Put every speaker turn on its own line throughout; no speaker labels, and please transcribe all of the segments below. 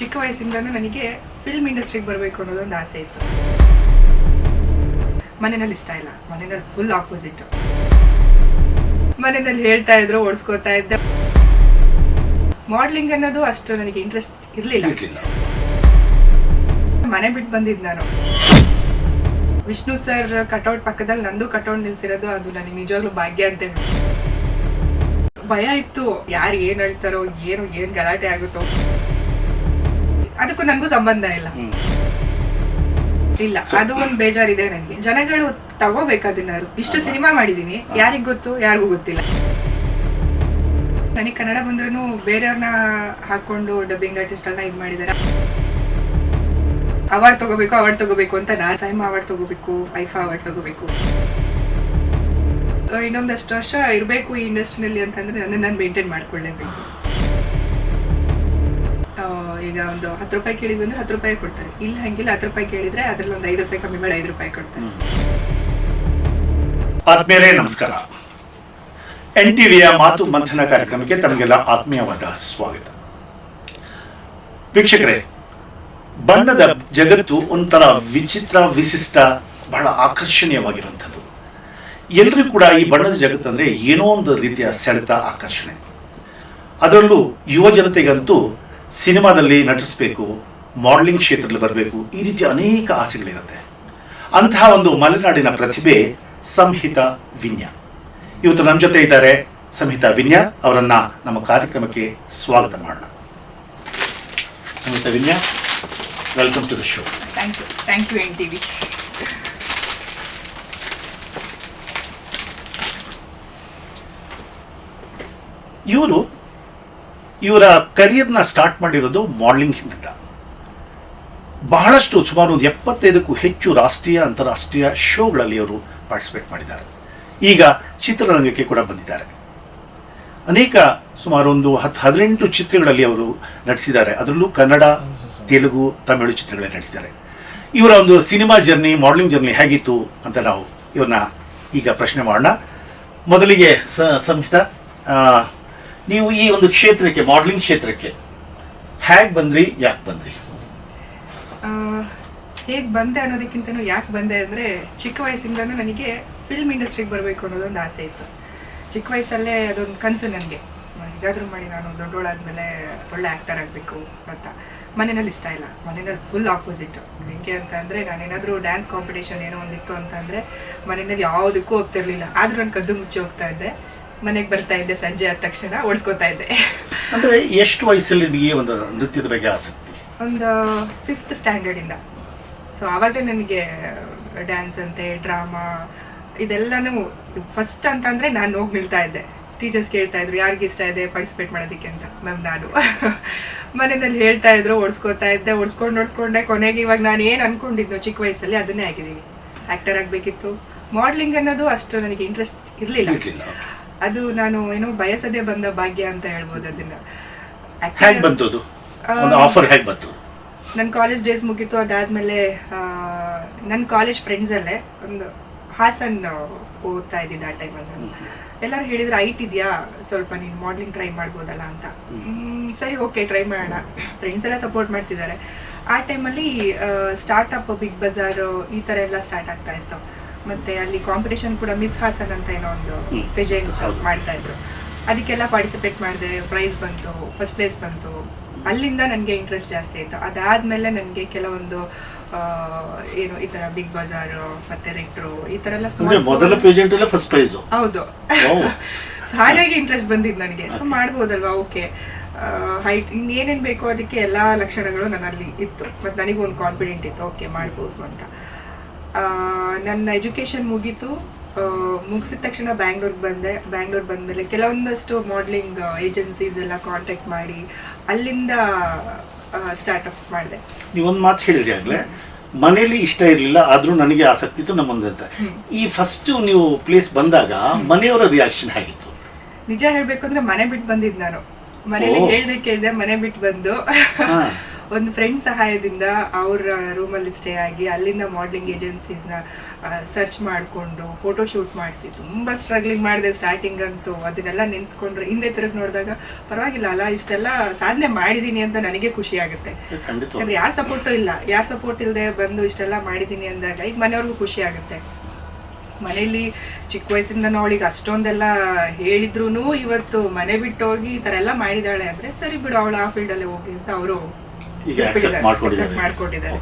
ಚಿಕ್ಕ ವಯಸ್ಸಿಂದನೂ ನನಗೆ ಫಿಲ್ಮ್ ಇಂಡಸ್ಟ್ರಿಗೆ ಬರಬೇಕು ಅನ್ನೋದೊಂದು ಆಸೆ ಇತ್ತು. ಮನೆಯಲ್ಲಿ ಇಷ್ಟ ಇಲ್ಲ, ಮನೆಯಲ್ಲಿ ಫುಲ್ ಆಪೋಸಿಟ್. ಮನೆಯಲ್ಲಿ ಹೇಳ್ತಾ ಇದ್ರು, ಓಡಿಸ್ಕೋತಾ ಇದ್ದೆ. ಮಾಡ್ಲಿಂಗ್ ಅನ್ನೋದು ಅಷ್ಟು ನನಗೆ ಇಂಟ್ರೆಸ್ಟ್ ಇರಲಿಲ್ಲ. ಮನೆ ಬಿಟ್ಟು ಬಂದಿದ್ದು ನಾನು. ವಿಷ್ಣು ಸರ್ ಕಟೌಟ್ ಪಕ್ಕದಲ್ಲಿ ನಂದು ಕಟೌಟ್ ನಿಲ್ಸಿರೋದು ಅದು ನನಗೆ ನಿಜವಾಗ್ಲೂ ಭಾಗ್ಯ ಅಂತ ಹೇಳಿ. ಭಯ ಇತ್ತು, ಯಾರು ಏನ್ ಹೇಳ್ತಾರೋ, ಏನ್ ಗಲಾಟೆ ಆಗುತ್ತೋ. ಅದಕ್ಕೂ ನನಗೂ ಸಂಬಂಧ ಇಲ್ಲ. ಅದು ಒಂದು ಬೇಜಾರಿದೆ ನನಗೆ. ಜನಗಳು ತಗೋಬೇಕು ಅದನ್ನ. ಇಷ್ಟು ಸಿನಿಮಾ ಮಾಡಿದೀನಿ, ಯಾರಿಗ್ ಗೊತ್ತು, ಯಾರಿಗೂ ಗೊತ್ತಿಲ್ಲ. ನನಗೆ ಕನ್ನಡ ಬಂದ್ರೂ ಬೇರೆಯವ್ರನ್ನ ಹಾಕೊಂಡು ಡಬ್ಬಿಂಗ್ ಆರ್ಟಿಸ್ಟ್ ಅನ್ನ ಇದು ಮಾಡಿದಾರೆ. ಅವಾರ್ಡ್ ತಗೋಬೇಕು ಅಂತ ನಾನು ಸೈಮಾ ಅವಾರ್ಡ್ ತಗೋಬೇಕು, ಐಫಾ ಅವಾರ್ಡ್ ತಗೋಬೇಕು. ಇನ್ನೊಂದಷ್ಟು ವರ್ಷ ಇರಬೇಕು ಈ ಇಂಡಸ್ಟ್ರಿನಲ್ಲಿ ಅಂತಂದ್ರೆ ನಾನು ಮೇಂಟೈನ್ ಮಾಡ್ಕೊಳ್ಳೇಬೇಕು. ಈಗ ಒಂದು 10 ರೂಪಾಯಿ ಕೇಳಿದ್ವಿ ಅಂದ್ರೆ 10 ರೂಪಾಯಿ ಕೊಡ್ತಾರೆ. ಇಲ್ಲ ಹಂಗಿಲ್ಲ, 10 ರೂಪಾಯಿ ಕೇಳಿದ್ರೆ ಅದ್ರಲ್ಲಿ ಒಂದು 5 ರೂಪಾಯಿ ಕಮ್ಮಿ ಮಾಡಿ 5 ರೂಪಾಯಿ ಕೊಡ್ತಾರೆ.
ಆದ್ಮೇಲೆ ನಮಸ್ಕಾರ. NTVಯ ಮಾತು ಮಂಥನ ಕಾರ್ಯಕ್ರಮಕ್ಕೆ ತಮಗೆಲ್ಲ ಆತ್ಮೀಯವಾದ ಸ್ವಾಗತ. ವೀಕ್ಷಕರೇ, ಬಣ್ಣದ ಜಗತ್ತು ಒಂಥರ ವಿಚಿತ್ರ, ವಿಶಿಷ್ಟ, ಬಹಳ ಆಕರ್ಷಣೀಯವಾಗಿರುವಂಥದ್ದು. ಎಲ್ಲರೂ ಕೂಡ ಈ ಬಣ್ಣದ ಜಗತ್ತಂದ್ರೆ ಏನೋ ಒಂದು ರೀತಿಯ ಸೆಳೆತ, ಆಕರ್ಷಣೆ. ಅದರಲ್ಲೂ ಯುವ ಜನತೆಗಂತೂ ಸಿನಿಮಾದಲ್ಲಿ ನಟಿಸಬೇಕು, ಮಾಡಲಿಂಗ್ ಕ್ಷೇತ್ರದಲ್ಲಿ ಬರಬೇಕು, ಈ ರೀತಿಯ ಅನೇಕ ಆಸೆಗಳಿರುತ್ತೆ. ಅಂತಹ ಒಂದು ಮಲೆನಾಡಿನ ಪ್ರತಿಭೆ ಸಂಹಿತಾ ವಿನ್ಯ. ಇವತ್ತು ನಮ್ಮ ಜೊತೆ ಇದ್ದಾರೆ ಸಂಹಿತಾ ವಿನ್ಯ. ಅವರನ್ನ ನಮ್ಮ ಕಾರ್ಯಕ್ರಮಕ್ಕೆ ಸ್ವಾಗತ ಮಾಡೋಣ. Samhitha Vinya, welcome to the show.
Thank you NTV.
ಇವರ ಕರಿಯರ್ನ ಸ್ಟಾರ್ಟ್ ಮಾಡಿರೋದು ಮಾಡಲಿಂಗ್ನಿಂದ. ಬಹಳಷ್ಟು ಸುಮಾರು 75ಕ್ಕೂ ಹೆಚ್ಚು ರಾಷ್ಟ್ರೀಯ, ಅಂತಾರಾಷ್ಟ್ರೀಯ ಶೋಗಳಲ್ಲಿ ಅವರು ಪಾರ್ಟಿಸಿಪೇಟ್ ಮಾಡಿದ್ದಾರೆ. ಈಗ ಚಿತ್ರರಂಗಕ್ಕೆ ಕೂಡ ಬಂದಿದ್ದಾರೆ. ಅನೇಕ ಸುಮಾರು ಒಂದು 18 ಚಿತ್ರಗಳಲ್ಲಿ ಅವರು ನಟಿಸಿದ್ದಾರೆ. ಅದರಲ್ಲೂ ಕನ್ನಡ, ತೆಲುಗು, ತಮಿಳು ಚಿತ್ರಗಳಲ್ಲಿ ನಟಿಸಿದ್ದಾರೆ. ಇವರ ಒಂದು ಸಿನಿಮಾ ಜರ್ನಿ, ಮಾಡಲಿಂಗ್ ಜರ್ನಿ ಹೇಗಿತ್ತು ಅಂತ ನಾವು ಇವ್ರನ್ನ ಈಗ ಪ್ರಶ್ನೆ ಮಾಡೋಣ. ಮೊದಲಿಗೆ ಸಂಹಿತಾ, ನೀವು ಈ ಒಂದು ಕ್ಷೇತ್ರಕ್ಕೆ, ಮಾಡಲಿಂಗ್ ಕ್ಷೇತ್ರಕ್ಕೆ ಹೇಗೆ ಬಂದ್ರಿ, ಯಾಕೆ ಬಂದ್ರಿ?
ಹೇಗೆ ಬಂದೆ ಅನ್ನೋದಕ್ಕಿಂತನೂ ಯಾಕೆ ಬಂದೆ ಅಂದರೆ, ಚಿಕ್ಕ ವಯಸ್ಸಿಂದನೂ ನನಗೆ ಫಿಲ್ಮ್ ಇಂಡಸ್ಟ್ರಿಗೆ ಬರಬೇಕು ಅನ್ನೋದೊಂದು ಆಸೆ ಇತ್ತು. ಚಿಕ್ಕ ವಯಸ್ಸಲ್ಲೇ ಅದೊಂದು ಕನಸು ನನಗೆ. ಹೇಗಾದರೂ ಮಾಡಿ ನಾನು ದೊಡ್ಡೋಳಾದ್ಮೇಲೆ ಒಳ್ಳೆ ಆ್ಯಕ್ಟರ್ ಆಗಬೇಕು ಅಂತ. ಮನೆಯಲ್ಲಿ ಇಷ್ಟ ಇಲ್ಲ, ಮನೆಯಲ್ಲಿ ಫುಲ್ ಆಪೋಸಿಟ್. ಹೆಂಗೆ ಅಂತ ಅಂದರೆ, ನಾನೇನಾದರೂ ಡ್ಯಾನ್ಸ್ ಕಾಂಪಿಟೇಷನ್ ಏನೋ ಒಂದಿತ್ತು ಅಂತಂದರೆ ಮನೆಯಲ್ಲಿ ಯಾವುದಕ್ಕೂ ಹೋಗ್ತಿರ್ಲಿಲ್ಲ. ಆದರೂ ನಾನು ಕದ್ದು ಮುಚ್ಚಿ ಹೋಗ್ತಾ ಇದ್ದೆ. ಮನೆಗೆ ಬರ್ತಾ ಇದ್ದೆ, ಸಂಜೆ ಆದ ತಕ್ಷಣ ಓಡಿಸ್ಕೋತಾ ಇದ್ದೆ.
ಅಂದರೆ ಎಷ್ಟು ವಯಸ್ಸಲ್ಲಿ ನಿಮಗೆ ಒಂದು ನೃತ್ಯದ ಬಗ್ಗೆ ಆಸಕ್ತಿ?
ಒಂದು 5th ಸ್ಟ್ಯಾಂಡರ್ಡಿಂದ. ಸೊ ಆವಾಗಲೇ ನನಗೆ ಡ್ಯಾನ್ಸ್ ಅಂತೆ, ಡ್ರಾಮಾ ಇದೆಲ್ಲನೂ ಫಸ್ಟ್ ಅಂತಂದರೆ ನಾನು ಹೋಗಿ ನಿಲ್ತಾ ಇದ್ದೆ. ಟೀಚರ್ಸ್ ಕೇಳ್ತಾ ಇದ್ರು, ಯಾರಿಗೆ ಇಷ್ಟ ಇದೆ ಪಾರ್ಟಿಸಿಪೇಟ್ ಮಾಡೋದಕ್ಕೆ ಅಂತ. ಮ್ಯಾಮ್ ನಾನು ಮನೆಯಲ್ಲಿ ಹೇಳ್ತಾ ಇದ್ರು, ಓಡಿಸ್ಕೋತಾ ಇದ್ದೆ. ಓಡಿಸ್ಕೊಂಡೆ ಕೊನೆಗೆ ಇವಾಗ ನಾನು ಏನು ಅಂದ್ಕೊಂಡಿದ್ದು ಚಿಕ್ಕ ವಯಸ್ಸಲ್ಲಿ ಅದನ್ನೇ ಆಗಿದ್ದೀನಿ. ಆ್ಯಕ್ಟರ್ ಆಗಬೇಕಿತ್ತು. ಮಾಡಲಿಂಗ್ ಅನ್ನೋದು ಅಷ್ಟು ನನಗೆ ಇಂಟ್ರೆಸ್ಟ್ ಇರಲಿಲ್ಲ. ಅದು ನಾನು ಏನೋ ಬಯಸದೇ ಬಂದ ಭಾಗ್ಯ ಅಂತ ಹೇಳ್ಬೋದು ಅದನ್ನ. ನನ್ನ ಕಾಲೇಜ್ ಡೇಸ್ ಮುಗೀತು. ಅದಾದ್ಮೇಲೆ ನನ್ನ ಕಾಲೇಜ್ ಫ್ರೆಂಡ್ಸಲ್ಲೇ ಒಂದು ಹಾಸನ್ ಓದ್ತಾ ಇದ್ದಿದ್ದು ಆ ಟೈಮಲ್ಲಿ. ನಾನು ಎಲ್ಲರೂ ಹೇಳಿದ್ರು, ಐಟ್ ಇದೆಯಾ, ಸ್ವಲ್ಪ ನೀನು ಮಾಡಲಿಂಗ್ ಟ್ರೈ ಮಾಡ್ಬೋದಲ್ಲ ಅಂತ. ಸರಿ, ಓಕೆ, ಟ್ರೈ ಮಾಡೋಣ. ಫ್ರೆಂಡ್ಸ್ ಎಲ್ಲ ಸಪೋರ್ಟ್ ಮಾಡ್ತಿದ್ದಾರೆ. ಆ ಟೈಮಲ್ಲಿ ಸ್ಟಾರ್ಟಪ್, ಬಿಗ್ ಬಜಾರ್ ಈ ಥರ ಎಲ್ಲ ಸ್ಟಾರ್ಟ್ ಆಗ್ತಾ ಇತ್ತು. ಮತ್ತೆ ಅಲ್ಲಿ ಕಾಂಪಿಟೇಷನ್ ಕೂಡ ಮಿಸ್ ಹಾಸನ್ ಅಂತ ಏನೋ ಒಂದು ಪ್ರೆಸೆಂಟ್ ಮಾಡ್ತಾ ಇದ್ರು. ಅದಕ್ಕೆಲ್ಲ ಪಾರ್ಟಿಸಿಪೇಟ್ ಮಾಡಿದೆ. ಪ್ರೈಸ್ ಬಂತು, ಫಸ್ಟ್ ಪ್ಲೇಸ್ ಬಂತು. ಅಲ್ಲಿಂದ ನನಗೆ ಇಂಟ್ರೆಸ್ಟ್ ಜಾಸ್ತಿ ಆಯಿತು. ಅದಾದಮೇಲೆ ನನಗೆ ಕೆಲವೊಂದು ಏನು ಈ ಥರ ಬಿಗ್ ಬಜಾರ್ ಮತ್ತೆ ರೆಟ್ರೋ ಈ ಥರ ಎಲ್ಲ
ಮೊದಲ ಪ್ರೆಸೆಂಟ್ ಎಲ್ಲ ಫಸ್ಟ್ ಪ್ರೈಸ್.
ಹೌದು. ಹಾಗಾಗಿ ಇಂಟ್ರೆಸ್ಟ್ ಬಂದಿದ್ದು ನನಗೆ. ಸೊ ಮಾಡ್ಬೋದಲ್ವಾ, ಓಕೆ, ಹೈಟ್ ಇನ್ನೇನೇನು ಬೇಕೋ ಅದಕ್ಕೆ ಎಲ್ಲ ಲಕ್ಷಣಗಳು ನನ್ನಲ್ಲಿ ಇತ್ತು. ಮತ್ತು ನನಗೂ ಒಂದು ಕಾನ್ಫಿಡೆಂಟ್ ಇತ್ತು, ಓಕೆ ಮಾಡ್ಬೋದು ಅಂತ. ನನ್ನ ಎಜುಕೇಷನ್ ಮುಗೀತು. ಮುಗಿಸಿದ ತಕ್ಷಣ ಬ್ಯಾಂಗ್ಳೂರ್ಗೆ ಬಂದೆ. ಬ್ಯಾಂಗ್ಳೂರ್ ಬಂದಮೇಲೆ ಕೆಲವೊಂದಷ್ಟು ಮಾಡಲಿಂಗ್ ಏಜೆನ್ಸೀಸ್ ಎಲ್ಲ ಕಾಂಟ್ಯಾಕ್ಟ್ ಮಾಡಿ ಅಲ್ಲಿಂದ ಸ್ಟಾರ್ಟಪ್ ಮಾಡಿದೆ.
ನೀವೊಂದು ಮಾತು ಹೇಳಿದ್ರಿ ಆಗಲೇ, ಮನೇಲಿ ಇಷ್ಟ ಇರಲಿಲ್ಲ, ಆದರೂ ನನಗೆ ಆಸಕ್ತಿ ಇತ್ತು ನಮ್ಮೊಂದು ಅಂತ. ಈ ಫಸ್ಟ್ ನೀವು ಪ್ಲೇಸ್ ಬಂದಾಗ ಮನೆಯವರ ರಿಯಾಕ್ಷನ್ ಹೇಗಿತ್ತು?
ನಿಜ ಹೇಳಬೇಕು ಅಂದರೆ ಮನೆ ಬಿಟ್ಟು ಬಂದಿದ್ದು ನಾನು. ಮನೇಲಿ ಕೇಳ್ದೆ ಮನೆ ಬಿಟ್ಟು ಬಂದು ಒಂದು ಫ್ರೆಂಡ್ ಸಹಾಯದಿಂದ ಅವ್ರ ರೂಮಲ್ಲಿ ಸ್ಟೇ ಆಗಿ ಅಲ್ಲಿಂದ ಮಾಡ್ಲಿಂಗ್ ಏಜೆನ್ಸೀಸ್ನ ಸರ್ಚ್ ಮಾಡಿಕೊಂಡು ಫೋಟೋ ಶೂಟ್ ಮಾಡಿಸಿ ತುಂಬ ಸ್ಟ್ರಗ್ಲಿಂಗ್ ಮಾಡಿದೆ ಸ್ಟಾರ್ಟಿಂಗ್ ಅಂತೂ. ಅದನ್ನೆಲ್ಲ ನೆನೆಸ್ಕೊಂಡ್ರೆ ಹಿಂದೆ ತಿರುಗಿ ನೋಡಿದಾಗ ಪರವಾಗಿಲ್ಲ ಅಲ್ಲ, ಇಷ್ಟೆಲ್ಲ ಸಾಧನೆ ಮಾಡಿದ್ದೀನಿ ಅಂತ ನನಗೆ ಖುಷಿ ಆಗುತ್ತೆ. ಯಾಕಂದ್ರೆ ಯಾರ ಸಪೋರ್ಟು ಇಲ್ಲ, ಯಾರ ಸಪೋರ್ಟ್ ಇಲ್ಲದೆ ಬಂದು ಇಷ್ಟೆಲ್ಲ ಮಾಡಿದ್ದೀನಿ ಅಂದಾಗ ಈಗ ಮನೆಯವ್ರಿಗೂ ಖುಷಿ ಆಗುತ್ತೆ. ಮನೇಲಿ ಚಿಕ್ಕ ವಯಸ್ಸಿಂದ ಅವಳಿಗೆ ಅಷ್ಟೊಂದೆಲ್ಲ ಹೇಳಿದ್ರು ಇವತ್ತು ಮನೆ ಬಿಟ್ಟು ಹೋಗಿ ಈ ಥರ ಎಲ್ಲ ಮಾಡಿದಾಳೆ ಅಂದರೆ ಸರಿ ಬಿಡು ಅವಳು ಆ ಫೀಲ್ಡಲ್ಲೇ ಹೋಗಿ ಅಂತ ಅವರು ಮಾಡ್ಕೊಂಡಿದ್ದಾರೆ.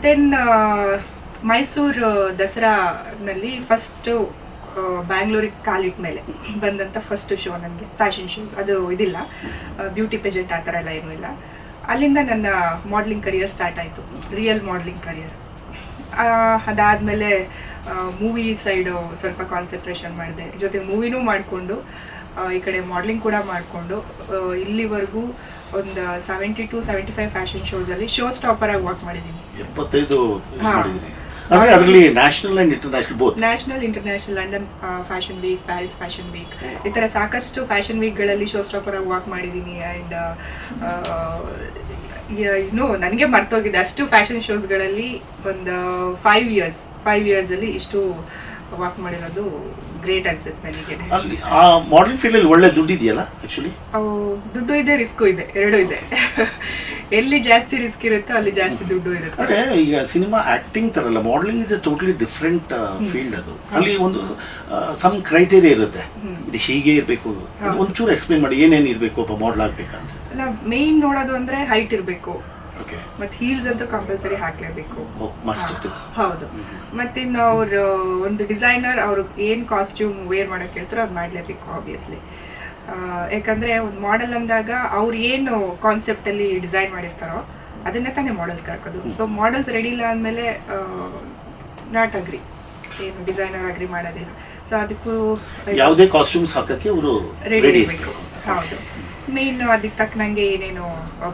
ದೆನ್ ಮೈಸೂರು ದಸರಾನಲ್ಲಿ ಫಸ್ಟು ಬ್ಯಾಂಗ್ಳೂರಿಗೆ ಕಾಲಿಟ್ಟ ಮೇಲೆ ಬಂದಂಥ ಫಸ್ಟ್ ಶೋ ನನಗೆ ಫ್ಯಾಷನ್ ಶೋಸ್, ಅದು ಇದಿಲ್ಲ ಬ್ಯೂಟಿ ಪೆಜೆಂಟ್ ಆ ಥರ ಎಲ್ಲ ಏನೂ ಇಲ್ಲ. ಅಲ್ಲಿಂದ ನನ್ನ ಮಾಡ್ಲಿಂಗ್ ಕರಿಯರ್ ಸ್ಟಾರ್ಟ್ ಆಯಿತು, ರಿಯಲ್ ಮಾಡ್ಲಿಂಗ್ ಕರಿಯರ್. ಅದಾದಮೇಲೆ ಮೂವಿ ಸೈಡು ಸ್ವಲ್ಪ ಕಾನ್ಸಂಟ್ರೇಷನ್ ಮಾಡಿದೆ, ಜೊತೆಗೆ ಮೂವಿನೂ ಮಾಡಿಕೊಂಡು ಈ ಕಡೆ ಮಾಡಲಿಂಗ್ ಕೂಡ ಮಾಡಿಕೊಂಡು ಇಲ್ಲಿವರೆಗೂ ಒಂದು 70 to 75 ಫ್ಯಾಷನ್ ಶೋಸಲ್ಲಿ ಶೋ ಸ್ಟಾಪರ್ ಆಗಿ ವರ್ಕ್ ಮಾಡಿದ್ದೀನಿ.
75 ಮಾಡಿದ್ದೀನಿ. ಅದರಲ್ಲಿ national and international both,
national international, London fashion week, Paris fashion week, ಈ ಥರ ಸಾಕಷ್ಟು ಫ್ಯಾಷನ್ ವೀಕ್ಗಳಲ್ಲಿ ಶೋ ಸ್ಟಾಪರ್ ಆಗಿ ವರ್ಕ್ ಮಾಡಿದ್ದೀನಿ. ಆ್ಯಂಡ್ ಇನ್ನೂ ನನಗೆ ಮರ್ತೋಗಿದೆ ಅಷ್ಟು ಫ್ಯಾಷನ್ ಶೋಸ್ಗಳಲ್ಲಿ ಒಂದು 5 ಇಯರ್ಸಲ್ಲಿ ಇಷ್ಟು ವರ್ಕ್ ಮಾಡಿರೋದು ಗ್ರೇಟ್ ಅನ್ಸುತ್ತೆ ನನಗೆ.
ಅಲ್ಲಿ ಆ ಮಾಡಲಿಂಗ್ ಫೀಲ್ಡಲ್ಲಿ ಒಳ್ಳೆ ದುಡ್ಡು ಇದೆಯಲ್ಲ ಆ್ಯಕ್ಚುಲಿ?
ದುಡ್ಡು ಇದೆ, ರಿಸ್ಕು ಇದೆ, ಎರಡೂ ಇದೆ. ಎಲ್ಲಿ ಜಾಸ್ತಿ ರಿಸ್ಕ್ ಇರುತ್ತೋ ಅಲ್ಲಿ ಜಾಸ್ತಿ ದುಡ್ಡು ಇರುತ್ತೆ.
ಅಂದರೆ ಈಗ ಸಿನಿಮಾ ಆ್ಯಕ್ಟಿಂಗ್ ಥರಲ್ಲ, modelling is a totally different field. ಅದು ಅಲ್ಲಿ ಒಂದು ಸಮ್ ಕ್ರೈಟೇರಿಯಾ ಇರುತ್ತೆ, ಇದು ಹೀಗೆ ಇರಬೇಕು. ಒಂಚೂರು ಎಕ್ಸ್ಪ್ಲೇನ್ ಮಾಡಿ, ಏನೇನು ಇರಬೇಕು ಒಬ್ಬ ಮಾಡಲ್ ಆಗಬೇಕಂತ?
ಮೇನ್ ನೋಡೋದು ಅಂದರೆ ಹೈಟ್ ಇರಬೇಕು, ಮತ್ತೆ ಹೀಲ್ಸ್ ಅಂತೂ ಕಂಪಲ್ಸರಿ ಹಾಕ್ಲೇಬೇಕು. ಹೌದು. ಮತ್ತಿನ್ನು ಅವ್ರು ಒಂದು ಡಿಸೈನರ್ ಅವ್ರಿಗೆ ಏನು ಕಾಸ್ಟ್ಯೂಮ್ ವೇರ್ ಮಾಡೋಕೆ ಹೇಳ್ತಾರೋ ಅದು ಮಾಡಲೇಬೇಕು ಆಬ್ವಿಯಸ್ಲಿ. ಯಾಕಂದರೆ ಒಂದು ಮಾಡೆಲ್ ಅಂದಾಗ ಅವ್ರು ಏನು ಕಾನ್ಸೆಪ್ಟಲ್ಲಿ ಡಿಸೈನ್ ಮಾಡಿರ್ತಾರೋ ಅದನ್ನೇ ತಾನೇ ಮಾಡೆಲ್ಸ್ಗೆ ಹಾಕೋದು. ಸೊ ಮಾಡೆಲ್ಸ್ ರೆಡಿ ಇಲ್ಲ ಅಂದಮೇಲೆ ನಾಟ್ ಅಗ್ರಿ, ಏನು ಡಿಸೈನರ್ ಅಗ್ರಿ ಮಾಡೋದಿಲ್ಲ. ಸೊ ಅದಕ್ಕೂ
ಯಾವುದೇ ಕಾಸ್ಟ್ಯೂಮ್ಸ್ ಹಾಕೋಕ್ಕೆ ಅವರು
ರೆಡಿ ಇರಬೇಕು. ಹೌದು. ಮೇನ್ ಅದಕ್ಕೆ ತಕ್ಕನಂಗೆ ಏನೇನು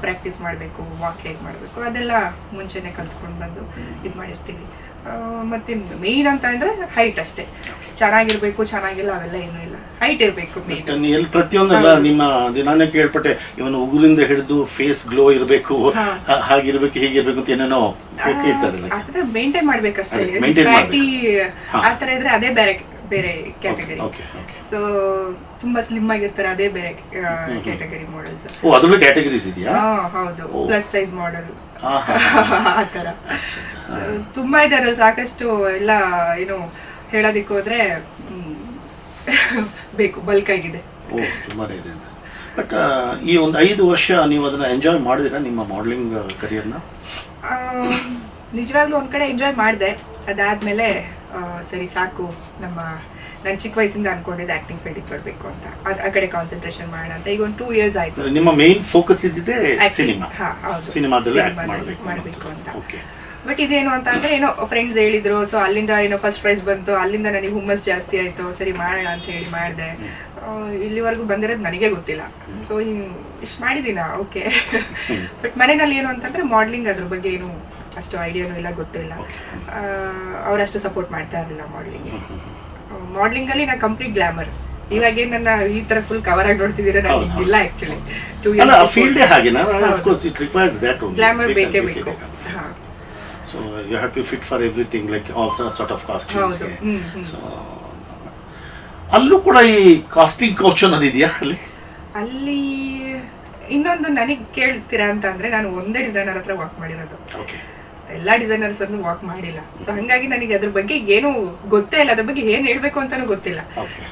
ಪ್ರಾಕ್ಟೀಸ್ ಮಾಡಬೇಕು, ವಾಕ್ ಹೇಗೆ ಮಾಡಬೇಕು ಅದೆಲ್ಲ ಮುಂಚೆನೇ ಕಲ್ತ್ಕೊಂಡು ಬಂದು ಇದು ಮಾಡಿರ್ತೀವಿ. ಮತ್ತು ಮೇನ್ ಅಂತ ಅಂದರೆ ಹೈಟ್ ಅಷ್ಟೇ, ಚೆನ್ನಾಗಿರ್ಬೇಕು, ಚೆನ್ನಾಗಿಲ್ಲ ಅವೆಲ್ಲ ಏನೂ ಇಲ್ಲ, ಹೈಟ್ ಇರಬೇಕು ಮೇನ್.
ಎಲ್ಲಿ ಪ್ರತಿಯೊಂದೆಲ್ಲ ನಿಮ್ಮ ದಿನಾನೇ ಕೇಳ್ಪಟ್ಟೆ, ಇವನು ಉಗುರಿಂದ ಹಿಡಿದು ಫೇಸ್ ಗ್ಲೋ ಇರಬೇಕು, ಹಾಗಿರ್ಬೇಕು, ಹೀಗಿರ್ಬೇಕು ಅಂತ ಏನೇನೋ ಕೇಳ್ತಾರಲ್ಲ,
ಆ ಥರ ಮೇಂಟೈನ್ ಮಾಡಬೇಕಷ್ಟೇ. ಫ್ಯಾಟಿ ಆ ಥರ ಇದ್ರೆ ಅದೇ ಬೇರೆ ಕ್ಯಾಟಗರಿ. ಸೊ ತುಂಬಾ ಸ್ಲಿಮ್ ಆಗಿರ್ತಾರೆ, ಅದೇ ಬೇರೆ ಕ್ಯಾಟಗರಿ ಮಾಡೆಲ್ಸ್.
ಅದರಲ್ಲೂ ಕ್ಯಾಟಗರೀಸ್ ಇದೆಯಾ?
ಹೌದು, ಪ್ಲಸ್ ಸೈಜ್ ಮಾಡೆಲ್ ಆ ಥರ ತುಂಬಾ ಇದಾರೆ, ಸಾಕಷ್ಟು. ಎಲ್ಲ ಏನು ಹೇಳೋದಿಕ್ಕೆ ಹೋದ್ರೆ ಬೇಕು, ಬಲ್ಕ್ ಆಗಿದೆ.
ತುಂಬಾನೇ ಇದೆ ಅಂತ. ಬಟ್ ಈ ಒಂದು 5 ವರ್ಷ ನೀವು ಅದನ್ನ ಎಂಜಾಯ್ ಮಾಡಿದಿರಾ ನಿಮ್ಮ ಮಾಡಲಿಂಗ್ ಕರಿಯರ್ನ?
ನಿಜವಾಗ್ಲೂ ಒಂದ್ ಕಡೆ ಎಂಜಾಯ್ ಮಾಡಿದೆ. ಅದಾದ್ಮೇಲೆ ಸರಿ ಸಾಕು, ನಾನು ಚಿಕ್ಕ ವಯಸ್ಸಿಂದ ಅನ್ಕೊಂಡಿದ್ದೆ ಆಕ್ಟಿಂಗ್ ಫೀಲ್ಡಿಗೆ ಬರಬೇಕು ಅಂತ, ಆ ಕಡೆ ಕಾನ್ಸಂಟ್ರೇಷನ್ ಮಾಡೋಣ ಅಂತ. ಈಗ ಒಂದು 2 years ಆಯ್ತು.
ನಿಮ್ಮ ಮೇನ್ ಫೋಕಸ್ ಇದ್ದಿದೆ ಸಿನಿಮಾ,
ಸಿನಿಮಾದಲ್ಲಿ ಮಾಡಬೇಕು ಅಂತ. ಬಟ್ ಇದೇನು ಅಂತ ಅಂದ್ರೆ, ಏನೋ ಫ್ರೆಂಡ್ಸ್ ಹೇಳಿದ್ರು, ಸೊ ಅಲ್ಲಿಂದ ಏನೋ ಫಸ್ಟ್ ಪ್ರೈಸ್ ಬಂತು, ಅಲ್ಲಿಂದ ನನಗೆ ಹುಮ್ಮಸ್ ಜಾಸ್ತಿ ಆಯ್ತು, ಸರಿ ಮಾಡೋಣ ಅಂತ ಹೇಳಿ ಮಾಡಿದೆ. ಇಲ್ಲಿವರೆಗೂ ಬಂದಿರೋದು ನನಗೆ ಗೊತ್ತಿಲ್ಲ. ಸೊ ಇಷ್ಟು ಮಾಡಿದ್ದೀನ, ಓಕೆ. ಬಟ್ ಮನೆಯಲ್ಲಿ ಏನು ಅಂತಂದ್ರೆ ಮಾಡ್ಲಿಂಗ್ ಅದ್ರ ಬಗ್ಗೆ ಏನು ಅಷ್ಟು ಐಡಿಯಾನು ಇಲ್ಲ, ಗೊತ್ತಿಲ್ಲ. ಅವರಷ್ಟು ಸಪೋರ್ಟ್ ಮಾಡ್ತಾ ಇರಲಿಲ್ಲ ಮಾಡ್ಲಿಂಗಲ್ಲಿ ನಾ ಕಂಪ್ಲೀಟ್ ಗ್ಲಾಮರ್. ಇವಾಗ ನನ್ನ ಈ ತರ ಫುಲ್ ಕವರ್ ಆಗಿ ನೋಡ್ತಿದ್ದೀರಾ, ನನಗೆ ಇಲ್ಲ ಆಕ್ಚುಲಿ. 2 years ಗ್ಲಾಮರ್ ಬೇಕೇ ಬೇಕು.
So you have to fit for everything, like all sort of costumes. So ಅಲ್ಲೂ ಕೂಡ ಈ ಕಾಸ್ಟಿಂಗ್ ಕೌಚ್ ಅನ್ನೋದು ಇದೆಯಾ ಅಲ್ಲಿ?
ಇನ್ನೊಂದು ನನಗೆ ಕೇಳ್ತೀರಾ ಅಂತ ಅಂದ್ರೆ, ನಾನು ಒಂದೇ ಡಿಸೈನರ್ ಹತ್ರ ವರ್ಕ್ ಮಾಡಿರೋದು, ಎಲ್ಲ ಡಿಸೈನರ್ಸ್ ಅನ್ನು ವರ್ಕ್ ಮಾಡಿಲ್ಲ. ಸೊ ಹಂಗಾಗಿ ನನಗೆ ಅದ್ರ ಬಗ್ಗೆ ಏನು ಗೊತ್ತೇ ಇಲ್ಲ, ಅದ್ರ ಬಗ್ಗೆ ಏನ್ ಹೇಳ್ಬೇಕು ಅಂತಾನು ಗೊತ್ತಿಲ್ಲ.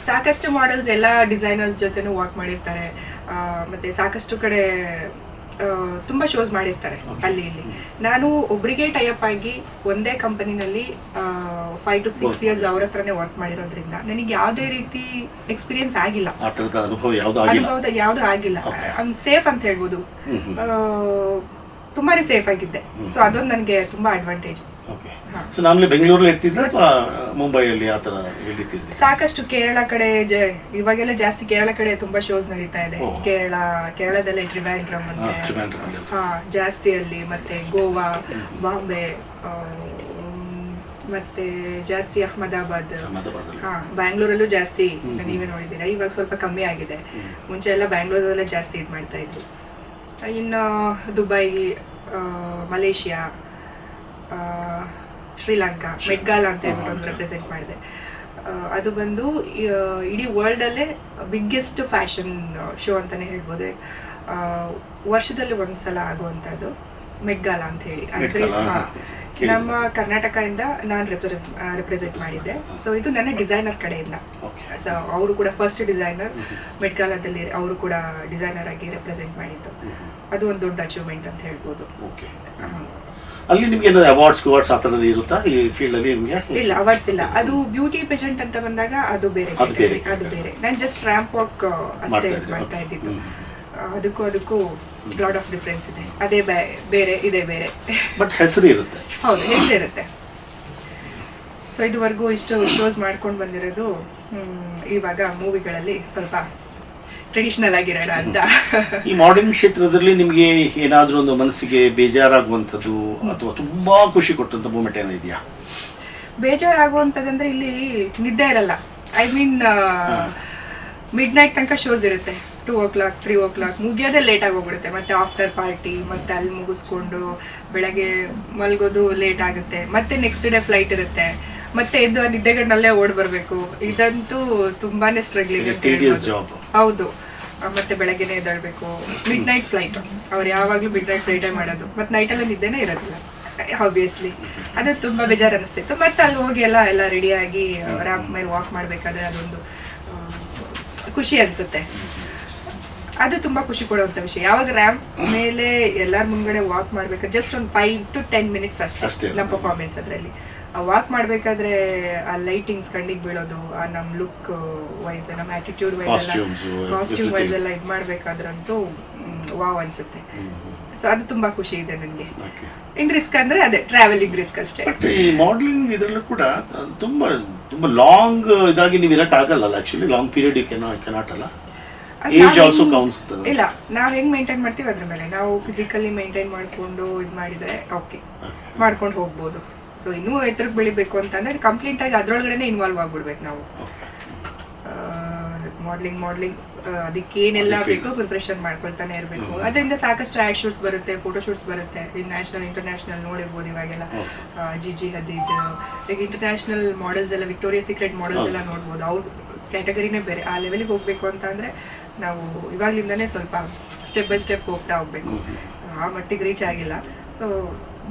ಸಾಕಷ್ಟು ಮಾಡೆಲ್ಸ್ ಎಲ್ಲ ಡಿಸೈನರ್ಸ್ ಜೊತೆನೂ ವರ್ಕ್ ಮಾಡಿರ್ತಾರೆ, ಮತ್ತೆ ಸಾಕಷ್ಟು ಕಡೆ ತುಂಬಾ ಶೋಸ್ ಮಾಡಿರ್ತಾರೆ ಅಲ್ಲಿ ಇಲ್ಲಿ. ನಾನು ಒಬ್ರಿಗೆ ಟೈಅಪ್ ಆಗಿ ಒಂದೇ ಕಂಪನಿನಲ್ಲಿ 5 to 6 years ಅವ್ರ ಹತ್ರನೇ ವರ್ಕ್ ಮಾಡಿರೋದ್ರಿಂದ ನನಗೆ ಯಾವುದೇ ರೀತಿ ಎಕ್ಸ್ಪೀರಿಯನ್ಸ್ ಆಗಿಲ್ಲ, ಅನುಭವ ಯಾವ್ದು ಆಗಿಲ್ಲ. ಸೇಫ್ ಅಂತ ಹೇಳ್ಬೋದು, ತುಂಬಾನೇ ಸೇಫ್ ಆಗಿದ್ದೆ. ಸೊ ಅದೊಂದು ನನಗೆ ತುಂಬಾ ಅಡ್ವಾಂಟೇಜ್.
ಸೊ ನಾರ್ಮಲಿ ಬೆಂಗಳೂರಲ್ಲಿ ಇರ್ತಿದ್ರೆ ಅಥವಾ ಮುಂಬೈಯಲ್ಲಿ ಆ ತರ ಇರ್ತಿದ್ರಿ?
ಸಾಕಷ್ಟು ಕೇರಳ ಕಡೆ, ಇವಾಗೆಲ್ಲ ಜಾಸ್ತಿ ಕೇರಳ ಕಡೆ ತುಂಬಾ ಶೋಸ್ ನಡೀತಾ ಇದೆ. ಕೇರಳದಲ್ಲೇ ಟ್ರಿವಾಂಡ್ರಮ್ ಅಂತ ಜಾಸ್ತಿ ಅಲ್ಲಿ, ಮತ್ತೆ ಗೋವಾ, ಬಾಂಬೆ, ಮತ್ತೆ ಜಾಸ್ತಿ ಅಹಮದಾಬಾದ್, ಬ್ಯಾಂಗ್ಳೂರಲ್ಲೂ ಜಾಸ್ತಿ ನೀವೇ ನೋಡಿದ್ದೀರಾ. ಇವಾಗ ಸ್ವಲ್ಪ ಕಮ್ಮಿ ಆಗಿದೆ, ಮುಂಚೆ ಎಲ್ಲ ಬ್ಯಾಂಗ್ಳೂರಲ್ಲೇ ಜಾಸ್ತಿ ಇದು ಮಾಡ್ತಾ ಇದ್ರು. ಇನ್ನು ದುಬೈ, ಮಲೇಷಿಯಾ, ಶ್ರೀಲಂಕಾ, ಮೆಡ್ಗಾಲ ಅಂತ ಹೇಳ್ಬಿಟ್ಟು ಒಂದು ರೆಪ್ರೆಸೆಂಟ್ ಮಾಡಿದೆ. ಅದು ಬಂದು ಇಡೀ ವರ್ಲ್ಡಲ್ಲೇ ಬಿಗ್ಗೆಸ್ಟ್ ಫ್ಯಾಷನ್ ಶೋ ಅಂತಲೇ ಹೇಳ್ಬೋದು. ವರ್ಷದಲ್ಲಿ ಒಂದು ಸಲ ಆಗುವಂಥದ್ದು ಮೆಡ್ಗಾಲ ಅಂತ ಹೇಳಿ. ಅಂದರೆ ನಮ್ಮ ಕರ್ನಾಟಕದಿಂದ ನಾನು ರೆಪ್ರೆಸೆಂಟ್ ಮಾಡಿದ್ದೆ. ಸೊ ಇದು ನನ್ನ ಡಿಸೈನರ್ ಕಡೆಯಿಂದ. ಸೊ ಅವರು ಕೂಡ ಫಸ್ಟ್ ಡಿಸೈನರ್ ಮೆಡ್ಗಾಲದಲ್ಲಿ, ಅವರು ಕೂಡ ಡಿಸೈನರ್ ಆಗಿ ರೆಪ್ರೆಸೆಂಟ್ ಮಾಡಿದ್ದು. ಅದು ಒಂದು ದೊಡ್ಡ ಅಚೀವ್ಮೆಂಟ್ ಅಂತ ಹೇಳ್ಬೋದು.
ಅಲ್ಲಿ ನಿಮ್ಗೆ ಅವಾರ್ಡ್ಸ್ ಆ ಥರದ್ದು ಇರುತ್ತಾ ಈ ಫೀಲ್ಡಲ್ಲಿ ನಿಮಗೆ? ಇಲ್ಲ,
ಅವಾರ್ಡ್ಸ್ ಇಲ್ಲ. ಅದು ಬ್ಯೂಟಿ ಪೇಜೆಂಟ್ ಅಂತ ಬಂದಾಗ ಅದು ಬೇರೆ. ನಾನು ಜಸ್ಟ್ ರ್ಯಾಂಪ್ ವಾಕ್ ಅಷ್ಟೇ ಮಾಡ್ತಾ ಇದ್ದಿದ್ದು. ಅದಕ್ಕೂ ಲಾಟ್ ಆಫ್ ಡಿಫ್ರೆನ್ಸ್ ಇದೆ. ಅದೇ ಬೇರೆ, ಇದೇ ಬೇರೆ,
ಬಟ್ ಹೆಸರು ಇರುತ್ತೆ.
ಹೌದು, ಹೆಸರಿರುತ್ತೆ. ಸೊ ಇದುವರೆಗೂ ಇಷ್ಟು ಶೋಸ್ ಮಾಡ್ಕೊಂಡು ಬಂದಿರೋದು. ಇವಾಗ ಮೂವಿಗಳಲ್ಲಿ ಸ್ವಲ್ಪ ಟ್ರೆಡಿಷನಲ್ ಆಗಿರೋಣ ಅಂತ.
ಈ ಮಾಡರ್ನ್ ಕ್ಷೇತ್ರದಲ್ಲಿ ನಿಮಗೆ ಏನಾದರೂ ಒಂದು ಮನಸ್ಸಿಗೆ ಬೇಜಾರಾಗುವಂಥದ್ದು ಅಥವಾ ತುಂಬಾ ಖುಷಿ ಕೊಟ್ಟಂತ ಮೂಮೆಂಟ್ ಏನೋ ಇದೆಯಾ?
ಬೇಜಾರಾಗುವಂಥದ್ದಂದ್ರೆ ಇಲ್ಲಿ ನಿದ್ದೆ ಇರಲ್ಲ. ಐ ಮೀನ್ ಮಿಡ್ ನೈಟ್ ತನಕ ಶೋಸ್ ಇರುತ್ತೆ. 2 o'clock 3 o'clock ಮುಗಿಯೋದೇ ಲೇಟಾಗಿ ಹೋಗ್ಬಿಡುತ್ತೆ. ಮತ್ತೆ ಆಫ್ಟರ್ ಪಾರ್ಟಿ, ಮತ್ತೆ ಅಲ್ಲಿ ಮುಗಿಸ್ಕೊಂಡು ಬೆಳಗ್ಗೆ ಮಲ್ಗೋದು ಲೇಟ್ ಆಗುತ್ತೆ. ಮತ್ತೆ ನೆಕ್ಸ್ಟ್ ಡೇ ಫ್ಲೈಟ್ ಇರುತ್ತೆ. ಮತ್ತೆ ಎದ್ದು ನಿದ್ದೆಗಣ್ಣಲ್ಲೇ ಓಡ್ ಬರಬೇಕು. ಇದಂತೂ ತುಂಬಾನೇ ಸ್ಟ್ರಗ್ಲಿಂಗ್ ಅಂತ ಹೇಳ್ಬೋದು. ಹೌದು. ಮತ್ತೆ ಬೆಳಗ್ಗೆನೆ ಎದ್ದೇಳಬೇಕು. ಮಿಡ್ ನೈಟ್ ಫ್ಲೈಟ್, ಅವ್ರು ಯಾವಾಗಲೂ ಮಿಡ್ ನೈಟ್ ಫ್ಲೈಟೇ ಮಾಡೋದು. ಮತ್ತೆ ನೈಟೆಲ್ಲ ನಿದ್ದೆನೇ ಇರೋದಿಲ್ಲ ಆಬ್ವಿಯಸ್ಲಿ. ಅದು ತುಂಬ ಬೇಜಾರು ಅನ್ನಿಸ್ತಿತ್ತು. ಮತ್ತೆ ಅಲ್ಲಿ ಹೋಗಿ ಎಲ್ಲ ರೆಡಿಯಾಗಿ ರ್ಯಾಂಪ್ ಮೇಲೆ ವಾಕ್ ಮಾಡಬೇಕಾದ್ರೆ ಅದೊಂದು ಖುಷಿ ಅನಿಸುತ್ತೆ. ಅದು ತುಂಬ ಖುಷಿ ಕೊಡುವಂಥ ವಿಷಯ. ಯಾವಾಗ ರ್ಯಾಂಪ್ ಮೇಲೆ ಎಲ್ಲರ ಮುಂದ್ಗಡೆ ವಾಕ್ ಮಾಡಬೇಕಾದ್ರೆ ಜಸ್ಟ್ ಒಂದು 5 to 10 minutes ಅಷ್ಟೇ ನಮ್ಮ ಪರ್ಫಾರ್ಮೆನ್ಸ್. ಅದರಲ್ಲಿ ವಾಕ್ ಮಾಡಬೇಕಾದ್ರೆ ಆ ಲೈಟಿಂಗ್ಸ್ ಕಣ್ಣಿಗೆ ಬೀಳೋದು, ಆ ನಮ್ಮ ಲುಕ್ ವೈಸ್, ನಮ್ಮ ಆಟಿಟ್ಯೂಡ್ ವೈಸ್, ಕಾಸ್ಟ್ಯೂಮ್ ವೈಸ್ ಎಲ್ಲ ಇದು ಮಾಡಬೇಕಾದ್ರಂತೂ ವಾವ್ ಅನಿಸುತ್ತೆ. ಸೊ ಅದು ತುಂಬ ಖುಷಿ ಇದೆ ನನಗೆ. ಇನ್ ರಿಸ್ಕ್ ಅಂದರೆ ಅದೇ ಟ್ರಾವೆಲಿಂಗ್ ರಿಸ್ಕ್ ಅಷ್ಟೇ.
ಬಟ್ ಈ ಮಾಡಲಿಂಗ್ ಇದರಲ್ಲೂ ಕೂಡ ತುಂಬ ಲಾಂಗ್ ಇದಾಗಿ ನೀವು ಇರೋಕ್ಕಾಗಲ್ಲ. Actually long period you cannot ಅಲ್ಲ. Age also counts.
ಇಲ್ಲ, ನಾವು ಹೆಂಗ್ ಮೇಂಟೈನ್ ಮಾಡ್ತೀವಿ ಅದ್ರ ಮೇಲೆ. ನಾವು ಫಿಸಿಕಲಿ ಮೇಂಟೈನ್ ಮಾಡಿಕೊಂಡು ಇದು ಮಾಡಿದ್ರೆ ಓಕೆ, ಮಾಡ್ಕೊಂಡು ಹೋಗ್ಬೋದು. ಸೊ ಇನ್ನೂ ಎತ್ತರಕ್ಕೆ ಬೆಳಿಬೇಕು ಅಂತಂದ್ರೆ ಕಂಪ್ಲೀಟ್ ಆಗಿ ಅದ್ರೊಳಗಡೆ ಇನ್ವಾಲ್ವ್ ಆಗ್ಬಿಡ್ಬೇಕು ನಾವು. ಮಾಡ್ಲಿಂಗ್ ಅದಕ್ಕೇನೆಲ್ಲ ಬೇಕೋ ಪ್ರಿಪ್ರೇಷನ್ ಮಾಡ್ಕೊಳ್ತಾನೆ ಇರಬೇಕು. ಅದರಿಂದ ಸಾಕಷ್ಟು ಆ್ಯಡ್ ಶೂಟ್ಸ್ ಬರುತ್ತೆ, ಫೋಟೋ ಶೂಟ್ಸ್ ಬರುತ್ತೆ. ನ್ಯಾಷನಲ್ ಇಂಟರ್ನ್ಯಾಷನಲ್ ನೋಡಿರ್ಬೋದು ಇವಾಗೆಲ್ಲ. ಜಿಜಿ ಹದೀದ್, ಈಗ ಇಂಟರ್ನ್ಯಾಷನಲ್ ಮಾಡೆಲ್ಸ್ ಎಲ್ಲ, ವಿಕ್ಟೋರಿಯಾ ಸೀಕ್ರೆಟ್ ಮಾಡೆಲ್ಸ್ ಎಲ್ಲ ನೋಡ್ಬೋದು. ಅವ್ರ ಕ್ಯಾಟಗರಿನೇ ಬೇರೆ. ಆ ಲೆವೆಲಿಗೆ ಹೋಗ್ಬೇಕು ಅಂತಂದರೆ ನಾವು ಇವಾಗಲಿಂದನೇ ಸ್ವಲ್ಪ ಸ್ಟೆಪ್ ಬೈ ಸ್ಟೆಪ್ ಹೋಗ್ತಾ ಹೋಗ್ಬೇಕು. ಆ ಮಟ್ಟಿಗೆ ರೀಚ್ ಆಗಿಲ್ಲ. ಸೊ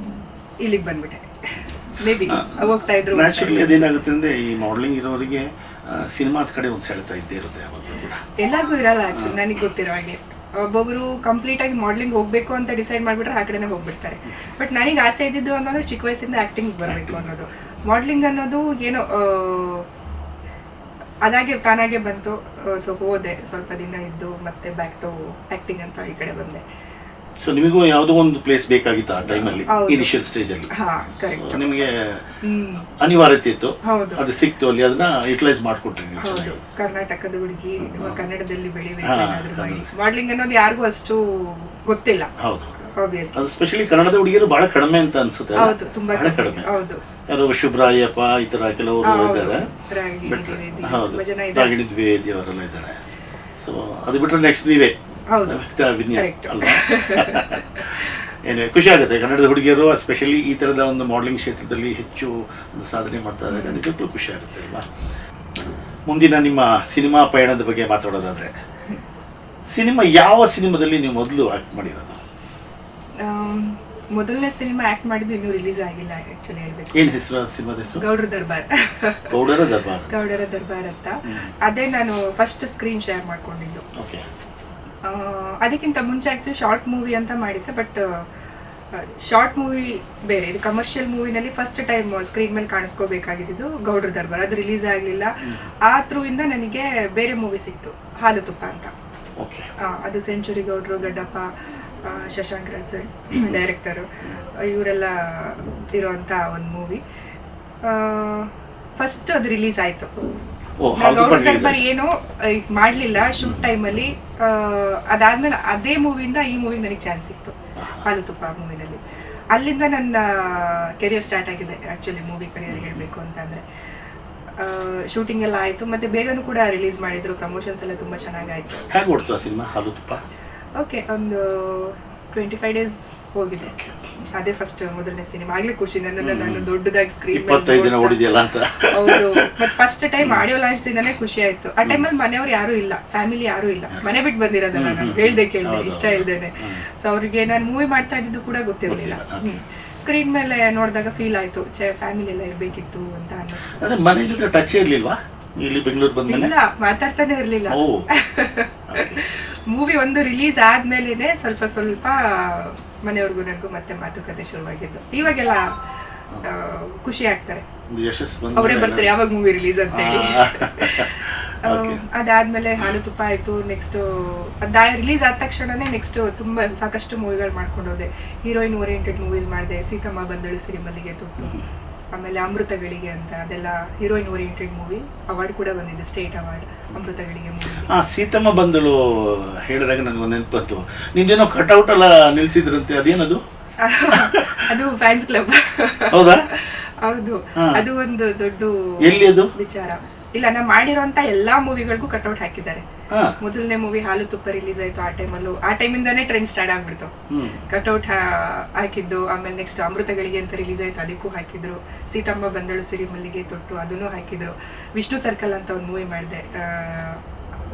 ಇಲ್ಲಿಗೆ ಬಂದ್ಬಿಟ್ಟೆ. ಮೇ ಬಿ ಹೋಗ್ತಾ ಇದ್ರು.
ನ್ಯಾಚುರಲಿ ಅದೇನಾಗುತ್ತೆ ಅಂದರೆ ಈ ಮಾಡಲಿಂಗ್ ಇರೋರಿಗೆ ಸಿನಿಮಾದ ಕಡೆ ಒಂದು ಸೆಳೆತ ಇದ್ದೇ ಇರುತ್ತೆ.
ಎಲ್ಲರಿಗೂ ಇರಲ್ಲ ಆ್ಯಕ್ಚುಲಿ, ನನಗೆ ಗೊತ್ತಿರೋ ಹಾಗೆ. ಒಬ್ಬೊಬ್ಬರು ಕಂಪ್ಲೀಟ್ ಆಗಿ ಮಾಡಲಿಂಗ್ ಹೋಗ್ಬೇಕು ಅಂತ ಡಿಸೈಡ್ ಮಾಡಿಬಿಟ್ರೆ ಆ ಕಡೆನೇ ಹೋಗ್ಬಿಡ್ತಾರೆ. ಬಟ್ ನನಗೆ ಆಸೆ ಇದ್ದಿದ್ದು ಅನ್ನೋದು ಚಿಕ್ಕ ವಯಸ್ಸಿಂದ ಆ್ಯಕ್ಟಿಂಗ್ ಬರಬೇಕು ಅನ್ನೋದು. ಮಾಡಲಿಂಗ್ ಅನ್ನೋದು ಏನೋ ಅದಾಗೆ ತಾನಾಗೆ ಬಂತು. ಸೊ ಹೋದೆ, ಸ್ವಲ್ಪ ದಿನ ಇದ್ದು ಮತ್ತೆ ಬ್ಯಾಕ್ ಟು ಆ್ಯಕ್ಟಿಂಗ್ ಅಂತ ಈ ಕಡೆ ಬಂದೆ.
ಸೊ ನಿಮಗೂ ಯಾವುದೋ ಒಂದು ಪ್ಲೇಸ್ ಬೇಕಾಗಿತ್ತು ಆ ಟೈಮಲ್ಲಿ, ಇನಿಷಿಯಲ್ ಸ್ಟೇಜಲ್ಲಿ. ನಿಮಗೆ ಅನಿವಾರ್ಯತೆ ಇತ್ತು, ಅದು ಸಿಕ್ತು, ಅಲ್ಲಿ ಅದನ್ನ ಯುಟಿಲೈಸ್ ಮಾಡ್ಕೊಟ್ರಿ.
ಕರ್ನಾಟಕದ ಹುಡುಗಿ ಕನ್ನಡದಲ್ಲಿ ಬೆಳಿಬೇಕು ಏನಾದರೂ ಮಾಡಿ. ಮಾಡ್ಲಿಂಗ್ ಅನ್ನೋದು ಯಾರಿಗೂ ಅಷ್ಟು ಗೊತ್ತಿಲ್ಲ. ಹೌದು,
ಅದು ಸ್ಪೆಷಲಿ ಕನ್ನಡದ ಹುಡುಗಿಯರು ಬಹಳ ಕಡಿಮೆ ಅಂತ ಅನ್ಸುತ್ತೆ.
ಹೌದು, ತುಂಬಾ ಕಡಿಮೆ. ಹೌದು,
ಯಾರೋ ಶುಭ್ರಾಯಪ್ಪ ಈ ತರ ಕೆಲವರು ಇದ್ದಾರೆ. ಹೌದು, ರಾಗಿಣಿ ದ್ವಿವೇದಿ ಅವರೆಲ್ಲ ಇದ್ದಾರೆ. ಸೊ ಅದು ಬಿಟ್ಟರೆ ನೆಕ್ಸ್ಟ್ ನೀವೇ ಏನೇ ಖುಷಿ ಆಗುತ್ತೆ. ಕನ್ನಡದ ಹುಡುಗಿಯರು ಎಸ್ಪೆಷಲಿ ಈ ಥರದ ಒಂದು ಮಾಡಲಿಂಗ್ ಕ್ಷೇತ್ರದಲ್ಲಿ ಹೆಚ್ಚು ಸಾಧನೆ ಮಾಡ್ತಾ ಇದ್ದಾರೆ. ನಿಜಕ್ಕೂ ಖುಷಿ ಆಗುತ್ತೆ ಅಲ್ವಾ? ಮುಂದಿನ ನಿಮ್ಮ ಸಿನಿಮಾ ಪಯಣದ ಬಗ್ಗೆ ಮಾತಾಡೋದಾದರೆ, ಯಾವ ಸಿನಿಮಾದಲ್ಲಿ ನೀವು ಮೊದಲು ಆ್ಯಕ್ಟ್ ಮಾಡಿರೋದು?
ಮೊದಲನೇ ಸಿನಿಮಾ ಆಕ್ಟ್ ಮಾಡಿದ್ದು ಇನ್ನೂ ರಿಲೀಸ್ ಆಗಿಲ್ಲ ಆಕ್ಚುಲಿ ಹೇಳ್ಬೇಕು.
ಏನು ಹೆಸರು ಸಿನಿಮಾದ ಹೆಸರು?
ಗೌಡರ ದರ್ಬಾರ್. ಗೌಡರ ದರ್ಬಾರ್ ಅಂತ. ಅದೇ ನಾನು ಫಸ್ಟ್ ಸ್ಕ್ರೀನ್ ಶೇರ್ ಮಾಡ್ಕೊಂಡಿದ್ದು. ಅದಕ್ಕಿಂತ ಮುಂಚೆ ಆ್ಯಕ್ಚುಲಿ ಶಾರ್ಟ್ ಮೂವಿ ಅಂತ ಮಾಡಿದ್ದೆ. ಬಟ್ ಶಾರ್ಟ್ ಮೂವಿ ಬೇರೆ, ಇದು ಕಮರ್ಷಿಯಲ್ ಮೂವಿನಲ್ಲಿ ಫಸ್ಟ್ ಟೈಮ್ ಸ್ಕ್ರೀನ್ ಮೇಲೆ ಕಾಣಿಸ್ಕೋಬೇಕಾಗಿದ್ದು ಗೌಡರ ದರ್ಬಾರ್. ಅದು ರಿಲೀಸ್ ಆಗಲಿಲ್ಲ. ಆ ಥ್ರೂಯಿಂದ ನನಗೆ ಬೇರೆ ಮೂವಿ ಸಿಕ್ತು, ಹಾಲು ತುಪ್ಪ ಅಂತ. ಅದು ಸೆಂಚುರಿ ಗೌಡ್ರು, ಗಡ್ಡಪ್ಪ, ಶಶಾಂಕ್ ರಾಜ್ ಸರ್ ಡೈರೆಕ್ಟರು, ಇವರೆಲ್ಲ ಇರೋವಂಥ ಒಂದು ಮೂವಿ. ಫಸ್ಟ್ ಅದು ರಿಲೀಸ್ ಆಯಿತು. ಗೌಡರ ದರ್ಬಾರ್ ಏನೋ ಮಾಡಲಿಲ್ಲ ಶೂಟ್ ಟೈಮಲ್ಲಿ. ಅದಾದ್ಮೇಲೆ ಅದೇ ಮೂವಿಯಿಂದ ಈ ಮೂವಿಗೆ ನನಗೆ ಚಾನ್ಸ್ ಸಿಕ್ತು, ಹಾಲು ತುಪ್ಪ ಮೂವಿನಲ್ಲಿ. ಅಲ್ಲಿಂದ ನನ್ನ ಕೆರಿಯರ್ ಸ್ಟಾರ್ಟ್ ಆಗಿದೆ ಆ್ಯಕ್ಚುಲಿ, ಮೂವಿ ಕರಿಯರ್ ಹೇಳಬೇಕು ಅಂತಂದರೆ. ಶೂಟಿಂಗ್ ಎಲ್ಲ ಆಯಿತು, ಮತ್ತು ಬೇಗನೂ ಕೂಡ ರಿಲೀಸ್ ಮಾಡಿದ್ರು. ಪ್ರಮೋಷನ್ಸ್ ಎಲ್ಲ ತುಂಬ ಚೆನ್ನಾಗಾಯಿತು.
ಹೇಗೆ ಓಡ್ತು ಆ ಸಿನಿಮಾ ಹಾಲು ತುಪ್ಪ?
ಓಕೆ, ಒಂದು 25 ಡೇಸ್ ಹೋಗಿದೆ.
Okay.
ಅದೇ ಫಸ್ಟ್ ಮೊದಲನೇ ಸಿನಿಮಾ. ಆಗ್ಲೇ ಖುಷಿ ನನ್ನನ್ನು ನಾನು ದೊಡ್ಡದಾಗಿ ಸ್ಕ್ರೀನ್
25 ದಿನ ಓಡಿದೆಯಲ್ಲ ಅಂತ.
ಹೌದು. ಮತ್ತೆ ಫಸ್ಟ್ ಟೈಮ್ ಆಡಿಯೋ ಲಾಂಚ್ ದಿನನೇ ಖುಷಿ ಆಯ್ತು. ಆ ಟೈಮಲ್ಲಿ ಮನೆಯವ್ರು ಯಾರು ಇಲ್ಲ, ಫ್ಯಾಮಿಲಿ ಯಾರು ಇಲ್ಲ, ಮನೆ ಬಿಟ್ಟು ಬಂದಿರೋದಲ್ಲ ನಾನು, ಹೇಳ್ದೆ ಕೇಳ್ದೆ ಇಷ್ಟ ಇಲ್ದೇನೆ. ಸೊ ಅವ್ರಿಗೆ ನಾನು ಮೂವಿ ಮಾಡ್ತಾ ಇದ್ದಿದ್ದು ಕೂಡ ಗೊತ್ತಿರಲಿಲ್ಲ. ಸ್ಕ್ರೀನ್ ಮೇಲೆ ನೋಡಿದಾಗ ಫೀಲ್ ಆಯ್ತು, ಫ್ಯಾಮಿಲಿ ಎಲ್ಲ ಇರ್ಬೇಕಿತ್ತು ಅಂತ ಅನ್ನಿಸ್ತು.
ಅಂದ್ರೆ ಮನೆ ಜೊತೆ ಟಚ್ ಇರ್ಲಿಲ್ವಾ ಇಲ್ಲಿ ಬೆಂಗಳೂರು ಬಂದ್ಮೇಲೆ?
ಇಲ್ಲ, ಮಾತಾಡ್ತಾನೆ ಇರ್ಲಿಲ್ಲ. ಮೂವಿ ಒಂದು ರಿಲೀಸ್ ಆದ್ಮೇಲೆ ಸ್ವಲ್ಪ ಸ್ವಲ್ಪ ಮನೆಯವ್ರಿಗೂ ನನಗೂ ಮತ್ತೆ ಮಾತುಕತೆ ಶುರುವಾಗಿದ್ದು. ಇವಾಗೆಲ್ಲ ಖುಷಿ ಆಗ್ತಾರೆ, ಅವರೇ ಬರ್ತಾರೆ ಯಾವಾಗ ಮೂವಿ ರಿಲೀಸ್ ಅಂತ ಹೇಳಿ. ಅದಾದ್ಮೇಲೆ ಹಾಲು ತುಪ್ಪ ಆಯ್ತು. ನೆಕ್ಸ್ಟ್ ರಿಲೀಸ್ ಆದ ತಕ್ಷಣನೇ ನೆಕ್ಸ್ಟ್ ತುಂಬಾ ಸಾಕಷ್ಟು ಮೂವಿಗಳು ಮಾಡ್ಕೊಂಡು ಹೋದೆ. ಹೀರೋಯಿನ್ ಓರಿಯೆಂಟೆಡ್ ಮೂವೀಸ್ ಮಾಡಿದೆ. ಸೀತಮ್ಮ ಬಂದಳು ಸಿರಿಮಲ್ಲಿಗೆ ತೊಟ್ಟು, ಆಮೇಲೆ ಅಮೃತಗಳಿಗೆ ಅಂತ, ಅದೆಲ್ಲ ಹೀರೋಯಿನ್ ಓರಿಯೆಂಟೆಡ್ ಮೂವಿ. ಅವಾರ್ಡ್ ಕೂಡ ಬಂದಿದೆ, ಸ್ಟೇಟ್ ಅವಾರ್ಡ್ ಅಮೃತಗಳಿಗೆ ಮೂವಿ.
ಸೀತಮ್ಮ ಬಂದಳು ಹೇಳಿದಾಗ ನನಗೆ ನೆನಪತ್ತು, ನಿಂದೇನೋ ಕಟ್ಔಟ್ ಎಲ್ಲ ನಿಲ್ಸಿದ್ರಂತೆ, ಅದೇನದು?
ಅದು ಫ್ಯಾನ್ಸ್ ಕ್ಲಬ್.
ಹೌದಾ?
ಹೌದು, ಅದು ಒಂದು ದೊಡ್ಡ
ಎಲ್ಲಿ ಅದು
ವಿಚಾರ. ಇಲ್ಲ, ನಾ ಮಾಡಿರೋಂತ ಎಲ್ಲಾ ಮೂವಿಗಳಿಗೂ ಕಟ್ಔಟ್ ಹಾಕಿದ್ದಾರೆ. ಮೊದಲನೇ ಮೂವಿ ಹಾಲು ತುಪ್ಪ ರಿಲೀಸ್ ಆಯ್ತು, ಆ ಟೈಮಿಂದಾನೇ ಟ್ರೆಂಡ್ ಸ್ಟಾರ್ಟ್ ಆಗ್ಬಿಡ್ತು. ಕಟ್ಔಟ್ ಹಾಕಿದ್ದು. ಆಮೇಲೆ ನೆಕ್ಸ್ಟ್ ಅಮೃತಗಳಿಗೆ ಅಂತ ರಿಲೀಸ್ ಆಯ್ತು, ಅದಕ್ಕೂ ಹಾಕಿದ್ರು. ಸೀತಮ್ಮ ಬಂದಳು ಸಿರಿಮಲ್ಲಿಗೆ ತೊಟ್ಟು, ಅದನ್ನು ಹಾಕಿದ್ರು. ವಿಷ್ಣು ಸರ್ಕಲ್ ಅಂತ ಒಂದು ಮೂವಿ ಮಾಡಿದೆ.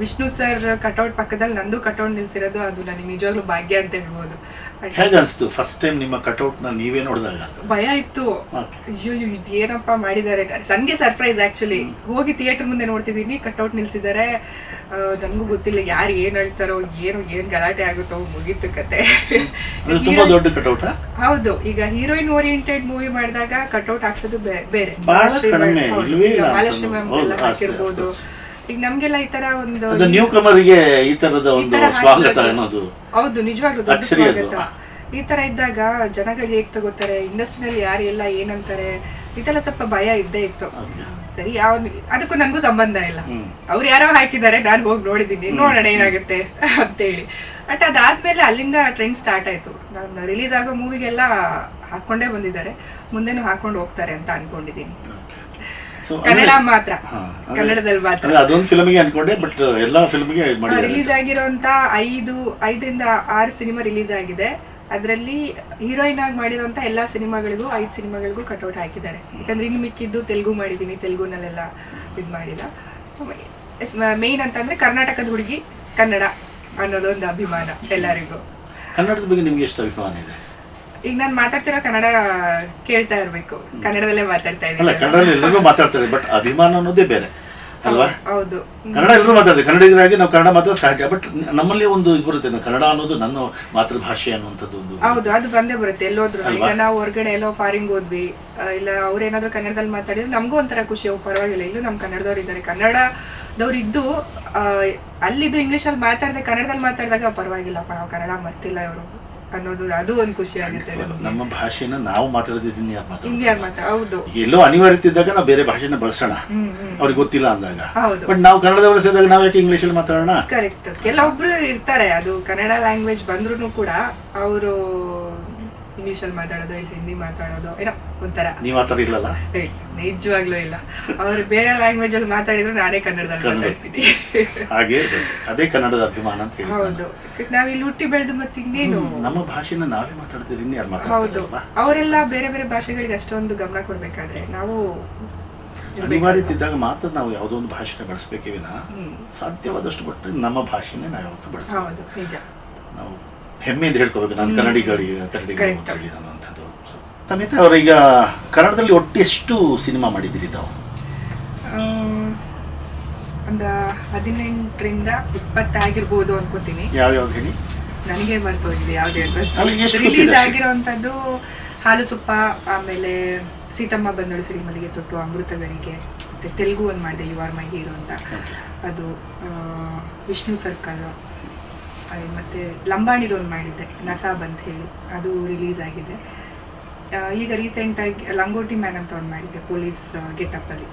ವಿಷ್ಣು ಸರ್ ಕಟ್ಔಟ್ ಪಕ್ಕದಲ್ಲಿ ನಂದು ಕಟ್ಔಟ್ ನಿಲ್ಸಿರೋದು, ಅದು ನನಗೆ ನಿಜವಾಗ್ಲೂ ಭಾಗ್ಯ ಅಂತ ಹೇಳ್ಬೋದು.
ಹೇಗೆ ಅನಿಸ್ತು ಫಸ್ಟ್ ಟೈಮ್ ನಿಮ್ಮ ಕಟ್ಔಟ್ ನ ನೀವೇ ನೋಡಿದಾಗ?
ಭಯ ಇತ್ತು, ಅಯ್ಯೋ ಇದೇನಪ್ಪ ಮಾಡಿದ್ದಾರೆ. ನನಗೆ ಸರ್ಪ್ರೈಸ್ ಆಕ್ಚುಲಿ. ಹೋಗಿ ಥಿಯೇಟರ್ ಮುಂದೆ ನೋಡ್ತಿದ್ದೀನಿ, ಕಟ್ಔಟ್ ನಿಲ್ಸಿದ್ದಾರೆ. ನನ್ಗೂ ಗೊತ್ತಿಲ್ಲ ಯಾರು ಏನ್ ಹೇಳ್ತಾರೋ, ಏನ್ ಗಲಾಟೆ ಆಗುತ್ತೋ, ಮುಗೀತು ಕತೆ.
ತುಂಬಾ ದೊಡ್ಡ ಕಟ್ಔಟ್.
ಹೌದು, ಈಗ ಹೀರೋಯಿನ್ ಓರಿಯೆಂಟೆಡ್ ಮೂವಿ ಮಾಡಿದಾಗ ಕಟ್ಔಟ್ ಹಾಕ್ಸೋದು ಬೇರೆ. ಮಹಾಲಕ್ಷ್ಮಿ ಮ್ಯಾಮ್ ಎಲ್ಲ ಹಾಕಿರ್ಬೋದು. ಈಗ ನಮ್ಗೆಲ್ಲ ಈ ತರ ಒಂದು
ನ್ಯೂ ಕಮರಿಗೆ ಈ ತರದ ಒಂದು ಸ್ವಾಗತ ಅನ್ನೋದು.
ಹೌದು, ನಿಜವಾಗ್ಲೂ ದೊಡ್ಡ ಸ್ವಾಗತ. ಈ ತರ ಇದ್ದಾಗ ಜನಗಳು ಹೇಗ್ ತಗೋತಾರೆ, ಇಂಡಸ್ಟ್ರಿನಲ್ಲಿ ಯಾರು ಎಲ್ಲ ಏನಂತಾರೆ, ಇದೆಲ್ಲ ಸ್ವಲ್ಪ ಭಯ ಇದ್ದೇ ಇತ್ತು. ಸರಿ, ಅದಕ್ಕೂ ನನ್ಗೂ ಸಂಬಂಧ ಇಲ್ಲ. ಅವ್ರು ಯಾರೋ ಹಾಕಿದ್ದಾರೆ, ನಾನು ಹೋಗಿ ನೋಡಿದೀನಿ, ನೋಡೋಣ ಏನಾಗುತ್ತೆ ಅಂತೇಳಿ. ಬಟ್ ಅದಾದ್ಮೇಲೆ ಅಲ್ಲಿಂದ ಟ್ರೆಂಡ್ ಸ್ಟಾರ್ಟ್ ಆಯ್ತು. ನಾನು ರಿಲೀಸ್ ಆಗೋ ಮೂವಿಗೆಲ್ಲ ಹಾಕೊಂಡೇ ಬಂದಿದ್ದಾರೆ, ಮುಂದೆನೂ ಹಾಕೊಂಡು ಹೋಗ್ತಾರೆ ಅಂತ ಅನ್ಕೊಂಡಿದೀನಿ. ಕನ್ನಡ ಮಾತ್ರ, ಕನ್ನಡದಲ್ಲಿ ಮಾತ್ರ.
ಅದೊಂದು ಫಿಲ್ಮ್ಗೆ ಅನ್ಕೊಂಡೆ, ಬಟ್ ಎಲ್ಲಾ ಫಿಲ್ಮ್ಗೆ
ರಿಲೀಸ್ ಆಗಿರೋಂತ 5ರಿಂದ 6 ಸಿನಿಮಾ ರಿಲೀಸ್ ಆಗಿದೆ. ಅದರಲ್ಲಿ ಹೀರೋಯಿನ್ ಆಗಿ ಮಾಡಿರೋಂತ ಎಲ್ಲಾ ಸಿನಿಮಾಗಳಿಗೂ 5 ಸಿನಿಮಾಗಳಿಗೂ ಕಟ್ಔಟ್ ಹಾಕಿದ್ದಾರೆ. ಯಾಕಂದ್ರೆ ಇನ್ನು ಮಿಕ್ಕಿದ್ದು ತೆಲುಗು ಮಾಡಿದೀನಿ, ತೆಲುಗುನಲ್ಲೆಲ್ಲ ಇದು ಮಾಡಿಲ್ಲ. ಮೇನ್ ಅಂತಂದ್ರೆ ಕರ್ನಾಟಕದ ಹುಡುಗಿ ಕನ್ನಡ ಅನ್ನೋದೊಂದು ಅಭಿಮಾನ ಎಲ್ಲರಿಗೂ.
ಕನ್ನಡದ ಬಗ್ಗೆ ನಿಮ್ಗೆ ಎಷ್ಟು ಅಭಿಮಾನ ಇದೆ?
ಈಗ ನಾನು ಮಾತಾಡ್ತಿರೋ ಕನ್ನಡ ಕೇಳ್ತಾ ಇರ್ಬೇಕು, ಕನ್ನಡದಲ್ಲೇ ಮಾತಾಡ್ತಾ ಇದ್ದೀನಿ.
ಕನ್ನಡದಲ್ಲಿ ಎಲ್ಲರಿಗೂ ಮಾತಾಡ್ತಾರೆ, ಬಟ್ ಅಭಿಮಾನ ಅನ್ನೋದೇ ಬೇರೆ ಅಲ್ವಾ?
ಹೌದು,
ಕನ್ನಡ ಎಲ್ಲರೂ ಮಾತಾಡ್ತಾರೆ, ಕನ್ನಡಿಗರಾಗಿ ನಾವು ಕನ್ನಡ ಮಾತಾಡೋದು ಸಹಜ. ಬಟ್ ನಮ್ಮಲ್ಲಿ ಒಂದು ಇದು ಬರುತ್ತೆ, ಕನ್ನಡ ಅನ್ನೋದು ನನ್ನ ಮಾತೃಭಾಷೆ ಅನ್ನುವಂಥದ್ದು ಒಂದು. ಹೌದು,
ಅದು ಬಂದೇ ಬರುತ್ತೆ ಎಲ್ಲೋದ್ರು. ಈಗ ನಾವು ಹೊರಗಡೆ ಎಲ್ಲೋ ಫಾರಿನ್ ಹೋದ್ವಿ, ಇಲ್ಲ ಅವ್ರೇನಾದ್ರೂ ಕನ್ನಡದಲ್ಲಿ ಮಾತಾಡಿದ್ರೆ ನಮಗೂ ಒಂಥರ ಖುಷಿ. ಪರವಾಗಿಲ್ಲ, ಇಲ್ಲೂ ನಮ್ಮ ಕನ್ನಡದವ್ರು ಇದ್ದಾರೆ, ಕನ್ನಡದವ್ರು ಇದ್ದು ಅಲ್ಲಿದ್ದು ಇಂಗ್ಲೀಷಲ್ಲಿ ಮಾತಾಡದೆ ಕನ್ನಡದಲ್ಲಿ ಮಾತಾಡಿದಾಗ ಪರವಾಗಿಲ್ಲಪ್ಪ, ನಾವು ಕನ್ನಡ ಮರ್ತಿಲ್ಲ ಇವರು ಅನ್ನೋದು, ಅದು ಒಂದು ಖುಷಿ ಆಗುತ್ತೆ.
ನಮ್ಮ ಭಾಷೆನ ನಾವು ಮಾತಾಡೋದಿದ್ದೀನಿ,
ಹೌದು,
ಎಲ್ಲೋ ಅನಿವಾರ್ಯತೆ ಇದ್ದಾಗ ನಾವು ಬೇರೆ ಭಾಷೆನ ಬಳಸೋಣ, ಅವ್ರಿಗೆ ಗೊತ್ತಿಲ್ಲ ಅಂದಾಗ. ಬಟ್ ನಾವು ಕನ್ನಡದ ಬಳಸಿದಾಗ ನಾವು ಯಾಕೆ ಇಂಗ್ಲಿಷ್ ಅಲ್ಲಿ ಮಾತಾಡೋಣ?
ಕರೆಕ್ಟ್. ಕೆಲವೊಬ್ರು ಇರ್ತಾರೆ, ಅದು ಕನ್ನಡ ಲ್ಯಾಂಗ್ವೇಜ್ ಬಂದ್ರು ಕೂಡ ಅವರು ಇಂಗ್ಲಿಷ್ ಅಲ್ಲಿ ಮಾತಾಡೋದು, ಇಲ್ಲಿ ಹಿಂದಿ ಮಾತಾಡೋದು, ಏನೋ ಒಂಥರ.
ನೀವು ಆತರ ಇಲ್ಲಲ್ಲ?
ನಿಜವಾಗ್ಲೂ ಇಲ್ಲ. ಅವ್ರು ಬೇರೆ ಲ್ಯಾಂಗ್ವೇಜ್ ಅಲ್ಲಿ ಮಾತಾಡಿದ್ರು ನಾನೇ ಕನ್ನಡದಲ್ಲಿ ಮಾತಾಡ್ತೀನಿ.
ಹಾಗೆ ಅದೇ ಕನ್ನಡದ ಅಭಿಮಾನ ಅಂತ ಹೇಳಿ.
ಹೌದು, ನಾವ್ ಇಲ್ಲಿ ಹುಟ್ಟಿ ಬೆಳೆದು ಮತ್ತೆ ಇನ್ನೇನು
ನಮ್ಮ ಭಾಷೆನ ನಾವೇ ಮಾತಾಡ್ತೀವಿ, ಇನ್ಯಾರು
ಮಾತಾಡ್ತಾರೆ? ಹೌದು, ಅವರೆಲ್ಲ ಬೇರೆ ಬೇರೆ ಭಾಷೆಗಳಿಗೆ ಅಷ್ಟೊಂದು ಗಮನ ಕೊಡ್ಬೇಕಾದ್ರೆ ನಾವು
ಅನಿವಾರ್ಯತೆ ಇದ್ದಾಗ ಮಾತ್ರ ನಾವು ಯಾವುದೋ ಒಂದು ಭಾಷೆನ ಬಳಸ್ಬೇಕೇ ವಿನ ಸಾಧ್ಯವಾದಷ್ಟು ಬಿಟ್ಟರೆ ನಮ್ಮ ಭಾಷೆನೇ ನಾವು ಯಾವತ್ತೂ ಬಳಸ್ಬೇಕು.
ನಿಜ,
ನಾವು ಹೆಮ್ಮೆಯಿಂದ ಹೇಳ್ಕೋಬೇಕು, ನಾನು ಕನ್ನಡಿಗರು ಅಂತ ಹೇಳಿ ಅನ್ನೋಂಥದ್ದು. ಸಮೇತ ಅವರು ಈಗ ಕನ್ನಡದಲ್ಲಿ ಒಟ್ಟು ಎಷ್ಟು ಸಿನಿಮಾ ಮಾಡಿದ್ದೀರಿ ತಾವು?
ಒಂದು 18ರಿಂದ 20 ಆಗಿರ್ಬೋದು ಅನ್ಕೋತೀನಿ.
ಯಾವ್ಯಾವ್ದು ಹೇಳಿ?
ನನಗೆ ಮರ್ತೋಗಿದೆ ಯಾವ್ದು. ರಿಲೀಸ್ ಆಗಿರೋಂಥದ್ದು ಹಾಲು ತುಪ್ಪ, ಆಮೇಲೆ ಸೀತಮ್ಮ ಬಂದಳು ಸಿರಿಮಲ್ಲಿಗೆ ತೊಟ್ಟು, ಅಮೃತಗಳಿಗೆ, ಮತ್ತೆ ತೆಲುಗು ಒಂದು ಮಾಡಿದೆ ಯು ಆರ್ ಮೈ ಹೀರೋ ಅಂತ, ಅದು ವಿಷ್ಣು ಸರ್ಕಲ್, ಮತ್ತೆ ಲಂಬಾಣಿದು ಒಂದು ಮಾಡಿದ್ದೆ ನಸಾಬ್ ಅಂತ ಹೇಳಿ, ಅದು ರಿಲೀಸ್ ಆಗಿದೆ. ಈಗ ರೀಸೆಂಟಾಗಿ ಲಂಗೋಟಿ ಮ್ಯಾನ್ ಅಂತ ಒಂದು ಮಾಡಿದ್ದೆ ಪೊಲೀಸ್ ಗೆಟಪ್ಪಲ್ಲಿ,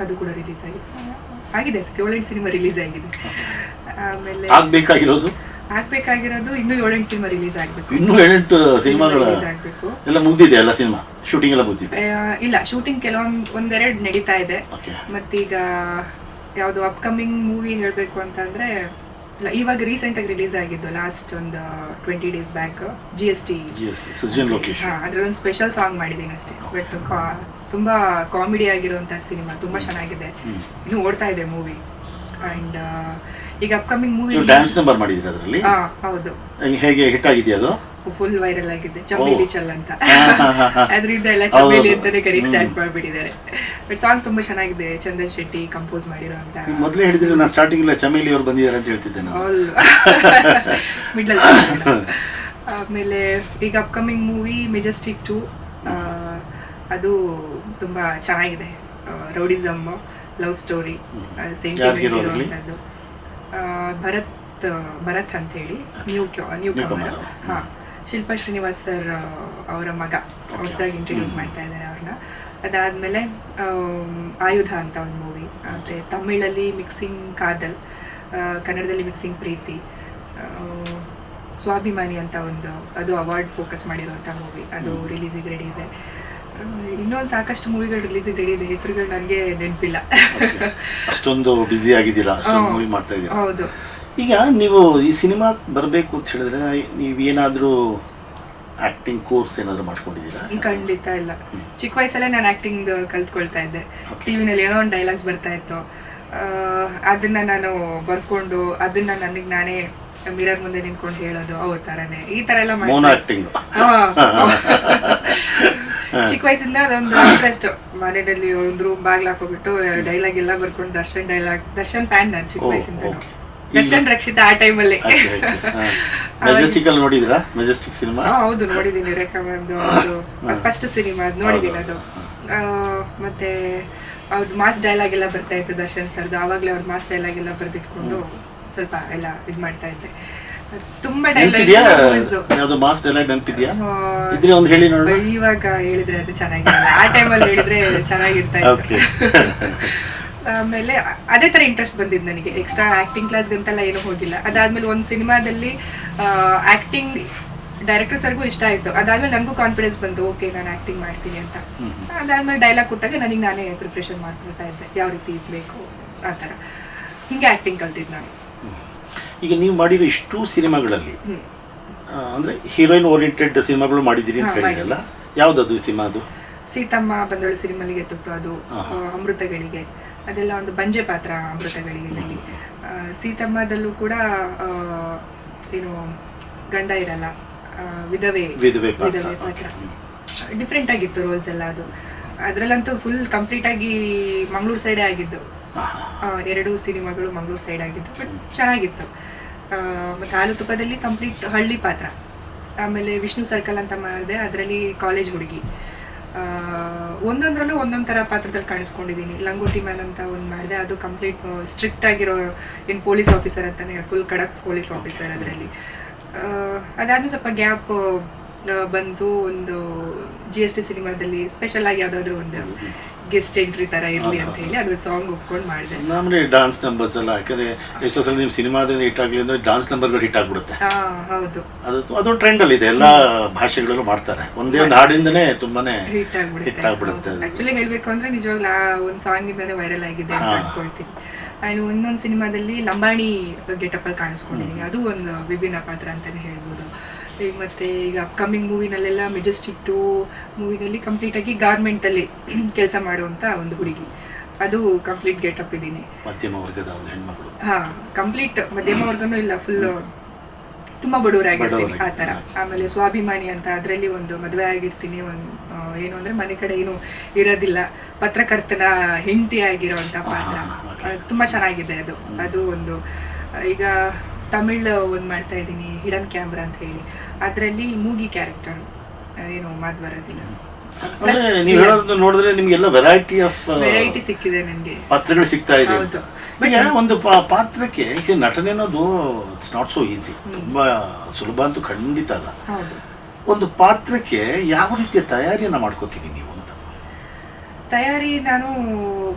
ಅದು ಕೂಡ ರಿಲೀಸ್ ಆಗಿದೆ. 7-8 ಸಿನಿಮಾ ರಿಲೀಸ್ ಆಗಿದೆ. ಆಮೇಲೆ ಆಗ್ಬೇಕಾಗಿರೋದು ಇನ್ನೂ 7-8 ಸಿನಿಮಾ ರಿಲೀಸ್ ಆಗಬೇಕು.
ಇನ್ನೂ 7-8 ಸಿನಿಮಾಗಳು ಆಗಬೇಕು. ಎಲ್ಲ ಮುಗ್ದಿದೆ, ಎಲ್ಲ ಸಿನಿಮಾ ಶೂಟಿಂಗ್ ಎಲ್ಲ ಮುಗ್ದಿದೆ?
ಇಲ್ಲ, ಶೂಟಿಂಗ್ ಒಂದೆರಡು ನಡೀತಾ ಇದೆ. ಮತ್ತೀಗ ಯಾವುದು ಅಪ್ಕಮಿಂಗ್ ಮೂವಿ ಹೇಳಬೇಕು ಅಂತಂದ್ರೆ ಇಲ್ಲ, ಇವಾಗ ರೀಸೆಂಟಾಗಿ ರಿಲೀಸ್ ಆಗಿದ್ದು ಲಾಸ್ಟ್ ಒಂದು 20 days back GST
Sajjan Lokesh.
ಅದ್ರಲ್ಲಿ ಒಂದು ಸ್ಪೆಷಲ್ ಸಾಂಗ್ ಮಾಡಿದ್ದೀನಿ ಅಷ್ಟೇ. ಬಟ್ ತುಂಬಾ ಕಾಮಿಡಿ ಆಗಿರುವಂಥ ಸಿನಿಮಾ, ತುಂಬಾ ಚೆನ್ನಾಗಿದೆ. ಇನ್ನು ಓಡ್ತಾ ಇದೆ ಮೂವಿ. ಆ್ಯಂಡ್ ಈಗ ಅಪ್ಕಮಿಂಗ್ ಮೂವಿ
ಡ್ಯಾನ್ಸ್ ನಂಬರ್ ಮಾಡಿದ್ರಿ ಅದರಲ್ಲಿ?
ಹೌದು.
ಹೇಗೆ ಹಿಟ್ ಆಗಿದೆಯಾ ಅದು?
ಫುಲ್ ವೈರಲ್ ಆಗಿದೆ. ಚಮೇಲಿ ಚಲ್ ಅಂತ ಅದರಿಂದ ಎಲ್ಲ ಚಮೇಲಿ ಅಂತಾನೆ ಕರೀಕ್ ಸ್ಟಾರ್ಟ್ ಮಾಡ್ಬಿಟ್ಟಿದ್ದಾರೆ. ಬಟ್ ಸಾಂಗ್ ತುಂಬಾ ಚೆನ್ನಾಗಿದೆ. ಚಂದನ್ ಶೆಟ್ಟಿ ಕಂಪೋಸ್ ಮಾಡಿರುವಂತ.
ಮೊದಲೇ ಹೇಳಿದ್ರೆ ನಾನು ಸ್ಟಾರ್ಟಿಂಗ್ ಇಲ್ಲ ಚಮೇಲಿ ಅವ್ರು ಬಂದಿದ್ದಾರೆ ಅಂತ ಹೇಳ್ತಿದ್ದೆ ನಾನು.
ಮಿಡ್ಲ್. ಆಮೇಲೆ ಈಗ ಅಪ್ಕಮಿಂಗ್ ಮೂವಿ ಮೆಜೆಸ್ಟಿಕ್ 2, ಅದು ತುಂಬಾ ಚೆನ್ನಾಗಿದೆ. ರೌಡಿಸಮ್, ಲವ್ ಸ್ಟೋರಿ, ಸೆಂಟಿಮೆಂಟ್ ಇರುವಂಥದ್ದು. ಭರತ್ ಅಂತ ಹೇಳಿ ನ್ಯೂ ಕಮರ್. ಶಿಲ್ಪಾ ಶ್ರೀನಿವಾಸ್ ಸರ್ ಅವರ ಮಗ ಹೊಸದಾಗಿ ಇಂಟ್ರಡ್ಯೂಸ್ ಮಾಡ್ತಾ ಇದ್ದಾರೆ ಅವ್ರನ್ನ. ಅದಾದಮೇಲೆ ಆಯುಧ ಅಂತ ಒಂದು ಮೂವಿ, ಮತ್ತು ತಮಿಳಲ್ಲಿ ಮಿಕ್ಸಿಂಗ್ ಕಾದಲ್, ಕನ್ನಡದಲ್ಲಿ ಮಿಕ್ಸಿಂಗ್ ಪ್ರೀತಿ, ಸ್ವಾಭಿಮಾನಿ ಅಂತ ಒಂದು, ಅದು ಅವಾರ್ಡ್ ಫೋಕಸ್ ಮಾಡಿರುವಂಥ ಮೂವಿ, ಅದು ರಿಲೀಸಿಗೆ ರೆಡಿ ಇದೆ. ಇನ್ನೊಂದು ಸಾಕಷ್ಟು ಮೂವಿಗಳು ರಿಲೀಸಿಗೆ ರೆಡಿ ಇದೆ. ಹೆಸರುಗಳು ನನಗೆ ನೆನಪಿಲ್ಲ.
ಅಷ್ಟೊಂದು ಬ್ಯುಸಿ ಆಗಿದ್ದೀರಾ, ಅಷ್ಟೊಂದು ಮೂವಿ ಮಾಡ್ತಾ ಇದ್ದೀರಾ.
ಹೌದು.
ಈಗ ನೀವು ಈ ಸಿನಿಮಾ ಬರಬೇಕು ಅಂತ ಹೇಳಿದ್ರೆ ನೀವೇನಾದರೂ ಆಕ್ಟಿಂಗ್ ಕೋರ್ಸ್ ಏನಾದರೂ ಮಾಡ್ಕೊಂಡಿದ್ದೀರಾ?
ಖಂಡಿತ ಇಲ್ಲ. ಚಿಕ್ಕ ವಯಸ್ಸಲ್ಲೇ ನಾನು ಆಕ್ಟಿಂಗ್ ಕಲ್ತ್ಕೊಳ್ತಾ ಇದ್ದೆ. ಟಿವಿನಲ್ಲಿ ಏನೋ ಒಂದು ಡೈಲಾಗ್ಸ್ ಬರ್ತಾ ಇತ್ತು, ಅದನ್ನ ನಾನು ಬರ್ಕೊಂಡು ಅದನ್ನ ನನಗೆ ನಾನೇ ಮಿರರ್ ಮುಂದೆ ನಿಂತ್ಕೊಂಡು ಹೇಳೋದು, ಅವ್ರ ತರನೇ ಈ ತರ ಎಲ್ಲ
ಮಾಡ್ತೀನಿ.
ಚಿಕ್ಕ ವಯಸ್ಸಿಂದ ಅದೊಂದು ಇಂಟ್ರೆಸ್ಟ್. ಮನೆಯಲ್ಲಿ ಒಂದು ರೂಮ್ ಬಾಗ್ಲ ಹಾಕೋಬಿಟ್ಟು ಡೈಲಾಗ್ ಎಲ್ಲ ಬರ್ಕೊಂಡು ದರ್ಶನ್ ಫ್ಯಾನ್ ನಾನು ಚಿಕ್ಕ ವಯಸ್ಸಿಂದ. ದರ್ಶನ್ ರಕ್ಷಿತಾ ಆ ಟೈಮಲ್ಲಿ.
ಮೆಜೆಸ್ಟಿಕ್ ಅಲ್ಲಿ ನೋಡಿದ್ರಾ? Majestic cinema?
ಹೌದು, ನೋಡಿದ್ದೀನಿ. ಫಸ್ಟ್ ಸಿನಿಮಾ ಅದು ನೋಡಿದ್ದೀನಿ. ಅದು ಮತ್ತೆ ಅವ್ರದ್ದು ಮಾಸ್ ಡೈಲಾಗ್ ಎಲ್ಲ ಬರ್ತಾ ಇತ್ತು ದರ್ಶನ್ ಸರ್ದು. ಆವಾಗಲೇ ಅವ್ರ ಮಾಸ್ ಡೈಲಾಗ್ ಎಲ್ಲ ಬರೆದಿಟ್ಕೊಂಡು ಸ್ವಲ್ಪ ಎಲ್ಲ ಇದು ಮಾಡ್ತಾ ಇದ್ದೆ. ತುಂಬಾ ಡೈಲಾಗ್.
ಯಾವುದು ಮಾಸ್ ಡೈಲಾಗ್ ನೆನಪಿದ್ಯಾ? ಇದ್ರೆ ಒಂದು ಹೇಳಿ ನೋಡೋಣ.
ಇವಾಗ ಹೇಳಿದ್ರೆ ಅದು ಚೆನ್ನಾಗಿರಲ್ಲ, ಆ ಟೈಮಲ್ಲಿ ಹೇಳಿದ್ರೆ ಚೆನ್ನಾಗಿರ್ತಾ ಇತ್ತು. ಆಮೇಲೆ ಅದೇ ಥರ ಇಂಟ್ರೆಸ್ಟ್ ಬಂದಿದ್ದು ನನಗೆ. ಎಕ್ಸ್ಟ್ರಾ ಆ್ಯಕ್ಟಿಂಗ್ ಕ್ಲಾಸ್ಗಂತೆಲ್ಲ ಏನೂ ಹೋಗಿಲ್ಲ. ಅದಾದಮೇಲೆ ಒಂದು ಸಿನಿಮಾದಲ್ಲಿ ಆ್ಯಕ್ಟಿಂಗ್ ಡೈರೆಕ್ಟರ್ ಸರ್ಗೂ ಇಷ್ಟ ಆಯಿತು. ಅದಾದಮೇಲೆ ನನಗೂ ಕಾನ್ಫಿಡೆನ್ಸ್ ಬಂತು, ಓಕೆ ನಾನು ಆ್ಯಕ್ಟಿಂಗ್ ಮಾಡ್ತೀನಿ ಅಂತ. ಅದಾದಮೇಲೆ ಡೈಲಾಗ್ ಕೊಟ್ಟಾಗ ನನಗೆ ನಾನೇ ಪ್ರಿಪ್ರೇಷನ್ ಮಾಡ್ಕೊಳ್ತಾ ಇದ್ದೆ, ಯಾವ ರೀತಿ ಇರಬೇಕು ಆ ಥರ. ಹಿಂಗೆ ಆ್ಯಕ್ಟಿಂಗ್ ಕಲ್ತಿದ್ದು ನಾನು.
ಈಗ ನೀವು ಮಾಡಿರೋ ಇಷ್ಟು ಸಿನಿಮಾಗಳಲ್ಲಿ ಅಂದರೆ ಹೀರೋಯಿನ್ ಓರಿಯೆಂಟೆಡ್ ಸಿನಿಮಾಗಳು ಮಾಡಿದ್ದೀರಿ ಅಂತ ಹೇಳಿರಲ್ಲ, ಯಾವುದದು ಸಿನಿಮಾ? ಅದು
ಸೀತಮ್ಮ ಬಂದಳು ಸಿನಿಮಾಲಿಗೆ ತುಟ್ಟು, ಅದು ಅಮೃತಗಳಿಗೆ, ಅದೆಲ್ಲ ಒಂದು ಬಂಜೆ ಪಾತ್ರ ಅಮೃತಗಳಿಗೆ. ಸೀತಮ್ಮದಲ್ಲೂ ಕೂಡ ಏನು ಗಂಡ ಇರಲ್ಲ, ವಿಧವೆ ಪಾತ್ರ. ಡಿಫ್ರೆಂಟ್ ಆಗಿತ್ತು ರೋಲ್ಸ್ ಎಲ್ಲ. ಅದು ಅದರಲ್ಲಂತೂ ಫುಲ್ ಕಂಪ್ಲೀಟ್ ಆಗಿ ಮಂಗಳೂರು ಸೈಡೇ ಆಗಿದ್ದು. 2 ಸಿನಿಮಾಗಳು ಮಂಗಳೂರು ಸೈಡ್ ಆಗಿದ್ದು, ಬಟ್ ಚೆನ್ನಾಗಿತ್ತು. ಮತ್ತು ಹಾಲು ತುಪ್ಪದಲ್ಲಿ ಕಂಪ್ಲೀಟ್ ಹಳ್ಳಿ ಪಾತ್ರ. ಆಮೇಲೆ ವಿಷ್ಣು ಸರ್ಕಲ್ ಅಂತ ಮಾಡಿದೆ, ಅದರಲ್ಲಿ ಕಾಲೇಜ್ ಹುಡುಗಿ. ಒಂದೊಂದರಲ್ಲೂ ಒಂದೊಂದು ಥರ ಪಾತ್ರದಲ್ಲಿ ಕಾಣಿಸ್ಕೊಂಡಿದ್ದೀನಿ. ಲಂಗೋಟಿ ಮ್ಯಾನ್ ಅಂತ ಒಂದು ಮಾಡಿದೆ, ಅದು ಕಂಪ್ಲೀಟ್ ಸ್ಟ್ರಿಕ್ಟ್ ಆಗಿರೋ ಏನು ಪೊಲೀಸ್ ಆಫೀಸರ್ ಅಂತಾನೆ, ಫುಲ್ ಖಡಕ್ ಪೊಲೀಸ್ ಆಫೀಸರ್ ಅದರಲ್ಲಿ. ಅದಾದ್ಮೇಲೆ ಸ್ವಲ್ಪ ಗ್ಯಾಪ್ ಬಂತು. ಒಂದು GST ಸಿನಿಮಾದಲ್ಲಿ ಸ್ಪೆಷಲ್ ಆಗಿ ಯಾವುದಾದ್ರೂ ಒಂದು ಗೆಸ್ಟ್ ಎಂಟ್ರಿ ತರ ಇರಲಿ ಅಂತ ಹೇಳಿ ಅದ್ರ ಸಾಂಗ್ ಒಪ್ಕೊಂಡು ಮಾಡಿದೆ.
ನಮ್ಮನೆ ಡಾನ್ಸ್ ನಂಬರ್ಸ್ ಎಲ್ಲ, ಯಾಕಂದ್ರೆ ಎಷ್ಟೋ ಸಲ ನಿಮ್ಮ ಸಿನಿಮಾದಲ್ಲಿ ಹಿಟ್ ಆಗಲಿ ಅಂದ್ರೆ ಡಾನ್ಸ್ ನಂಬರ್ಗಳು ಹಿಟ್ ಆಗ್ಬಿಡುತ್ತೆ.
ಹೌದು,
ಅದು ಟ್ರೆಂಡ್ ಅಲ್ಲಿ ಇದೆ, ಎಲ್ಲಾ ಭಾಷೆಗಳಲ್ಲೂ ಮಾಡ್ತಾರೆ. ಒಂದೇ ಒಂದು ಹಾಡಿಂದನೇ ತುಂಬಾನೇ ಹಿಟ್ ಆಗ್ಬಿಡುತ್ತೆ.
ಆಕ್ಚುಲಿ ಹೇಳ್ಬೇಕು ಅಂದ್ರೆ ನಿಜವಾಗ್ಲೂ ಒಂದು ಸಾಂಗ್ ಇಂದಾನೆ ವೈರಲ್ ಆಗಿದೆ ಅಂತ ಅನ್ಕೊಳ್ತೀನಿ. ನಾನು ಇನ್ನೊಂದು ಸಿನಿಮಾದಲ್ಲಿ ಲಂಬಾಣಿ ಗೆಟಪ್ ಅಲ್ಲಿ ಕಾಣಿಸ್ಕೊಂಡಿದ್ದೀನಿ, ಅದು ಒಂದು ವಿಭಿನ್ನ ಪಾತ್ರ ಅಂತಾನೆ ಹೇಳ್ಬೋದು. ಮತ್ತು ಈಗ ಅಪ್ಕಮಿಂಗ್ ಮೂವಿನಲ್ಲೆಲ್ಲ ಮೆಜೆಸ್ಟಿಕ್ 2 ಮೂವಿನಲ್ಲಿ ಕಂಪ್ಲೀಟಾಗಿ ಗಾರ್ಮೆಂಟಲ್ಲಿ ಕೆಲಸ ಮಾಡುವಂಥ ಒಂದು ಹುಡುಗಿ, ಅದು ಕಂಪ್ಲೀಟ್ ಗೆಟಪ್ ಇದ್ದೀನಿ.
ಮಧ್ಯಮ ವರ್ಗದ ಒಂದು ಹೆಣ್ಮಗಳು.
ಕಂಪ್ಲೀಟ್ ಮಧ್ಯಮ ವರ್ಗನೂ ಇಲ್ಲ, ಫುಲ್ ತುಂಬ ಬಡವರಾಗಿರ್ತೀನಿ ಆ ಥರ. ಆಮೇಲೆ ಸ್ವಾಭಿಮಾನಿ ಅಂತ, ಅದರಲ್ಲಿ ಒಂದು ಮದುವೆ ಆಗಿರ್ತೀನಿ. ಒಂದು ಏನು ಅಂದರೆ ಮನೆ ಕಡೆ ಏನು ಇರೋದಿಲ್ಲ, ಪತ್ರಕರ್ತನ ಹೆಂಡತಿ ಆಗಿರೋವಂಥ ಪಾತ್ರ. ತುಂಬ ಚೆನ್ನಾಗಿದೆ ಅದು. ಅದು ಒಂದು ಈಗ ತಮಿಳ್ ಒಂದು ಮಾಡ್ತಾ ಇದ್ದೀನಿ, ಹಿಡನ್ ಕ್ಯಾಮ್ರಾ ಅಂತ ಹೇಳಿ. ಅದರಲ್ಲಿ ಮೂಗಿ ಕ್ಯಾರೆಕ್ಟರ್, ಏನು ಮಾತು ಬರೋದಿಲ್ಲ.
ನೀವು ಹೇಳೋದನ್ನ ನೋಡಿದ್ರೆ ನಿಮ್ಗೆಲ್ಲ
ವೆರೈಟಿ ಸಿಕ್ಕಿದೆ ನನಗೆ,
ಪಾತ್ರಗಳು ಸಿಗ್ತಾ ಇದೆ. ಒಂದು ಪಾತ್ರಕ್ಕೆ ನಟನೆ ಅನ್ನೋದು ಇಟ್ಸ್ ನಾಟ್ ಸೋ ಈಸಿ, ತುಂಬಾ ಸುಲಭ ಅಂತೂ ಖಂಡಿತ ಅಲ್ಲ. ಒಂದು ಪಾತ್ರಕ್ಕೆ ಯಾವ ರೀತಿಯ ತಯಾರಿಯನ್ನ ಮಾಡ್ಕೋತೀರಿ ನೀವು ಅಂತ?
ತಯಾರಿ ನಾನು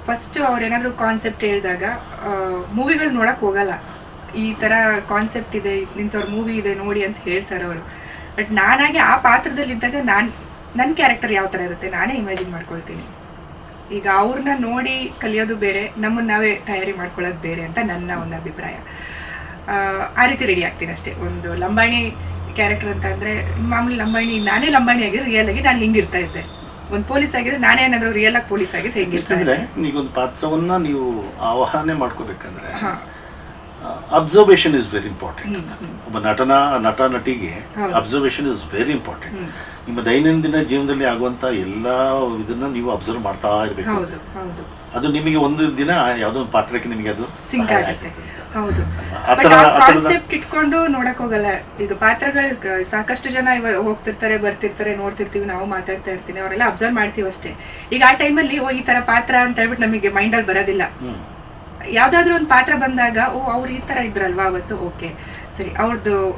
ಫಸ್ಟ್ ಅವ್ರೇನಾದ್ರೂ ಕಾನ್ಸೆಪ್ಟ್ ಹೇಳಿದಾಗ ಮೂವಿಗಳು ನೋಡಕ್ ಹೋಗಲ್ಲ. ಈ ಥರ ಕಾನ್ಸೆಪ್ಟ್ ಇದೆ, ಇಂಥವ್ರ ಮೂವಿ ಇದೆ ನೋಡಿ ಅಂತ ಹೇಳ್ತಾರೆ ಅವರು. ಬಟ್ ನಾನಾಗಿ ಆ ಪಾತ್ರದಲ್ಲಿದ್ದಾಗ ನನ್ನ ಕ್ಯಾರೆಕ್ಟರ್ ಯಾವ ಥರ ಇರುತ್ತೆ ನಾನೇ ಇಮ್ಯಾಜಿನ್ ಮಾಡ್ಕೊಳ್ತೀನಿ. ಈಗ ಅವ್ರನ್ನ ನೋಡಿ ಕಲಿಯೋದು ಬೇರೆ, ನಮ್ಮನ್ನು ನಾವೇ ತಯಾರಿ ಮಾಡ್ಕೊಳ್ಳೋದು ಬೇರೆ ಅಂತ ನನ್ನ ಒಂದು ಅಭಿಪ್ರಾಯ. ಆ ರೀತಿ ರೆಡಿ ಆಗ್ತೀನಿ ಅಷ್ಟೇ. ಒಂದು ಲಂಬಾಣಿ ಕ್ಯಾರೆಕ್ಟರ್ ಅಂತ ಅಂದರೆ ಮಾಮೂಲಿ ಲಂಬಾಣಿ, ನಾನೇ ಲಂಬಾಣಿ ಆಗಿದ್ರೆ ರಿಯಲ್ ಆಗಿ ನಾನು ಹಿಂಗಿರ್ತಾ ಇದ್ದೆ. ಒಂದು ಪೊಲೀಸ್ ಆಗಿದ್ರೆ ನಾನೇ ಏನಾದರೂ ರಿಯಲ್ ಆಗಿ ಪೊಲೀಸ್ ಆಗಿದ್ರೆ ಹೆಂಗಿರ್ತಾ ಇದ್ದೆ.
ಈಗ ಒಂದು ಪಾತ್ರವನ್ನ ನೀವು ಆವಾಹನೆ ಮಾಡ್ಕೋಬೇಕಂದ್ರೆ ಅಬ್ಸರ್ವೇಷನ್ ಇಸ್ ವೆರಿ ಇಂಪಾರ್ಟೆಂಟ್. ಒಬ್ಬ ನಟ ನಟಿಗೆ ಅಬ್ಸರ್ವೇಷನ್ ಇಸ್ ವೆರಿ ಇಂಪಾರ್ಟೆಂಟ್. ನಿಮ್ಮ ದೈನಂದಿನ ಜೀವನದಲ್ಲಿ ಆಗುವಂತ ಎಲ್ಲಾ ಇದನ್ನ ನೀವು ಅಬ್ಸರ್ವ್ ಮಾಡ್ತಾ ಇರಬೇಕು. ಅದು ನಿಮಗೆ ಒಂದು ದಿನ ಯಾವುದೋ ಒಂದು ಪಾತ್ರಕ್ಕೆ ನಿಮಗೆ ಅದು
ಹೌದು. ಕಾನ್ಸೆಪ್ಟ್ ಇಟ್ಕೊಂಡು ನೋಡಕ್ ಹೋಗಲ್ಲ. ಈಗ ಪಾತ್ರಗಳು ಸಾಕಷ್ಟು ಜನ ಹೋಗ್ತಿರ್ತಾರೆ, ಬರ್ತಿರ್ತಾರೆ, ನೋಡ್ತಿರ್ತೀವಿ, ನಾವು ಮಾತಾಡ್ತಾ ಇರ್ತೀವಿ, ಅವರೆಲ್ಲ ಅಬ್ಸರ್ವ್ ಮಾಡ್ತೀವಿ ಅಷ್ಟೇ. ಈಗ ಆ ಟೈಮಲ್ಲಿ ಈ ತರ ಪಾತ್ರ ಅಂತ ಹೇಳ್ಬಿಟ್ಟು ನಮಗೆ ಮೈಂಡ್ ಅಲ್ಲಿ ಬರೋದಿಲ್ಲ. ಯಾವ್ದಾದ್ರು ಒಂದು ಪಾತ್ರ ಬಂದಾಗ ಅವ್ರು ಈ ತರ ಇದ್ರಲ್ವಾ ಅವತ್ತು, ಓಕೆ ಸರಿ,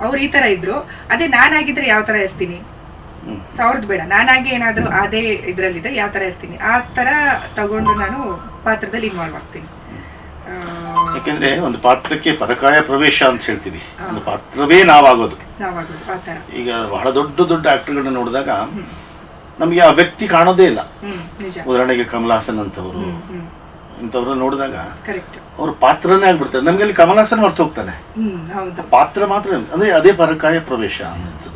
ಅವ್ರು ಈ ತರ ಇದ್ರು, ಅದೇ ನಾನಾಗಿದ್ರೆ ಯಾವ ತರ ಇರ್ತೀನಿ, ಅವ್ರದ್ದು ಬೇಡ, ನಾನಾಗಿ ಏನಾದ್ರು ಅದೇ ಇದ್ರಲ್ಲಿದ್ರೆ ಯಾವ ತರ ಇರ್ತೀನಿ, ಆ ತರ ತಗೊಂಡು ನಾನು ಪಾತ್ರದಲ್ಲಿ ಇನ್ವಾಲ್ವ್ ಆಗ್ತೀನಿ.
ಯಾಕೆಂದ್ರೆ ಒಂದು ಪಾತ್ರಕ್ಕೆ ಪರಕಾಯ ಪ್ರವೇಶ ಅಂತ ಹೇಳ್ತೀವಿ, ಒಂದು ಪಾತ್ರವೇ ನಾವಾಗೋದು. ಈಗ ಬಹಳ ದೊಡ್ಡ ಆಕ್ಟರ್ಗಳನ್ನ ನೋಡಿದಾಗ ನಮಗೆ ಆ ವ್ಯಕ್ತಿ ಕಾಣೋದೇ ಇಲ್ಲ. ಉದಾಹರಣೆಗೆ ಕಮಲ್ ಹಾಸನ್ ಅಂತವರು, ಇಂಥವ್ರನ್ನ ನೋಡಿದಾಗ ಅವ್ರ ಪಾತ್ರನೇ ಆಗ್ಬಿಡ್ತಾರೆ. ನಮ್ಗೆ ಅಲ್ಲಿ ಕಮಲ್ ಹಾಸನ್ ಮರ್ತು ಹೋಗ್ತಾನೆ, ಪಾತ್ರ ಮಾತ್ರ ಅಂದ್ರೆ ಅದೇ ಪರಕಾಯ ಪ್ರವೇಶ ಅನ್ನೋದು.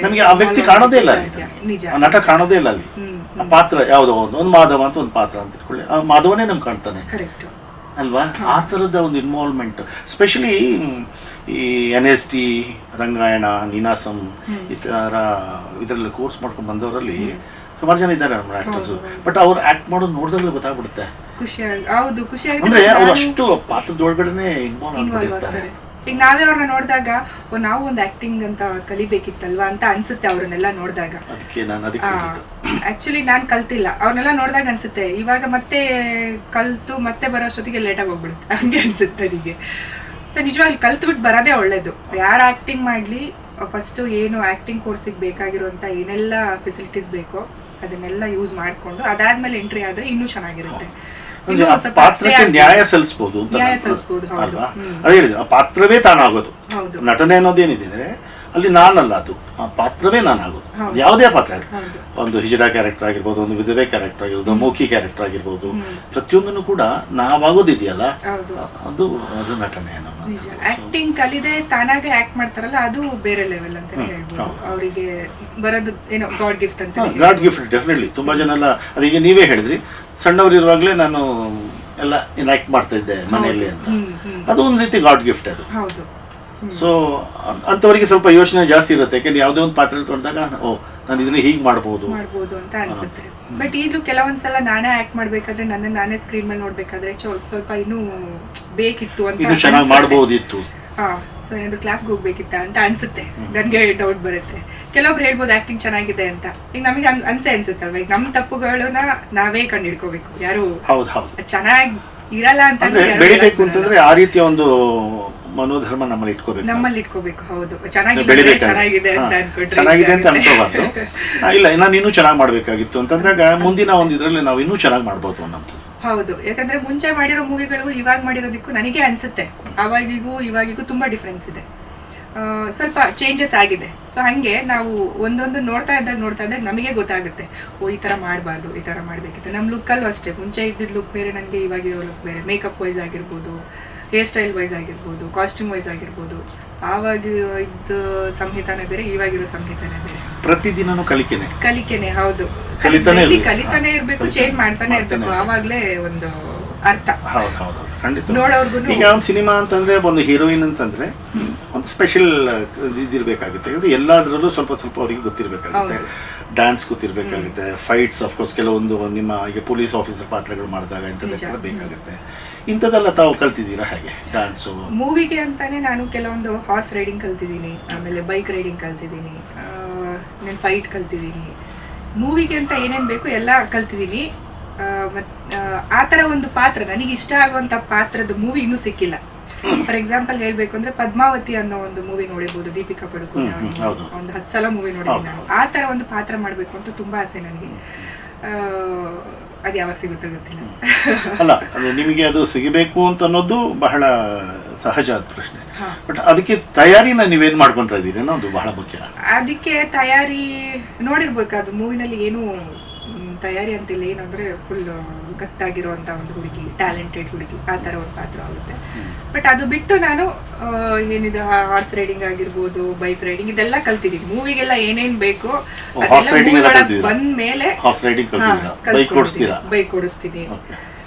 ನಮಗೆ ಆ ವ್ಯಕ್ತಿ ಕಾಣೋದೇ ಇಲ್ಲ ಅಲ್ಲಿ, ಆ ನಟ ಕಾಣೋದೇ ಇಲ್ಲ ಅಲ್ಲಿ. ಆ ಪಾತ್ರ ಯಾವುದೋ ಒಂದು ಮಾಧವ ಅಂತ ಒಂದು ಪಾತ್ರ ಅಂತ ಇಟ್ಕೊಳ್ಳಿ, ಆ ಮಾಧವನೇ ನಮ್ಗೆ ಕಾಣ್ತಾನೆ ಅಲ್ವಾ. ಆ ಥರದ ಒಂದು ಇನ್ವಾಲ್ವ್ಮೆಂಟ್, ಸ್ಪೆಷಲಿ ಈ NST, ರಂಗಾಯಣ, ನೀನಾಸಂ ಈ ಥರ ಇದರಲ್ಲಿ ಕೋರ್ಸ್ ಮಾಡ್ಕೊಂಡು ಬಂದವರಲ್ಲಿ ಸುಮಾರು ಜನ ಇದ್ದಾರೆ ನಮ್ಮ ಆಕ್ಟರ್ಸ್. ಬಟ್ ಅವ್ರು ಆಕ್ಟ್ ಮಾಡೋದು ನೋಡಿದ್ರೆ ಗೊತ್ತಾಗ್ಬಿಡುತ್ತೆ, ಅಂದ್ರೆ ಅವ್ರು ಅಷ್ಟು ಪಾತ್ರದ ಒಳಗಡೆನೆ ಇನ್ವಾಲ್ವ್ ಆಗಿರ್ತಾರೆ.
ಈಗ ನಾವೇ ಅವ್ರನ್ನ ನೋಡಿದಾಗ ನಾವು ಒಂದು ಆಕ್ಟಿಂಗ್ ಅಂತ ಕಲಿಬೇಕಿತ್ತಲ್ವಾ ಅಂತ ಅನ್ಸುತ್ತೆ ಅವ್ರನ್ನೆಲ್ಲ ನೋಡಿದಾಗ. ಆಕ್ಚುಲಿ ನಾನು ಕಲ್ತಿಲ್ಲ, ಅವ್ರನ್ನೆಲ್ಲ ನೋಡಿದಾಗ ಅನ್ಸುತ್ತೆ ಇವಾಗ ಮತ್ತೆ ಕಲ್ತು ಮತ್ತೆ ಬರೋಷ್ಟೊತ್ತಿಗೆ ಲೇಟಾಗಿ ಹೋಗ್ಬಿಡುತ್ತೆ, ಹಂಗೆ ಅನ್ಸುತ್ತೆ ನನಗೆ. ಸೊ ನಿಜವಾಗ್ಲೂ ಕಲ್ತ್ಬಿಟ್ಟು ಬರೋದೇ ಒಳ್ಳೇದು. ಯಾರು ಆಕ್ಟಿಂಗ್ ಮಾಡ್ಲಿ, ಫಸ್ಟ್ ಏನು ಆಕ್ಟಿಂಗ್ ಕೋರ್ಸಿಗೆ ಬೇಕಾಗಿರುವಂತ ಏನೆಲ್ಲ ಫೆಸಿಲಿಟೀಸ್ ಬೇಕೋ ಅದನ್ನೆಲ್ಲ ಯೂಸ್ ಮಾಡ್ಕೊಂಡು ಅದಾದ್ಮೇಲೆ ಎಂಟ್ರಿ ಆದ್ರೆ ಇನ್ನೂ ಚೆನ್ನಾಗಿರುತ್ತೆ.
ಪಾತ್ರಕ್ಕೆ ನ್ಯಾಯ ಸಲ್ಲಿಸಬಹುದು ಅಲ್ವಾ. ಅದೇ ಹೇಳಿದೆ, ಆ ಪಾತ್ರವೇ ತಾನಾಗೋದು. ನಟನೆ ಅನ್ನೋದೇನಿದೆ ಅಂದ್ರೆ ಅಲ್ಲಿ ನಾನಲ್ಲ, ಅದು ಆ ಪಾತ್ರವೇ ನಾನಾಗೋದು. ಯಾವುದೇ ಪಾತ್ರ ಆಗಿರ್ಬೋದು, ಒಂದು ಹಿಜಡಾ ಕ್ಯಾರೆಕ್ಟರ್ ಆಗಿರ್ಬೋದು, ಒಂದು ವಿಧವೆ ಕ್ಯಾರೆಕ್ಟರ್ ಆಗಿರ್ಬೋದು, ಮೂಕಿ ಕ್ಯಾರೆಕ್ಟರ್ ಆಗಿರ್ಬೋದು, ಪ್ರತಿಯೊಂದನ್ನು ಕೂಡ ನಾವಾಗೋದಿದೆಯಲ್ಲ, ಅದು ನಟನೆ.
ಆಕ್ಟಿಂಗ್ ಕಲಿದೆ ತಾನಾಗೆ ಆಕ್ಟ್ ಮಾಡ್ತಾರಲ್ಲ, ಅದು ಬೇರೆ ಲೆವೆಲ್ ಅಂತ ಹೇಳ್ಬೋದು. ಅವರಿಗೆ ಬರೋದು ಏನೋ ಗಾಡ್ ಗಿಫ್ಟ್ ಅಂತ.
God gift definitely. ತುಂಬಾ ಜನ ಎಲ್ಲ ಅದೀಗ ನೀವೇ ಹೇಳಿದ್ರಿ, ಸಣ್ಣವರಿರುವಾಗಲೇ ನಾನು ಎಲ್ಲ ಆಕ್ಟ್ ಮಾಡ್ತಾ ಇದ್ದೆ ಮನೆಯಲ್ಲಿ ಅಂತ. ಅದು ಒಂದು ರೀತಿ ಗಾಡ್ ಗಿಫ್ಟ್ ಅದು. ಸೊ ಅಂತವರಿಗೆ ಸ್ವಲ್ಪ ಯೋಚನೆ ಜಾಸ್ತಿ ಇರುತ್ತೆ, ಯಾಕಂದ್ರೆ ಯಾವುದೇ ಒಂದು ಪಾತ್ರ ಕೊಡಿದಾಗ ನಾನು ಇದನ್ನ ಹೀಗೆ ಮಾಡ್ಬೋದು
ಅಂತ ಅನ್ಸುತ್ತೆ. ಬಟ್ ಈಗಲೂ ಕೆಲವೊಂದ್ಸಲ ನಾನೇ ಆಕ್ಟ್ ಮಾಡ್ಬೇಕಾದ್ರೆ ನಾನೇ ಸ್ಕ್ರೀನ್ ಮೇಲೆ ನೋಡ್ಬೇಕಾದ್ರೆ ಸ್ವಲ್ಪ ಇನ್ನೂ ಬೇಕಿತ್ತು ಅಂತ,
ಇನ್ನೂ ಚೆನ್ನಾಗಿ ಮಾಡ್ಬೋದಿತ್ತು,
ಸೊ ಏನಾದ್ರು ಕ್ಲಾಸ್ಗೆ ಹೋಗ್ಬೇಕಿತ್ತ ಅಂತ ಅನ್ಸುತ್ತೆ. ನನ್ಗೆ ಡೌಟ್ ಬರುತ್ತೆ. ಕೆಲವೊಬ್ರು ಹೇಳ್ಬೋದು ಆಕ್ಟಿಂಗ್ ಚೆನ್ನಾಗಿದೆ ಅಂತ. ಈಗ ನಮಗೆ ಅನ್ಸುತ್ತಲ್ವ, ಈಗ ನಮ್ಮ ತಪ್ಪುಗಳನ್ನ ನಾವೇ ಕಂಡು ಹಿಡ್ಕೋಬೇಕು. ಯಾರು ಚೆನ್ನಾಗಿ ಇರಲ್ಲ ಅಂತ
ಬೆಳಿಬೇಕು ಅಂತಂದ್ರೆ ಆ ರೀತಿಯ ಒಂದು ಮನೋಧರ್ಮ ನಮ್ಮಲ್ಲಿ ಇಟ್ಕೋಬೇಕು.
ಹೌದು, ಚೆನ್ನಾಗಿದೆ
ಅಂತ ಅನ್ಕೋಬಾರ್ದು. ಇಲ್ಲ, ನಾನು ಇನ್ನೂ ಚೆನ್ನಾಗಿ ಮಾಡ್ಬೇಕಾಗಿತ್ತು ಅಂತಂದಾಗ ಮುಂದಿನ ಒಂದು ಇದ್ರಲ್ಲಿ ನಾವು ಇನ್ನೂ ಚೆನ್ನಾಗಿ ಮಾಡ್ಬೋದು ಅನ್ನೋದು.
ಹೌದು, ಯಾಕಂದ್ರೆ ಮುಂಚೆ ಮಾಡಿರೋ ಮೂವಿಗಳಿಗೂ ಇವಾಗ ಮಾಡಿರೋದಕ್ಕೂ ನನಗೆ ಅನ್ಸುತ್ತೆ ಇವಾಗಿಗೂ ತುಂಬಾ ಡಿಫ್ರೆನ್ಸ್ ಇದೆ, ಸ್ವಲ್ಪ ಚೇಂಜಸ್ ಆಗಿದೆ. ಸೊ ಹಂಗೆ ನಾವು ಒಂದೊಂದು ನೋಡ್ತಾ ಇದ್ದಾಗ ನಮಗೆ ಗೊತ್ತಾಗುತ್ತೆ, ಈ ತರ ಮಾಡಬಾರ್ದು, ಈ ತರ ಮಾಡ್ಬೇಕಿತ್ತು. ನಮ್ಮ ಲುಕ್ಕಲ್ಲೂ ಅಷ್ಟೇ, ಮುಂಚೆ ಇದ್ದಿದ್ದ ಲುಕ್ ಬೇರೆ, ನನಗೆ ಇವಾಗಿರೋ ಲುಕ್ ಬೇರೆ. ಮೇಕಪ್ ವೈಸ್ ಆಗಿರ್ಬೋದು, ಹೇರ್ ಸ್ಟೈಲ್ ವೈಸ್ ಆಗಿರ್ಬೋದು, ಕಾಸ್ಟ್ಯೂಮ್ ವೈಸ್ ಆಗಿರ್ಬೋದು. ಆವಾಗ ಇದ್ದ ಸಂಹಿತಾನೇ ಬೇರೆ, ಇವಾಗಿರೋ ಸಂಹಿತಾನೇ ಬೇರೆ.
ಪ್ರತಿದಿನನೂ
ಕಲಿಕೆನೆ. ಹೌದು, ಕಲಿತಾನೆ ಇರ್ಬೇಕು, ಚೇಂಜ್ ಮಾಡ್ತಾನೆ ಇರ್ಬೇಕು. ಆವಾಗ್ಲೇ ಒಂದು ಅರ್ಥ.
ಹೌದು, ಖಂಡಿತ. ಈಗ ಒಂದು ಸಿನಿಮಾ ಅಂತಂದ್ರೆ, ಒಂದು ಹೀರೋಯಿನ್ ಅಂತಂದ್ರೆ ಒಂದು ಸ್ಪೆಷಲ್ ಇದಿರ್ಬೇಕಾಗುತ್ತೆ. ಅಂದ್ರೆ ಎಲ್ಲದರಲ್ಲೂ ಸ್ವಲ್ಪ ಅವರಿಗೆ ಗೊತ್ತಿರ್ಬೇಕಾಗುತ್ತೆ. ಡ್ಯಾನ್ಸ್ ಗೊತ್ತಿರ್ಬೇಕಾಗುತ್ತೆ, ಫೈಟ್ಸ್ ಅಫ್ಕೋರ್ಸ್ ಕೆಲವೊಂದು ನಿಮ್ಮ ಈಗ ಪೊಲೀಸ್ ಆಫೀಸರ್ ಪಾತ್ರಗಳು ಮಾಡಿದಾಗ ಇಂಥದ್ದೆಲ್ಲ ಬೇಕಾಗುತ್ತೆ. ಇಂಥದ್ದೆಲ್ಲ ತಾವು ಕಲ್ತಿದ್ದೀರಾ ಹೇಗೆ? ಡ್ಯಾನ್ಸು
ಮೂವಿಗೆ ಅಂತಾನೆ ನಾನು ಕೆಲವೊಂದು ಹಾರ್ಸ್ ರೈಡಿಂಗ್ ಕಲ್ತಿದ್ದೀನಿ, ಆಮೇಲೆ ಬೈಕ್ ರೈಡಿಂಗ್ ಕಲ್ತಿದ್ದೀನಿ, ನಾನು ಫೈಟ್ ಕಲ್ತಿದ್ದೀನಿ. ಮೂವಿಗೆ ಅಂತ ಏನೇನು ಬೇಕು ಎಲ್ಲ ಕಲ್ತಿದ್ದೀನಿ. ಆ ಥರ ಒಂದು ಪಾತ್ರ, ನನಗೆ ಇಷ್ಟ ಆಗುವಂಥ ಪಾತ್ರದ ಮೂವಿ ಇನ್ನೂ ಸಿಕ್ಕಿಲ್ಲ. ಫಾರ್ ಎಕ್ಸಾಂಪಲ್ ಹೇಳ್ಬೇಕು ಅಂದ್ರೆ ಪದ್ಮಾವತಿ ಅನ್ನೋ ಒಂದು ಮೂವಿ ನೋಡಿರ್ಬೋದು, ದೀಪಿಕಾ ಪಡುಕೋಣೆ. ಒಂದು 10 ಸಲ ಮೂವಿ ನೋಡಿದ್ದೀನಿ ನಾನು. ಆ ಥರ ಒಂದು ಪಾತ್ರ ಮಾಡಬೇಕು ಅಂತ ತುಂಬಾ ಆಸೆ ನನಗೆ. ಅದು ಯಾವಾಗ ಸಿಗುತ್ತೋ ಗೊತ್ತಿಲ್ಲ.
ಅಲ್ಲ, ನಿಮಗೆ ಅದು ಸಿಗಬೇಕು ಅಂತ ಅನ್ನೋದು ಬಹಳ ಸಹಜವಾದ ಪ್ರಶ್ನೆ. ಬಟ್ ಅದಕ್ಕೆ ತಯಾರಿನ ನೀವೇನ್ ಮಾಡ್ಕೊಂತ ಇದ್ದೀರಿ ಅನ್ನೋದು ಬಹಳ ಮುಖ್ಯ.
ಅದಕ್ಕೆ ತಯಾರಿ ನೋಡಿರ್ಬೇಕು. ಅದು ಮೂವಿನಲ್ಲಿ ಏನು ತಯಾರಿ ಅಂತಿಲ್ಲ, ಏನಂದ್ರೆ ಫುಲ್ ಗತ್ತಾಗಿರುವಂಥ ಒಂದು ಹುಡುಗಿ, ಟ್ಯಾಲೆಂಟೆಡ್ ಹುಡುಗಿ, ಆ ಥರ ಒಂದು ಪಾತ್ರ ಆಗುತ್ತೆ. ಬಟ್ ಅದು ಬಿಟ್ಟು ನಾನು ಏನಿದೆ ಹಾರ್ಸ್ ರೈಡಿಂಗ್ ಆಗಿರ್ಬೋದು, ಬೈಕ್ ರೈಡಿಂಗ್, ಇದೆಲ್ಲ ಕಲ್ತಿದ್ದೀನಿ. ಮೂವಿಗೆಲ್ಲ ಏನೇನ್ ಬೇಕು ಬಂದ ಮೇಲೆ ಬೈಕ್ ಓಡಿಸ್ತೀನಿ.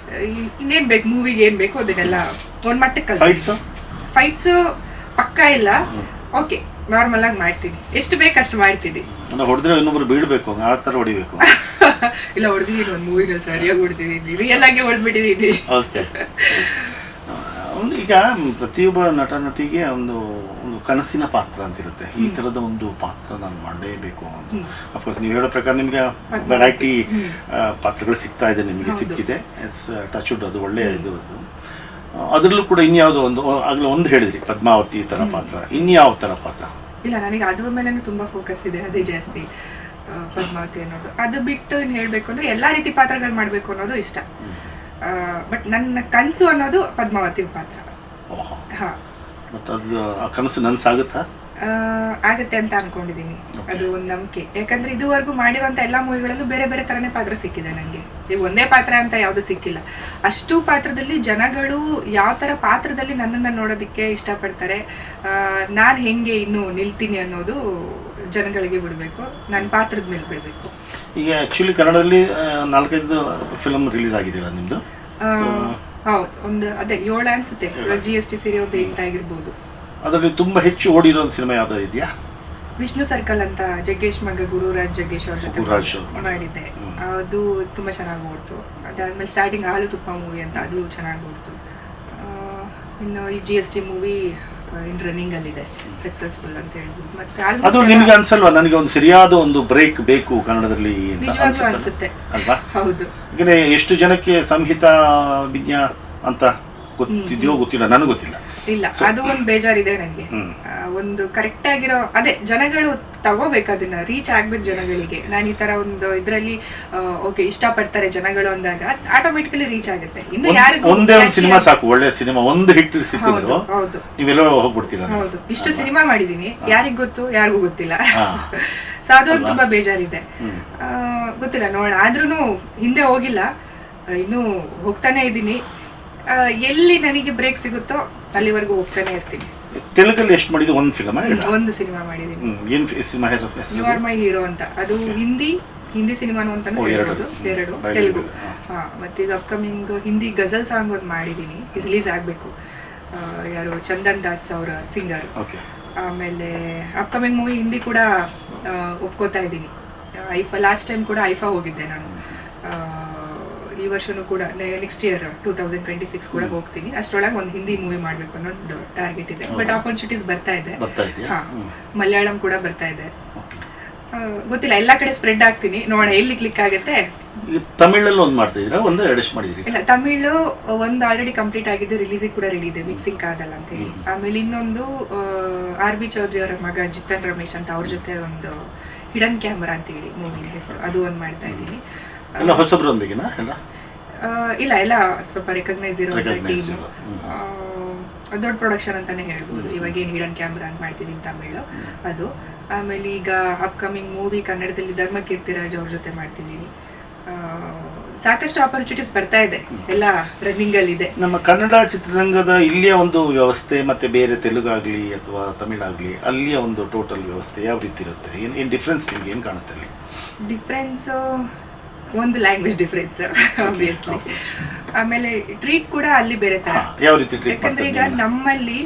ಇನ್ನೇನ್ ಬೇಕು ಮೂವಿಗೆ ಏನ್ ಬೇಕು ಅದನ್ನೆಲ್ಲ ಒಂದ್ ಮಟ್ಟಕ್ಕೆ ಕಲ್ತೀನಿ. ಫೈಟ್ಸ್ ಪಕ್ಕ ಇಲ್ಲ, ಓಕೆ ನಾರ್ಮಲ್ ಆಗಿ ಮಾಡ್ತೀನಿ, ಎಷ್ಟು ಬೇಕು ಅಷ್ಟು ಮಾಡ್ತೀನಿ.
ಹೊಡೆದ್ರೆ ಇನ್ನೊಬ್ರು ಬೀಳ್ಬೇಕು ಆ ಥರ ಹೊಡಿಬೇಕು.
ಇಲ್ಲ, ಹೊಡೆದಿದ್ದೀನಿ ಒಂದು ಮೂವಿನ ಸರಿಯಾಗಿ ಹೊಡೆದಿದ್ದೀನಿ, ರಿಯಲ್ ಆಗಿ ಹೊಡೆದ್ಬಿಟ್ಟಿದ್ದೀನಿ.
ಓಕೆ. ಈಗ ಪ್ರತಿಯೊಬ್ಬ ನಟ ನಟಿಗೆ ಒಂದು ಒಂದು ಕನಸಿನ ಪಾತ್ರ ಅಂತಿರುತ್ತೆ. ಈ ಥರದ ಒಂದು ಪಾತ್ರ ನಾನು ಮಾಡಲೇಬೇಕು ಅಂತ. ಅಫ್ಕೋರ್ಸ್ ನೀವು ಹೇಳೋ ಪ್ರಕಾರ ನಿಮಗೆ ವೆರೈಟಿ ಪಾತ್ರಗಳು ಸಿಗ್ತಾ ಇದೆ, ನಿಮಗೆ ಸಿಕ್ಕಿದೆ. ಇಟ್ಸ್ ಟಚ್ವುಡ್, ಅದು ಒಳ್ಳೆಯ ಇದು. ಅದು ಅದರಲ್ಲೂ ಕೂಡ ಇನ್ಯಾವುದೋ ಆಗಲೂ ಒಂದು ಹೇಳಿದ್ರಿ ಪದ್ಮಾವತಿ ಥರ ಪಾತ್ರ, ಇನ್ಯಾವ ಥರ ಪಾತ್ರ?
ಇಲ್ಲ, ನನಗೆ ಅದ್ರ ಮೇಲೆ ತುಂಬಾ ಫೋಕಸ್ ಇದೆ, ಅದೇ ಜಾಸ್ತಿ ಪದ್ಮಾವತಿ ಅನ್ನೋದು. ಅದು ಬಿಟ್ಟು ಇನ್ನು ಹೇಳಬೇಕು ಅಂದರೆ ಎಲ್ಲ ರೀತಿ ಪಾತ್ರಗಳು ಮಾಡಬೇಕು ಅನ್ನೋದು ಇಷ್ಟ. ಬಟ್ ನನ್ನ ಕನಸು ಅನ್ನೋದು ಪದ್ಮಾವತಿ ಪಾತ್ರ. ಹಾಂ,
ಬಟ್ ಅದು ಆ ಕನಸು ನನಸಾಗುತ್ತಾ?
ಆಗತ್ತೆ ಅಂತ ಅನ್ಕೊಂಡಿದ್ದೀನಿ. ಅದು ಒಂದು ನಂಬಿಕೆ. ಯಾಕಂದ್ರೆ ಇದುವರೆಗೂ ಮಾಡಿರುವಂತ ಎಲ್ಲಾ ಮೂವಿಗಳಲ್ಲೂ ಬೇರೆ ಬೇರೆ ತರನೇ ಪಾತ್ರ ಸಿಕ್ಕಿದೆ ನನಗೆ. ಈಗ ಒಂದೇ ಪಾತ್ರ ಅಂತ ಯಾವುದು ಸಿಕ್ಕಿಲ್ಲ. ಅಷ್ಟು ಪಾತ್ರದಲ್ಲಿ ಜನಗಳು ಯಾವ ತರ ಪಾತ್ರದಲ್ಲಿ ನನ್ನನ್ನು ನೋಡೋದಕ್ಕೆ ಇಷ್ಟಪಡ್ತಾರೆ, ನಾನು ಹೆಂಗೆ ಇನ್ನು ನಿಲ್ತೀನಿ ಅನ್ನೋದು ಜನಗಳಿಗೆ ಬಿಡಬೇಕು, ನನ್ನ ಪಾತ್ರದ ಮೇಲೆ ಬಿಡಬೇಕು.
ಈಗ ಆಕ್ಚುಲಿ ಕನ್ನಡದಲ್ಲಿ 4-5 ಫಿಲ್ಮ್ ರಿಲೀಸ್ ಆಗಿದೆಯಲ್ಲ ನಿಮ್ದು?
ಹೌದು, ಒಂದು ಅದೇ 7 ಅನ್ಸುತ್ತೆ. GST ಸೇರಿ ಒಂದು 8 ಆಗಿರ್ಬೋದು.
ಅದರಲ್ಲಿ ತುಂಬಾ ಹೆಚ್ಚು ಓಡಿರೋ ಸಿನಿಮಾ ಯಾವ್ದು ಇದೆಯಾ?
ವಿಷ್ಣು ಸರ್ಕಲ್ ಅಂತ, ಜಗ್ಗೇಶ್ ಮಗ ಗುರುರಾಜ್ ಜಗ್ಗೇಶ್ ಅವ್ರ ಜೊತೆ ಮಾಡಿದ್ದೆ. ಅದು ತುಂಬಾ ಚೆನ್ನಾಗಿ ಓಡ್ತು. ಅದಾದ್ಮೇಲೆ ಸ್ಟಾರ್ಟಿಂಗ್ ಹಾಲು ತುಪ್ಪ ಮೂವಿ ಅಂತ, ಅದು ಚೆನ್ನಾಗಿ ಓಡ್ತು. ಇನ್ನು ಈ GST ಮೂವಿ ಇನ್ ರನ್ನಿಂಗ್ ಅಲ್ಲಿ ಇದೆ, ಸಕ್ಸಸ್ಫುಲ್ ಅಂತ ಹೇಳ್ಬೋದು. ಮತ್ತೆ
ಅದು ನಿಮ್ಗೆ ಅನ್ಸಲ್ವಾ ನನಗೆ ಒಂದು ಸರಿಯಾದ ಒಂದು ಬ್ರೇಕ್ ಬೇಕು ಕನ್ನಡದಲ್ಲಿ ಅಂತ
ಅನ್ಸುತ್ತೆ
ಅಲ್ವಾ?
ಹೌದು.
ಯಾಕಂದ್ರೆ ಎಷ್ಟು ಜನಕ್ಕೆ ಸಂಹಿತಾ ವಿಜ್ಞಾ ಅಂತ ಗೊತ್ತಿದೆಯೋ ಗೊತ್ತಿಲ್ಲ, ನನಗೆ ಗೊತ್ತಿಲ್ಲ.
ಇಲ್ಲ, ಅದು ಒಂದು ಬೇಜಾರಿದೆ ನನಗೆ. ಒಂದು ಕರೆಕ್ಟ್ ಆಗಿರೋ ಅದೇ ಜನಗಳು ತಗೋಬೇಕು, ಅದನ್ನ ರೀಚ್ ಆಗ್ಬೇಕು ಜನಗಳಿಗೆ. ನಾನು ಈ ತರ ಒಂದು ಇದ್ರಲ್ಲಿ ಓಕೆ ಇಷ್ಟಪಡ್ತಾರೆ ಜನಗಳು ಅಂದಾಗ ಆಟೋಮೆಟಿಕಲಿ ರೀಚ್ ಆಗುತ್ತೆ. ಇನ್ನು ಯಾರಿಗೂ
ಒಂದೇ ಒಂದು ಸಿನಿಮಾ ಸಾಕು, ಒಳ್ಳೆ ಸಿನಿಮಾ ಒಂದು ಹಿಟ್ ಸಿಕ್ಕಿದ್ರು
ಹೌದು
ನೀವೆಲ್ಲೋ ಹೋಗ್ಬಿಡ್ತೀರಾ.
ಹೌದು, ಇಷ್ಟು ಸಿನಿಮಾ ಮಾಡಿದೀನಿ, ಯಾರಿಗ್ ಗೊತ್ತು, ಯಾರಿಗೂ ಗೊತ್ತಿಲ್ಲ. ಸೊ ಅದೊಂದು ತುಂಬಾ ಬೇಜಾರಿದೆ. ಗೊತ್ತಿಲ್ಲ, ನೋಡೋಣ. ಆದ್ರೂ ಹಿಂದೆ ಹೋಗಿಲ್ಲ, ಇನ್ನು ಹೋಗ್ತಾನೆ ಇದ್ದೀನಿ. ಎಲ್ಲಿ ನನಗೆ ಬ್ರೇಕ್ ಸಿಗುತ್ತೋ ಅಲ್ಲಿವರೆಗೂ ಹೋಗ್ತಾನೆ ಇರ್ತೀನಿ.
ತೆಲುಗಲ್ಲಿ ಎಷ್ಟು ಮಾಡಿದ್ದು? ಒಂದು ಫಿಲ್ಮ್,
ಒಂದು ಸಿನಿಮಾ ಮಾಡಿದ್ದೀನಿ.
ಏನು cinema?
You are my hero ಅಂತ. ಅದು ಹಿಂದಿ ಸಿನಿಮಾನು ಅಂತಾನು ಹೇಳ್ಬೋದು. 2 ತೆಲುಗು. ಮತ್ತೆ ಈಗ ಅಪ್ಕಮಿಂಗ್ ಹಿಂದಿ ಗಜಲ್ ಸಾಂಗ್ ಒಂದು ಮಾಡಿದ್ದೀನಿ, ರಿಲೀಸ್ ಆಗಬೇಕು. ಯಾರು ಚಂದನ್ ದಾಸ್ ಅವರ ಸಿಂಗರ್. ಆಮೇಲೆ ಅಪ್ಕಮಿಂಗ್ ಮೂವಿ ಹಿಂದಿ ಕೂಡ ಒಪ್ಕೋತಾ ಇದ್ದೀನಿ. ಲಾಸ್ಟ್ ಟೈಮ್ ಕೂಡ ಐಫಾ ಹೋಗಿದ್ದೆ ನಾನು. ಈ ವರ್ಷನೂ ಕೂಡ ನೆಕ್ಸ್ಟ್ ಇಯರ್ 2026 ಕೂಡ ಹೋಗ್ತೀನಿ. ಅಷ್ಟರೊಳಗೆ ಒಂದು ಹಿಂದಿ ಮೂವಿ ಮಾಡಬೇಕು ಅನ್ನೋದು ಟಾರ್ಗೆಟ್ ಇದೆ. ಬಟ್ ಆಪರ್ಚುನಿಟೀಸ್ ಬರ್ತಾ ಇದೆ. ಮಲಯಾಳಂ ಕೂಡ ಬರ್ತಾ ಇದೆ. ಗೊತ್ತಿಲ್ಲ, ಎಲ್ಲ ಕಡೆ ಸ್ಪ್ರೆಡ್ ಆಗ್ತೀನಿ, ನೋಡೋಣ ಎಲ್ಲಿ ಕ್ಲಿಕ್ ಆಗುತ್ತೆ.
ತಮಿಳಲ್ಲಿ ಒಂದು ಮಾಡ್ತಾ ಇದ್ದೀರಾ? ಒಂದು 2 ಮಾಡಿದ್ರಿ?
ಇಲ್ಲ, ತಮಿಳು ಒಂದು ಆಲ್ರೆಡಿ ಕಂಪ್ಲೀಟ್ ಆಗಿದೆ, ರಿಲೀಸಿಗೆ ಕೂಡ ರೆಡಿ ಇದೆ, ಮಿಕ್ಸಿಂಗ್ ಆಗಲ್ಲ ಅಂತ ಹೇಳಿ. ಆಮೇಲೆ ಇನ್ನೊಂದು RB ಚೌಧರಿ ಅವರ ಮಗ ಜಿತನ್ ರಮೇಶ್ ಅಂತ, ಅವ್ರ ಜೊತೆ ಒಂದು ಹಿಡನ್ ಕ್ಯಾಮರಾ ಅಂತ ಹೇಳಿ ಮೂವಿ ಹೆಸರು, ಅದು ಒಂದು ಮಾಡ್ತಾ ಇದ್ದೀನಿ.
ಎಲ್ಲ ಹೊಸಬ್ರೊಂದಿಗೆನಾ?
ಇಲ್ಲ, ಎಲ್ಲ ಸ್ವಲ್ಪ ರೆಕಗ್ನೈಸ್ ಇರೋ ಟೀಮ್, ದೊಡ್ಡ ಪ್ರೊಡಕ್ಷನ್ ಅಂತಾನೆ ಹೇಳ್ಬೋದು. ಇವಾಗ ಏನು ಹಿಡನ್ ಕ್ಯಾಮ್ರಾ ಅಂತ ಮಾಡ್ತಿದ್ದೀನಿ ತಮಿಳು ಅದು. ಆಮೇಲೆ ಈಗ ಅಪ್ಕಮಿಂಗ್ ಮೂವಿ ಕನ್ನಡದಲ್ಲಿ ಧರ್ಮಕೀರ್ತಿರಾಜ್ ಅವ್ರ ಜೊತೆ ಮಾಡ್ತಿದ್ದೀನಿ. ಸಾಕಷ್ಟು ಆಪರ್ಚುನಿಟೀಸ್ ಬರ್ತಾ ಇದೆ, ಎಲ್ಲ ರನ್ನಿಂಗ್ ಅಲ್ಲಿ ಇದೆ.
ನಮ್ಮ ಕನ್ನಡ ಚಿತ್ರರಂಗದ ಇಲ್ಲಿಯ ಒಂದು ವ್ಯವಸ್ಥೆ ಮತ್ತೆ ಬೇರೆ ತೆಲುಗಾಗ್ಲಿ ಅಥವಾ ತಮಿಳಾಗ್ಲಿ ಅಲ್ಲಿಯ ಒಂದು ಟೋಟಲ್ ವ್ಯವಸ್ಥೆ ಯಾವ ರೀತಿ ಇರುತ್ತೆ? ಏನು ಡಿಫ್ರೆನ್ಸ್ ನಿಮ್ಗೆ ಏನು ಕಾಣುತ್ತೆ ಅಲ್ಲಿ?
ಡಿಫ್ರೆನ್ಸ್ ಒಂದು ಲ್ಯಾಂಗ್ವೇಜ್ ಡಿಫ್ರೆನ್ಸ್ ಆಬ್ವಿಯಸ್ಲಿ. ಆಮೇಲೆ ಟ್ರೀಟ್ ಕೂಡ ಅಲ್ಲಿ ಬೇರೆ ತರ.
ಯಾವ ರೀತಿ ಟ್ರೀಟ್?
ಯಾಕಂದ್ರೆ ಈಗ ನಮ್ಮಲ್ಲಿ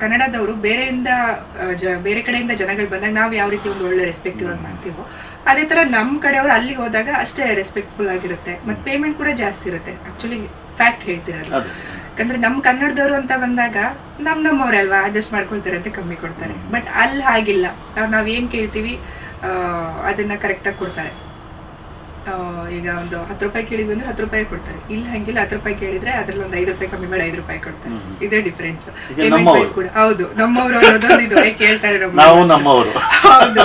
ಕನ್ನಡದವರು ಬೇರೆ ಕಡೆಯಿಂದ ಜನಗಳು ಬಂದಾಗ ನಾವು ಯಾವ ರೀತಿ ಒಂದು ಒಳ್ಳೆ ರೆಸ್ಪೆಕ್ಟಿವ್ ಆಗಿ ಮಾಡ್ತೀವೋ, ಅದೇ ತರ ನಮ್ಮ ಕಡೆಯವರು ಅಲ್ಲಿ ಹೋದಾಗ ಅಷ್ಟೇ ರೆಸ್ಪೆಕ್ಟ್ಫುಲ್ ಆಗಿರುತ್ತೆ. ಮತ್ತೆ ಪೇಮೆಂಟ್ ಕೂಡ ಜಾಸ್ತಿ ಇರುತ್ತೆ. ಆಕ್ಚುಲಿ ಫ್ಯಾಕ್ಟ್ ಹೇಳ್ತಿರೋದು. ಯಾಕಂದ್ರೆ ನಮ್ಮ ಕನ್ನಡದವರು ಅಂತ ಬಂದಾಗ ನಮ್ಮವರೇ ಅಲ್ವಾ, ಅಡ್ಜಸ್ಟ್ ಮಾಡ್ಕೊಳ್ತಾರೆ ಅಂತ ಕಮ್ಮಿ ಕೊಡ್ತಾರೆ. ಬಟ್ ಅಲ್ಲಿ ಹಾಗಿಲ್ಲ, ನಾವೇನ್ ಕೇಳ್ತೀವಿ ಅದನ್ನ ಕರೆಕ್ಟಾಗಿ ಕೊಡ್ತಾರೆ. ಈಗ ಒಂದು 10 ರೂಪಾಯಿ ಕೇಳಿದ್ವಿ ಅಂದ್ರೆ 10 ರೂಪಾಯಿ ಕೊಡ್ತಾರೆ. ಇಲ್ಲಿ ಹಂಗಿಲ್ಲ, 10 ರೂಪಾಯಿ ಕೇಳಿದ್ರೆ ಅದ್ರಲ್ಲಿ ಒಂದು 5 ರೂಪಾಯಿ ಕಮ್ಮಿ ಮಾಡಿ 5 ರೂಪಾಯಿ ಕೊಡ್ತಾರೆ. ಇದೇ ಡಿಫ್ರೆನ್ಸ್. ಕೂಡ ಹೌದು, ನಮ್ಮವರು ಅನ್ನೋದೊಂದು ಇದು ಕೇಳ್ತಾರೆ.
ನಮ್ಮವರು
ಹೌದು,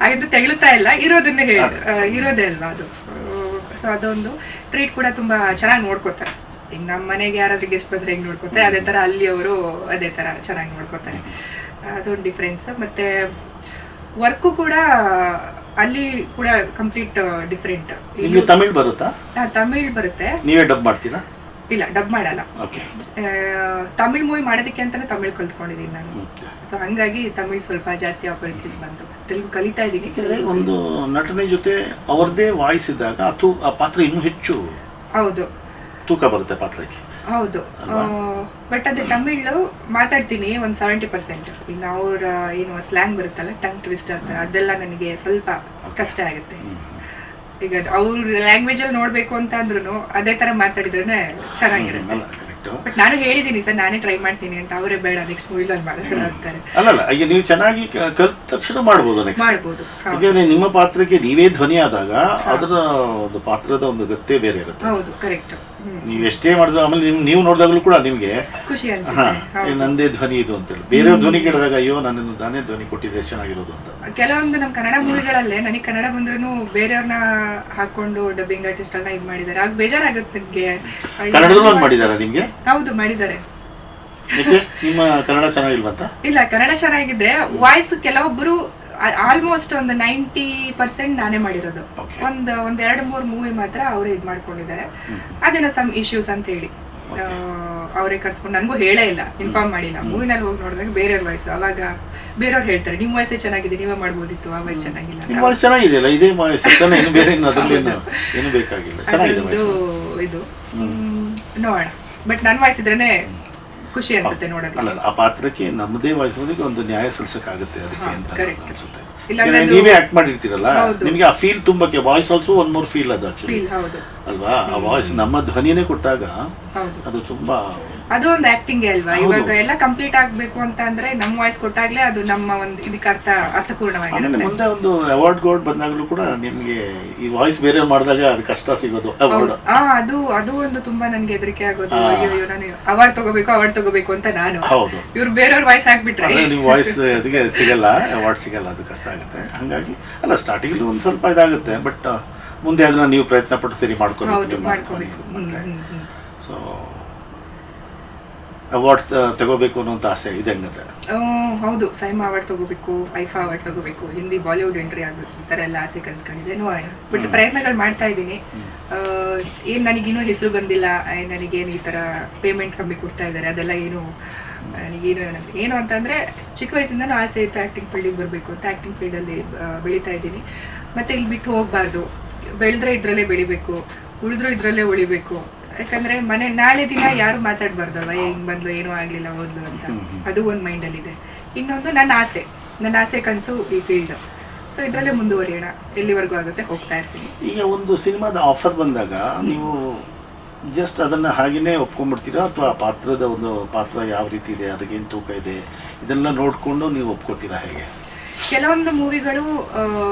ಅದು ತೆಗಳುತ್ತಾ ಇಲ್ಲ, ಇರೋದನ್ನೇ ಇರೋದೇ ಅಲ್ವಾ ಅದು. ಸೊ ಅದೊಂದು ಟ್ರೀಟ್ ಕೂಡ ತುಂಬಾ ಚೆನ್ನಾಗಿ ನೋಡ್ಕೋತಾರೆ. ಈಗ ನಮ್ಮ ಮನೆಗೆ ಯಾರಾದ್ರೂ ಗೆಸ್ಟ್ ಬಂದ್ರೆ ಹೆಂಗ್ ನೋಡ್ಕೋತಾರೆ, ಅದೇ ತರ ಅಲ್ಲಿ ಅವರು ಅದೇ ತರ ಚೆನ್ನಾಗಿ ನೋಡ್ಕೋತಾರೆ. ಅದೊಂದು ಡಿಫ್ರೆನ್ಸ್. ಮತ್ತೆ ವರ್ಕು ಕೂಡ ಅಲ್ಲಿ ಕೂಡ ಕಂಪ್ಲೀಟ್ ಡಿಫ್ರೆಂಟ್.
ನಿಮಗೆ ತಮಿಳ್ ಬರುತ್ತಾ?
ತಮಿಳ್ ಬರುತ್ತೆ.
ನೀವೇ ಡಬ್ ಮಾಡ್ತೀರಾ?
ಇಲ್ಲ, ಡಬ್ ಮಾಡಲ್ಲ.
ಓಕೆ.
ತಮಿಳ್ ಮೂವಿ ಮಾಡೋದಕ್ಕೆ ಅಂತಾನೆ ತಮಿಳ್ ಕಲ್ತ್ಕೊಂಡಿದ್ದೀನಿ ನಾನು. ಸೊ ಹಂಗಾಗಿ ತಮಿಳ್ ಸ್ವಲ್ಪ ಜಾಸ್ತಿ ಆಪರ್ಚುನಿಟೀಸ್ ಬಂತು. ತೆಲುಗು ಕಲಿತಾ ಇದ್ದೀನಿ.
ಒಂದು ನಟನೆ ಜೊತೆ ಅವ್ರದ್ದೇ ವಾಯ್ಸ್ ಇದ್ದಾಗ ಆ ಪಾತ್ರ ಇನ್ನೂ ಹೆಚ್ಚು
ಹೌದು
ತೂಕ ಬರುತ್ತೆ ಪಾತ್ರಕ್ಕೆ.
ಹೌದು, ಬಟ್ ಅದೇ ತಮಿಳು ಮಾತಾಡ್ತೀನಿ ಒಂದು 70%. ಇನ್ನು ಅವ್ರ ಏನು ಸ್ಲ್ಯಾಂಗ್ ಬರುತ್ತಲ್ಲ, ಟಂಗ್ ಟ್ವಿಸ್ಟ್ ಅಂತ, ಅದೆಲ್ಲ ನನಗೆ ಸ್ವಲ್ಪ ಕಷ್ಟ ಆಗುತ್ತೆ. ಈಗ ಅವ್ರ ಲ್ಯಾಂಗ್ವೇಜ್ ಅಲ್ಲಿ ನೋಡ್ಬೇಕು ಅಂತ ಅಂದ್ರೂ ಅದೇ ತರ ಮಾತಾಡಿದ್ರೇನೆ ಚೆನ್ನಾಗಿರುತ್ತೆ. ಬಟ್ ನಾನು ಹೇಳಿದೀನಿ ಸರ್, ನಾನೇ ಟ್ರೈ ಮಾಡ್ತೀನಿ ಅಂತ. ಅವರೇ ಬೇಡ, ನೆಕ್ಸ್ಟ್ ಮೂವಿದಲ್ಲಿ ಮಾಡೋಣ ಅಂತಾರೆ.
ಅಲ್ಲಲ್ಲ, ಈಗ ನೀವು ಚೆನ್ನಾಗಿ ಕಲ್ತ ತಕ್ಷಣ ಮಾಡ್ಬೋದು.
ಮಾಡ್ಬೋದು.
ಯಾಕಂದ್ರೆ ನಿಮ್ಮ ಪಾತ್ರಕ್ಕೆ ನೀವೇ ಧ್ವನಿ ಆದಾಗ ಅದರ ಒಂದು ಪಾತ್ರದ ಒಂದು ಗತ್ತೆ ಬೇರೆ ಇರುತ್ತೆ.
ಹೌದು, ಕರೆಕ್ಟ್.
ನೀವು ಎಷ್ಟೇ ಮಾಡಿದ್ರು ಆಮೇಲೆ ನೀವು ನೋಡಿದಾಗಲೂ ಕೂಡ ನಿಮ್ಗೆ
ಖುಷಿ ಅನ್ಸುತ್ತೆ.
ನಂದೇ ಧ್ವನಿ ಇದು ಅಂತೇಳಿ. ಬೇರೆಯವ್ರ ಧ್ವನಿ ಕೇಳಿದಾಗ ಅಯ್ಯೋ ನಾನೇ ಧ್ವನಿ ಕೊಟ್ಟಿದ್ರೆ ಚೆನ್ನಾಗಿರೋದು ಅಂತ.
ಕೆಲವೊಂದು ನಮ್ಮ ಕನ್ನಡ ಮೂವಿಗಳಲ್ಲೇ ನನಗೆ ಕನ್ನಡ ಬಂದ್ರೂ ಬೇರೆಯವ್ರನ್ನ ಹಾಕೊಂಡು ಡಬ್ಬಿಂಗ್ ಆರ್ಟಿಸ್ಟ್ ಎಲ್ಲ ಇದು ಮಾಡಿದ್ದಾರೆ. ಆಗ ಬೇಜಾರಾಗುತ್ತೆ ನನಗೆ.
ಕನ್ನಡದಲ್ಲೂ ಮಾಡಿದಾರ ನಿಮ್ಗೆ?
ಹೌದು, ಮಾಡಿದ್ದಾರೆ.
ನಿಮ್ಮ ಕನ್ನಡ ಚೆನ್ನಾಗಿಲ್ವಂತ?
ಇಲ್ಲ, ಕನ್ನಡ ಚೆನ್ನಾಗಿದೆ. ವಾಯ್ಸ್ ಕೆಲವೊಬ್ಬರು ಆಲ್ಮೋಸ್ಟ್ ಒಂದು 90% ನಾನೇ ಮಾಡಿರೋದು. ಒಂದ್ 2-3 ಮೂವಿ ಮಾತ್ರ ಅವರೇ ಇದ್ ಮಾಡ್ಕೊಂಡಿದ್ದಾರೆ. ಅದೇನೋ ಸಮ್ ಇಶ್ಯೂಸ್ ಅಂತ ಹೇಳಿ ಅವರೇ ಕರ್ಸ್ಕೊಂಡು ನನಗೂ ಹೇಳೇ ಇಲ್ಲ, ಇನ್ಫಾರ್ಮ್ ಮಾಡಿಲ್ಲ. ಮೂವಿನಲ್ಲಿ ಹೋಗಿ ನೋಡಿದಾಗ ಬೇರೆಯವ್ರ ವಾಯ್ಸ್, ಅವಾಗ ಬೇರೆಯವ್ರು ಹೇಳ್ತಾರೆ ನಿಮ್ಮ ವಾಯ್ಸೇ ಚೆನ್ನಾಗಿದೆ, ನೀವೇ ಮಾಡ್ಬೋದಿತ್ತು, ಆ ವಾಯ್ಸ್ ಚೆನ್ನಾಗಿಲ್ಲ.
ವಾಯ್ಸ್ ಚೆನ್ನಾಗಿದೆಯಲ್ಲ, ಇದೇ ವಾಯ್ಸ್ ಏನು ಬೇರೆ ಏನು ಬೇಕಾಗಿಲ್ಲ, ಚೆನ್ನಾಗಿದೆ
ಇದು. ನೋಡೋಣ, ಬಟ್ ನನ್ನ ವಾಯ್ಸ್ ಇದ್ರೇನೆ ಖುಷಿ ಅನ್ಸುತ್ತೆ ನೋಡೋದು.
ಅಲ್ಲ, ಆ ಪಾತ್ರಕ್ಕೆ ನಮ್ಮದೇ ವಾಯ್ಸ್ ಒಂದು ನ್ಯಾಯ ಸಲ್ಲಿಸಕ್ಕಾಗುತ್ತೆ ಅದಕ್ಕೆ ಅಂತ ಅನ್ಸುತ್ತೆ. ನೀವೇ ಆಕ್ಟ್ ಮಾಡಿರ್ತೀರಲ್ಲ, ನಿಮ್ಗೆ ಆ ಫೀಲ್ ತುಂಬಕ್ಕೆ ವಾಯ್ಸ್ ಆಲ್ಸೋ ಒಂದ್ ಮೂರ್ ಫೀಲ್ ಅದು ಆಕ್ಚುಲಿ ಅಲ್ವಾ. ಆ ವಾಯ್ಸ್ ನಮ್ಮ ಧ್ವನಿನೇ ಕೊಟ್ಟಾಗ ಅದು ತುಂಬಾ,
ಅದು ಒಂದು ಆಕ್ಟಿಂಗ್ ಅಲ್ವಾ. ಇವಾಗ ಎಲ್ಲ ಕಂಪ್ಲೀಟ್ ಆಗ್ಬೇಕು ಅಂತ ಅಂದ್ರೆ ನಮ್ಮ ವಾಯ್ಸ್ ಕೊಟ್ಟಾಗ್ಲೇ ಅದು ನಮ್ಮ ಒಂದು ಇದಕ್ಕೆ ಅರ್ಥಪೂರ್ಣವಾಗಿರುತ್ತೆ.
ಮುಂದೆ ಒಂದು ಅವಾರ್ಡ್ ಬಂದಾಗ್ಲೂ ಕೂಡ ನಿಮ್ಗೆ ಈ ವಾಯ್ಸ್ ಬೇರೆ ಮಾಡಿದಾಗ ಅದು ಕಷ್ಟ ಸಿಗೋದು ಅವಾರ್ಡ್.
ಅದು ಒಂದು ತುಂಬಾ ನನ್ಗೆ ಹೆದರಿಕೆ ಆಗೋದು. ಅಯ್ಯೋ, ನಾನು ಅವಾರ್ಡ್ ತಗೋಬೇಕು ಅಂತ ನಾನು.
ಹೌದು,
ಇವ್ರು ಬೇರೆಯವ್ರ ವಾಯ್ಸ್ ಹಾಕ್ಬಿಟ್ರೆ
ನಿಮ್ ವಾಯ್ಸ್ ಅದಕ್ಕೆ ಸಿಗಲ್ಲ, ಅವಾರ್ಡ್ ಸಿಗಲ್ಲ, ಅದು ಕಷ್ಟ ಆಗುತ್ತೆ. ಹಾಗಾಗಿ ಅಲ್ಲ, ಸ್ಟಾರ್ಟಿಂಗ್ ಒಂದ್ ಸ್ವಲ್ಪ ಇದಾಗುತ್ತೆ, ಬಟ್ ಮುಂದೆ ಅದನ್ನ ನೀವು ಪ್ರಯತ್ನ ಪಟ್ಟು ಸರಿ ಮಾಡ್ಕೋಬೇಕು. ಸೊ ಅವಾರ್ಡ್ ತಗೋಬೇಕು ಅನ್ನೋಂತ ಆಸೆ ಇದೆ ಹಂಗಂದ್ರೆ?
ಹೌದು, ಸೈಮಾ ಅವಾರ್ಡ್ ತಗೋಬೇಕು, ಐಫಾ ಅವಾರ್ಡ್ ತಗೋಬೇಕು, ಹಿಂದಿ ಬಾಲಿವುಡ್ ಎಂಟ್ರಿ ಆಗಬೇಕು, ಈ ತರ ಎಲ್ಲ ಆಸೆ ಕನ್ಸ್ಕೊಂಡಿದೆ. ನೋಡೋಣ, ಬಟ್ ಪ್ರಯತ್ನಗಳು ಮಾಡ್ತಾ ಇದ್ದೀನಿ. ಏನ್ ನನಗಿನ್ನೂ ಹೆಸರು ಬಂದಿಲ್ಲ, ನನಗೇನು ಈ ತರ ಪೇಮೆಂಟ್ ಕಮ್ಮಿ ಕೊಡ್ತಾ ಇದ್ದಾರೆ, ಅದೆಲ್ಲ ಏನು ಅಂತಂದ್ರೆ ಚಿಕ್ಕ ವಯಸ್ಸಿಂದನೂ ಆಸೆ ಇತ್ತು ಆಕ್ಟಿಂಗ್ ಫೀಲ್ಡಿಗೆ ಬರಬೇಕು ಅಂತ. ಆಕ್ಟಿಂಗ್ ಫೀಲ್ಡಲ್ಲಿ ಬೆಳೀತಾ ಇದ್ದೀನಿ. ಮತ್ತೆ ಇಲ್ಲಿ ಬಿಟ್ಟು ಹೋಗ್ಬಾರ್ದು. ಬೆಳೆದ್ರೆ ಇದ್ರಲ್ಲೇ ಬೆಳಿಬೇಕು, ಉಳಿದ್ರು ಇದ್ರಲ್ಲೇ ಉಳಿಬೇಕು. ಯಾಕಂದ್ರೆ ನಾಳೆ ದಿನ ಯಾರು ಮಾತಾಡ್ಬಾರ್ದಲ್ವ, ಹಿಂಗ್ ಬಂದ್ಲು, ಏನೂ ಆಗ್ಲಿಲ್ಲ, ಓದ್ಲು ಅಂತ. ಅದು ಒಂದು ಮೈಂಡಲ್ಲಿ ಇದೆ. ಇನ್ನೊಂದು ನನ್ನ ಆಸೆ ಕನಸು ಈ ಫೀಲ್ಡ್. ಸೊ ಇದ್ರಲ್ಲೇ ಮುಂದುವರಿಯೋಣ, ಎಲ್ಲಿವರೆಗೂ ಆಗುತ್ತೆ ಹೋಗ್ತಾ ಇರ್ತೀನಿ.
ಈಗ ಒಂದು ಸಿನಿಮಾದ ಆಫರ್ ಬಂದಾಗ ನೀವು ಜಸ್ಟ್ ಅದನ್ನ ಹಾಗೇನೆ ಒಪ್ಕೊಂಡ್ಬಿಡ್ತೀರಾ, ಅಥವಾ ಪಾತ್ರ ಯಾವ ರೀತಿ ಇದೆ, ಅದಕ್ಕೇನು ತೂಕ ಇದೆ, ಇದೆಲ್ಲ ನೋಡ್ಕೊಂಡು ನೀವು ಒಪ್ಕೋತೀರಾ ಹೇಗೆ?
ಕೆಲವೊಂದು ಮೂವಿಗಳು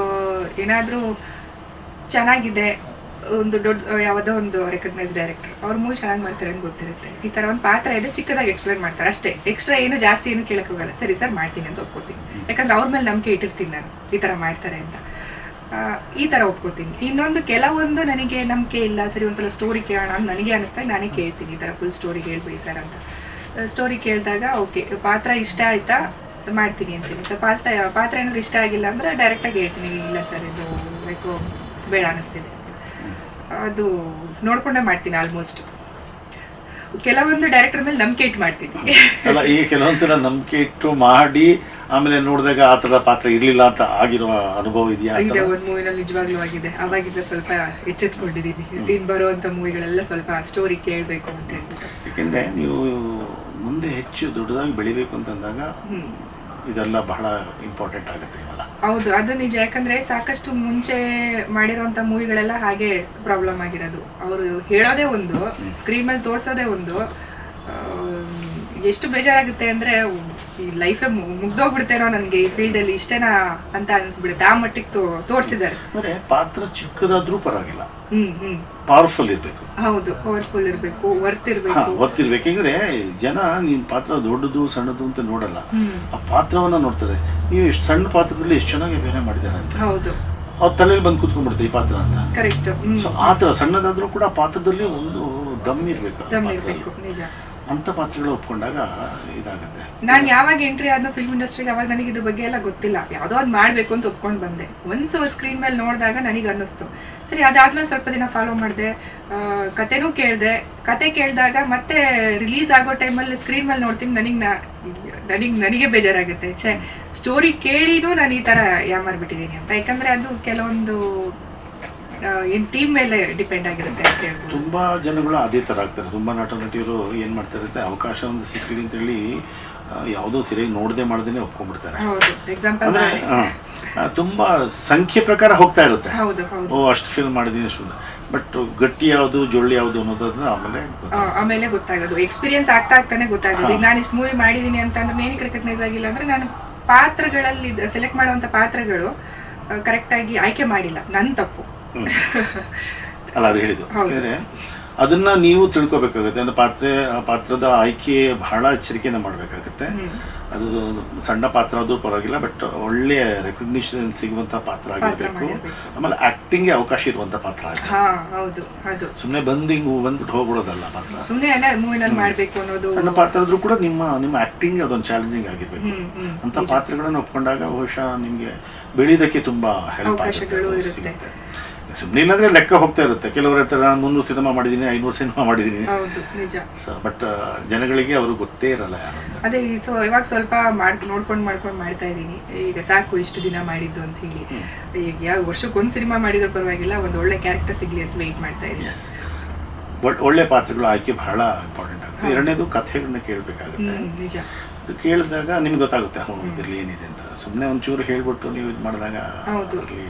ಏನಾದ್ರೂ ಚೆನ್ನಾಗಿದೆ, ಒಂದು ದೊಡ್ಡ ಯಾವುದೋ ಒಂದು ರೆಕಗ್ನೈಸ್ ಡೈರೆಕ್ಟರ್ ಅವ್ರ ಮೂವಿ ಚೆನ್ನಾಗಿ ಮಾಡ್ತಾರೆ ಅಂತ ಗೊತ್ತಿರುತ್ತೆ. ಈ ತರ ಒಂದು ಪಾತ್ರ ಇದೆ, ಚಿಕ್ಕದಾಗಿ ಎಕ್ಸ್ಪ್ಲೇನ್ ಮಾಡ್ತಾರೆ ಅಷ್ಟೇ, ಎಕ್ಸ್ಟ್ರಾ ಏನು ಜಾಸ್ತಿ ಏನು ಕೇಳಕ್ ಹೋಗಲ್ಲ. ಸರಿ ಸರ್ ಮಾಡ್ತೀನಿ ಅಂತ ಒಪ್ಕೋತೀನಿ, ಯಾಕಂದ್ರೆ ಅವ್ರ ಮೇಲೆ ನಂಬಿಕೆ ಇಟ್ಟಿರ್ತೀನಿ ನಾನು, ಈ ತರ ಮಾಡ್ತಾರೆ ಅಂತ. ಈ ತರ ಒಪ್ಕೋತೀನಿ. ಇನ್ನೊಂದು ಕೆಲವೊಂದು ನನಗೆ ನಂಬಿಕೆ ಇಲ್ಲ, ಸರಿ ಒಂದ್ಸಲ ಸ್ಟೋರಿ ಕೇಳೋಣ ಅಂತ ನನಗೆ ಅನಿಸ್ದಾಗ ನಾನೇ ಕೇಳ್ತೀನಿ, ಈ ತರ ಫುಲ್ ಸ್ಟೋರಿ ಹೇಳ್ಬಿಡಿ ಸರ್ ಅಂತ. ಸ್ಟೋರಿ ಕೇಳಿದಾಗ ಓಕೆ ಪಾತ್ರ ಇಷ್ಟ ಆಯ್ತಾ ಮಾಡ್ತೀನಿ ಅಂತೀನಿ. ಸೊ ಪಾತ್ರ ಏನಾದ್ರು ಇಷ್ಟ ಆಗಿಲ್ಲ ಅಂದ್ರೆ ಡೈರೆಕ್ಟಾಗಿ ಹೇಳ್ತೀನಿ, ಇಲ್ಲ ಸರ್ ಇದು ಲೈಕ್ ಬೇಡ ಅನಿಸ್ತಿದೆ. ಅದು ನೋಡ್ಕೊಂಡೇ ಮಾಡ್ತೀನಿ. ಆಲ್ಮೋಸ್ಟ್ ಕೆಲವೊಂದು ಡೈರೆಕ್ಟರ್ ಮೇಲೆ ನಂಬಿಕೆ ಇಟ್ಟು ಮಾಡ್ತೀನಿ.
ಅಲ್ಲ, ಈಗ ಕೆಲವೊಂದ್ಸಲ ನಂಬಿಕೆ ಇಟ್ಟು ಮಾಡಿ ಆಮೇಲೆ ನೋಡಿದಾಗ ಆ ಥರದ ಪಾತ್ರ ಇರಲಿಲ್ಲ ಅಂತ ಆಗಿರುವ ಅನುಭವ ಇದೆಯಾ?
ಇದೆ, ಒಂದು ಮೂವಿನಲ್ಲಿ ನಿಜವಾಗ್ಲೂ ಆಗಿದೆ. ಅವಾಗಿಂದ ಸ್ವಲ್ಪ ಎಚ್ಚೆತ್ಕೊಂಡಿದ್ದೀನಿ. ಇನ್ನು ಬರುವಂಥ ಮೂವಿಗಳೆಲ್ಲ ಸ್ವಲ್ಪ ಸ್ಟೋರಿ ಕೇಳಬೇಕು ಅಂತ ಹೇಳ್ಬಿಟ್ಟು.
ಯಾಕೆಂದರೆ ನೀವು ಮುಂದೆ ಹೆಚ್ಚು ದೊಡ್ಡದಾಗಿ ಬೆಳಿಬೇಕು ಅಂತಂದಾಗ ಇದೆಲ್ಲ ಬಹಳ ಇಂಪಾರ್ಟೆಂಟ್ ಆಗುತ್ತೆ ಇವಲ್ಲ.
ಹೌದು, ಅದು ನಿಜ. ಯಾಕಂದ್ರೆ ಸಾಕಷ್ಟು ಮುಂಚೆ ಮಾಡಿರೋಂಥ ಮೂವಿಗಳೆಲ್ಲ ಹಾಗೆ ಪ್ರಾಬ್ಲಮ್ ಆಗಿರೋದು. ಅವರು ಹೇಳೋದೇ ಒಂದು, ಸ್ಕ್ರೀನ್ ಮೇಲೆ ತೋರಿಸೋದೇ ಒಂದು. ಎಷ್ಟು ಬೇಜಾರಾಗುತ್ತೆ ಅಂದ್ರೆ ಈ ಲೈಫೇ ಮುಗ್ದೋಗ್ಬಿಡ್ತೇನೋ ನನಗೆ ಈ ಫೀಲ್ಡ್ ಅಲ್ಲಿ ಇಷ್ಟೇನಾ ಅಂತ ಅನ್ಸ್ಬಿಡುತ್ತೆ. ಆ ಮಟ್ಟಿಗೆ ತೋರಿಸಿದ್ದಾರೆ.
ಅಂದ್ರೆ ಪಾತ್ರ ಚಿಕ್ಕದಾದ್ರೂ ಪರವಾಗಿಲ್ಲ, ಪವರ್ಫುಲ್ ಇರ್ಬೇಕು.
ಹೌದು, ಪವರ್ಫುಲ್ ಇರ್ಬೇಕು, ವರ್ತ್
ಇರ್ಬೇಕು. ಯಾಕಂದ್ರೆ ಜನ ನಿನ್ ಪಾತ್ರ ದೊಡ್ಡದು ಸಣ್ಣದು ಅಂತ ನೋಡಲ್ಲ, ಆ ಪಾತ್ರವನ್ನ ನೋಡ್ತಾರೆ. ನೀವು ಎಷ್ಟು ಸಣ್ಣ ಪಾತ್ರದಲ್ಲಿ ಎಷ್ಟು ಚೆನ್ನಾಗಿ ಬೇರೆ ಮಾಡಿದ್ದಾರೆ ಅಂತ.
ಹೌದು,
ಅವ್ರ ತಲೆಯಲ್ಲಿ ಬಂದು ಕೂತ್ಕೊಂಡ್ಬಿಡುತ್ತೆ ಈ ಪಾತ್ರ ಅಂತ.
ಕರೆಕ್ಟ್.
ಸೊ ಆತರ ಸಣ್ಣದಾದ್ರೂ ಕೂಡ ಪಾತ್ರದಲ್ಲಿ ಒಂದು ದಮ್ ಇರ್ಬೇಕು.
ನಿಜ.
ಅಂಥ ಪಾತ್ರಗಳು ಒಪ್ಕೊಂಡಾಗ ಇದಾಗುತ್ತೆ.
ನಾನು ಯಾವಾಗ ಎಂಟ್ರಿ ಆದ್ನೋ ಫಿಲ್ಮ್ ಇಂಡಸ್ಟ್ರಿಗೆ ಅವಾಗ ನನಗೆ ಇದ್ರ ಬಗ್ಗೆ ಎಲ್ಲ ಗೊತ್ತಿಲ್ಲ, ಯಾವುದೋ ಒಂದು ಮಾಡಬೇಕು ಅಂತ ಒಪ್ಕೊಂಡು ಬಂದೆ. ಒಂದು ಸ್ಕ್ರೀನ್ ಮೇಲೆ ನೋಡಿದಾಗ ನನಗೆ ಅನ್ನಿಸ್ತು ಸರಿ. ಅದಾದ್ಮೇಲೆ ಸ್ವಲ್ಪ ದಿನ ಫಾಲೋ ಮಾಡಿದೆ, ಕತೆನೂ ಕೇಳಿದೆ. ಕತೆ ಕೇಳಿದಾಗ ಮತ್ತೆ ರಿಲೀಸ್ ಆಗೋ ಟೈಮಲ್ಲಿ ಸ್ಕ್ರೀನ್ ಮೇಲೆ ನೋಡ್ತೀನಿ, ನನಗೆ ಬೇಜಾರಾಗುತ್ತೆ. ಸ್ಟೋರಿ ಕೇಳಿನೂ ನಾನು ಈ ಥರ ಯಾಮಾರ್ಬಿಟ್ಟಿದ್ದೀನಿ ಅಂತ. ಯಾಕಂದರೆ ಅದು ಕೆಲವೊಂದು ಏನು ಟೀಮ್ ಮೇಲೆ ಡಿಪೆಂಡ್ ಆಗಿರುತ್ತೆ ಅಂತ ಹೇಳ್ಬೋದು.
ತುಂಬ ಜನಗಳು ಅದೇ ಥರ ಆಗ್ತಾರೆ. ತುಂಬ ನಟ ನಟಿಯರು ಏನು ಮಾಡ್ತಾರಂತೆ, ಅವಕಾಶ ಒಂದು ಸಿಕ್ಕಲಿ ಅಂತೇಳಿ ಯಾವುದೋ ಸರಿಯಾಗಿ ನೋಡದೆ ಮಾಡ್ದೇ ಒಪ್ಕೊಂಡ್ಬಿಡ್ತಾರೆ. ಅಂದರೆ ತುಂಬ ಸಂಖ್ಯೆ ಪ್ರಕಾರ ಹೋಗ್ತಾ ಇರುತ್ತೆ. ಓ ಅಷ್ಟು ಫಿಲ್ಮ್ ಮಾಡಿದ್ದೀನಿ ಅಷ್ಟು, ಬಟ್ ಗಟ್ಟಿ ಯಾವುದು ಜೊಳ್ಳಿ ಯಾವುದು ಅನ್ನೋದನ್ನ
ಆಮೇಲೆ ಗೊತ್ತಾಗೋದು. ಎಕ್ಸ್ಪೀರಿಯನ್ಸ್ ಆಗ್ತಾನೆ ಗೊತ್ತಾಗೋದು. ಈಗ ನಾನು ಇಷ್ಟು ಮೂವಿ ಮಾಡಿದ್ದೀನಿ ಅಂತ ಅಂದ್ರೆ ಏನಕ್ಕೆ ರೆಕಗ್ನೈಸ್ ಆಗಿಲ್ಲ ಅಂದ್ರೆ ನಾನು ಪಾತ್ರಗಳಲ್ಲಿ ಸೆಲೆಕ್ಟ್ ಮಾಡುವಂಥ ಪಾತ್ರಗಳು ಕರೆಕ್ಟಾಗಿ ಆಯ್ಕೆ ಮಾಡಿಲ್ಲ, ನನ್ನ ತಪ್ಪು
ಅಲ್ಲ. ಅದು ಹೇಳಿದ್ದು ಯಾಕಂದರೆ ಅದನ್ನ ನೀವು ತಿಳ್ಕೊಬೇಕಾಗುತ್ತೆ. ಅಂದರೆ ಪಾತ್ರದ ಆಯ್ಕೆ ಬಹಳ ಎಚ್ಚರಿಕೆಯಿಂದ ಮಾಡಬೇಕಾಗುತ್ತೆ. ಅದು ಸಣ್ಣ ಪಾತ್ರ ಆದರೂ ಪರವಾಗಿಲ್ಲ, ಬಟ್ ಒಳ್ಳೆಯ ರೆಕಗ್ನಿಷನ್ ಸಿಗುವಂಥ ಪಾತ್ರ ಆಗಿರಬೇಕು. ಆಮೇಲೆ ಆಕ್ಟಿಂಗ್ಗೆ ಅವಕಾಶ ಇರುವಂಥ ಪಾತ್ರ ಆಗಬೇಕು. ಸುಮ್ಮನೆ ಬಂದ್ಬಿಟ್ಟು ಹೋಗ್ಬಿಡೋದಲ್ಲ ಪಾತ್ರ. ಸಣ್ಣ ಪಾತ್ರ ಆದರೂ ಕೂಡ ನಿಮ್ಮ ಆಕ್ಟಿಂಗ್ ಅದೊಂದು ಚಾಲೆಂಜಿಂಗ್ ಆಗಿರಬೇಕು. ಅಂಥ ಪಾತ್ರಗಳನ್ನು ಒಪ್ಕೊಂಡಾಗ ಬಹುಶಃ ನಿಮಗೆ ಬೆಳೀದಕ್ಕೆ ತುಂಬ ಹೆಲ್ಪ್ ಸಿಗುತ್ತೆ. ಸುಮ್ಮನೆ ಇಲ್ಲಾಂದ್ರೆ ಲೆಕ್ಕ ಹೋಗ್ತಾ ಇರುತ್ತೆ. ಕೆಲವರು ಹೇಳ್ತಾರೆ ನಾನು 300 ಸಿನಿಮಾ ಮಾಡಿದ್ದೀನಿ, 500 ಸಿನಿಮಾ ಮಾಡಿದ್ದೀನಿ. ಬಟ್ ಜನಗಳಿಗೆ ಅವರು ಗೊತ್ತೇ ಇರಲ್ಲ ಯಾರು ಅಂತ.
ಅದೇ ಸೊ ಇವಾಗ ಸ್ವಲ್ಪ ನೋಡ್ಕೊಂಡು ಮಾಡ್ತಾ ಇದ್ದೀನಿ. ಈಗ ಸಾಕು ಇಷ್ಟು ದಿನ ಮಾಡಿದ್ದು ಅಂತ ಹೇಳಿ. ಈಗ ಯಾವ ವರ್ಷಕ್ಕೊಂದು ಸಿನಿಮಾ ಮಾಡಿದ್ರು ಪರವಾಗಿಲ್ಲ, ಒಂದು ಒಳ್ಳೆ ಕ್ಯಾರೆಕ್ಟರ್ ಸಿಗ್ಲಿ ಅಂತ ವೆಯ್ಟ್ ಮಾಡ್ತಾ ಇದ್ದೀನಿ.
ಒಳ್ಳೆ ಪಾತ್ರಗಳು ಆಯ್ಕೆ ಬಹಳ ಇಂಪಾರ್ಟೆಂಟ್ ಆಗುತ್ತೆ. ಎರಡನೇದು ಕಥೆಗಳನ್ನ ಕೇಳಬೇಕಾಗುತ್ತೆ. ಅದು ಕೇಳಿದಾಗ ನಿಮ್ಗೆ ಗೊತ್ತಾಗುತ್ತೆ ಇದರಲ್ಲಿ ಏನಿದೆ ಅಂತ. ಸುಮ್ಮನೆ ಒಂಚೂರು ಹೇಳ್ಬಿಟ್ಟು ನೀವು ಇದು ಮಾಡಿದಾಗ ಅದರಲ್ಲಿ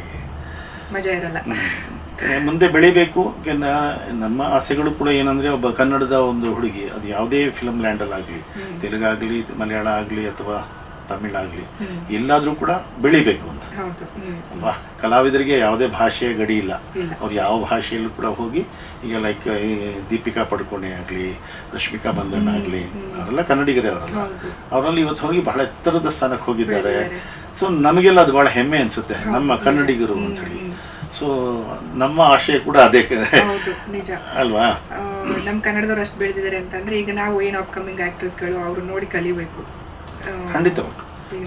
ಮಜಾ ಇರಲ್ಲ.
ಮುಂದೆ ಬೆಳಿಬೇಕು. ನಮ್ಮ ಆಸೆಗಳು ಕೂಡ ಏನಂದ್ರೆ ಒಬ್ಬ ಕನ್ನಡದ ಒಂದು ಹುಡುಗಿ, ಅದು ಯಾವುದೇ ಫಿಲ್ಮ್ ಲ್ಯಾಂಡಲ್ಲಾಗಲಿ, ತೆಲುಗಾಗಲಿ, ಮಲಯಾಳ ಆಗಲಿ ಅಥವಾ ತಮಿಳಾಗಲಿ, ಎಲ್ಲಾದರೂ ಕೂಡ ಬೆಳಿಬೇಕು ಅಂತ ಅಲ್ವಾ. ಕಲಾವಿದರಿಗೆ ಯಾವುದೇ ಭಾಷೆಯ ಗಡಿ ಇಲ್ಲ. ಅವ್ರು ಯಾವ ಭಾಷೆಯಲ್ಲೂ ಕೂಡ ಹೋಗಿ, ಈಗ ಲೈಕ್ ದೀಪಿಕಾ ಪಡುಕೋಣೆ ಆಗಲಿ, ರಶ್ಮಿಕಾ ಬಂಧನ ಆಗಲಿ, ಅವರೆಲ್ಲ ಕನ್ನಡಿಗರೇ. ಅವರಲ್ಲಿ ಇವತ್ತು ಹೋಗಿ ಬಹಳ ಎತ್ತರದ ಸ್ಥಾನಕ್ಕೆ ಹೋಗಿದ್ದಾರೆ. ಸೊ ನಮಗೆಲ್ಲ ಅದು ಭಾಳ ಹೆಮ್ಮೆ ಅನಿಸುತ್ತೆ, ನಮ್ಮ ಕನ್ನಡಿಗರು ಅಂತ ಹೇಳಿ. ಸೊ ನಮ್ಮ ಆಶಯ ಕೂಡ ಅದೇ ಅಲ್ವಾ.
ನಮ್ಮ ಕನ್ನಡದವ್ರು ಅಷ್ಟು ಬೆಳೆದಿದ್ದಾರೆ ಅಂತಂದ್ರೆ ಈಗ ನಾವು ಏನು ಅಪ್ಕಮಿಂಗ್ ಆಕ್ಟರ್ಸ್ಗಳು ಅವರು ನೋಡಿ ಕಲಿಬೇಕು.
ಖಂಡಿತ.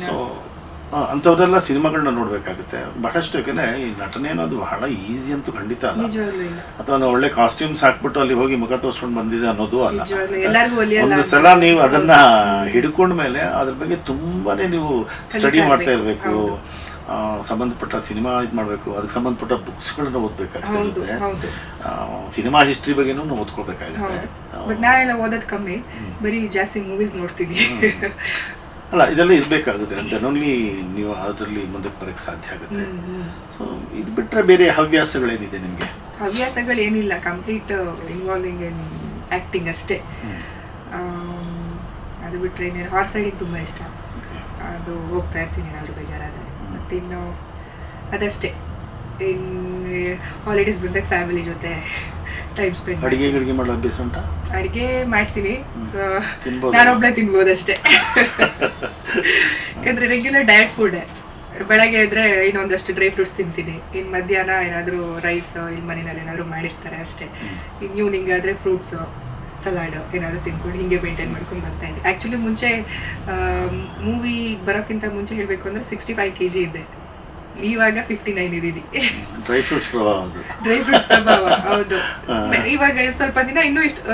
ಸೊ ಅಂಥವ್ರೆಲ್ಲ ಸಿನಿಮಾಗಳನ್ನ ನೋಡಬೇಕಾಗುತ್ತೆ ಬಹಳಷ್ಟು. ಯಾಕಂದರೆ ಈ ನಟನೆ ಅನ್ನೋದು ಬಹಳ ಈಸಿ ಅಂತೂ ಖಂಡಿತ ಅಲ್ಲ. ಅಥವಾ ನಾವು ಒಳ್ಳೆ ಕಾಸ್ಟ್ಯೂಮ್ಸ್ ಹಾಕ್ಬಿಟ್ಟು ಅಲ್ಲಿ ಹೋಗಿ ಮುಖ ತೋರಿಸ್ಕೊಂಡು ಬಂದಿದೆ ಅನ್ನೋದು ಅಲ್ಲ. ಒಂದು ಸಲ ನೀವು ಅದನ್ನ ಹಿಡ್ಕೊಂಡ ಮೇಲೆ ಅದ್ರ ಬಗ್ಗೆ ತುಂಬಾನೇ ನೀವು ಸ್ಟಡಿ ಮಾಡ್ತಾ ಇರಬೇಕು. ಸಂಬಂಧಪಟ್ಟ ಸಿನಿಮಾ ಇದು ಮಾಡಬೇಕು, ಅದಕ್ಕೆ ಸಂಬಂಧಪಟ್ಟ ಬುಕ್ಸ್ಗಳನ್ನ ಓದಬೇಕಾಗುತ್ತೆ. ಸಿನಿಮಾ ಹಿಸ್ಟ್ರಿ ಬಗ್ಗೆನೂ ಓದ್ಕೊಳ್ಬೇಕಾಗುತ್ತೆ.
ಬಟ್ ನಾನೆಲ್ಲ ಓದೋದು ಕಮ್ಮಿ, ಬರೀ ಜಾಸ್ತಿ ಮೂವೀಸ್ ನೋಡ್ತೀನಿ.
ಅಲ್ಲ, ಇದೆಲ್ಲ ಇರಬೇಕಾಗುತ್ತೆ ಅಂತ ಓನ್ಲಿ ನೀವು ಅದರಲ್ಲಿ ಮುಂದಕ್ಕೆ ಬರೋಕ್ಕೆ ಸಾಧ್ಯ ಆಗುತ್ತೆ. ಸೊ ಇದು ಬಿಟ್ಟರೆ ಬೇರೆ ಹವ್ಯಾಸಗಳೇನಿದೆ ನಿಮಗೆ?
ಹವ್ಯಾಸಗಳೇನಿಲ್ಲ, ಕಂಪ್ಲೀಟ್ ಇನ್ವಾಲ್ವಿಂಗ್ ಇನ್ ಆ್ಯಕ್ಟಿಂಗ್ ಅಷ್ಟೇ. ಅದು ಬಿಟ್ಟರೆ ಇನ್ನೇನು ಹಾರ್ಸ್ ರೈಡಿಂಗ್ ತುಂಬ ಇಷ್ಟ, ಅದು ಹೋಗ್ತಾ ಇರ್ತೀನಿ ಏನಾದರೂ ಬೇಜಾರಾದರೆ. ಮತ್ತಿನ್ನು ಅದಷ್ಟೇ. ಇನ್ನು ಹಾಲಿಡೇಸ್ ಬಂದಾಗ ಫ್ಯಾಮಿಲಿ ಜೊತೆ ಟೈಮ್ ಸ್ಪೆಂಡ್.
ಅಡುಗೆ ಮಾಡೋ ಅಭ್ಯಾಸ ಉಂಟಾ?
ಅಡುಗೆ ಮಾಡ್ತೀನಿ, ನಾನೊಬ್ಳೆ ತಿನ್ಬೋದಷ್ಟೇ. ಯಾಕಂದರೆ ರೆಗ್ಯುಲರ್ ಡಯಟ್ ಫುಡ್. ಬೆಳಗ್ಗೆ ಇದ್ರೆ ಇನ್ನೊಂದಷ್ಟು ಡ್ರೈ ಫ್ರೂಟ್ಸ್ ತಿಂತೀನಿ. ಇನ್ನು ಮಧ್ಯಾಹ್ನ ಏನಾದರೂ ರೈಸ್ ಇಲ್ಲಿ ಮನೆಯಲ್ಲಿ ಏನಾದರೂ ಮಾಡಿರ್ತಾರೆ ಅಷ್ಟೇ. ಇನ್ನು ಈವ್ನಿಂಗ್ ಆದರೆ ಫ್ರೂಟ್ಸು, ಸಲಾಡು ಏನಾದರೂ ತಿನ್ಕೊಂಡು ಹಿಂಗೆ ಮೇಂಟೈನ್ ಮಾಡ್ಕೊಂಡು ಬರ್ತಾ ಇದ್ದೆ. ಆ್ಯಕ್ಚುಲಿ ಮುಂಚೆ ಮೂವಿ ಬರೋಕ್ಕಿಂತ ಮುಂಚೆ ಹೇಳಬೇಕು ಅಂದರೆ 65 kg ಇದ್ದೆ. ಇವಾಗ 59 ಇದ್ದೀನಿ.
ಡ್ರೈ ಫ್ರೂಟ್ಸ್
ಪ್ರಭಾವ ಹೌದು. ಇವಾಗ ಸ್ವಲ್ಪ ದಿನ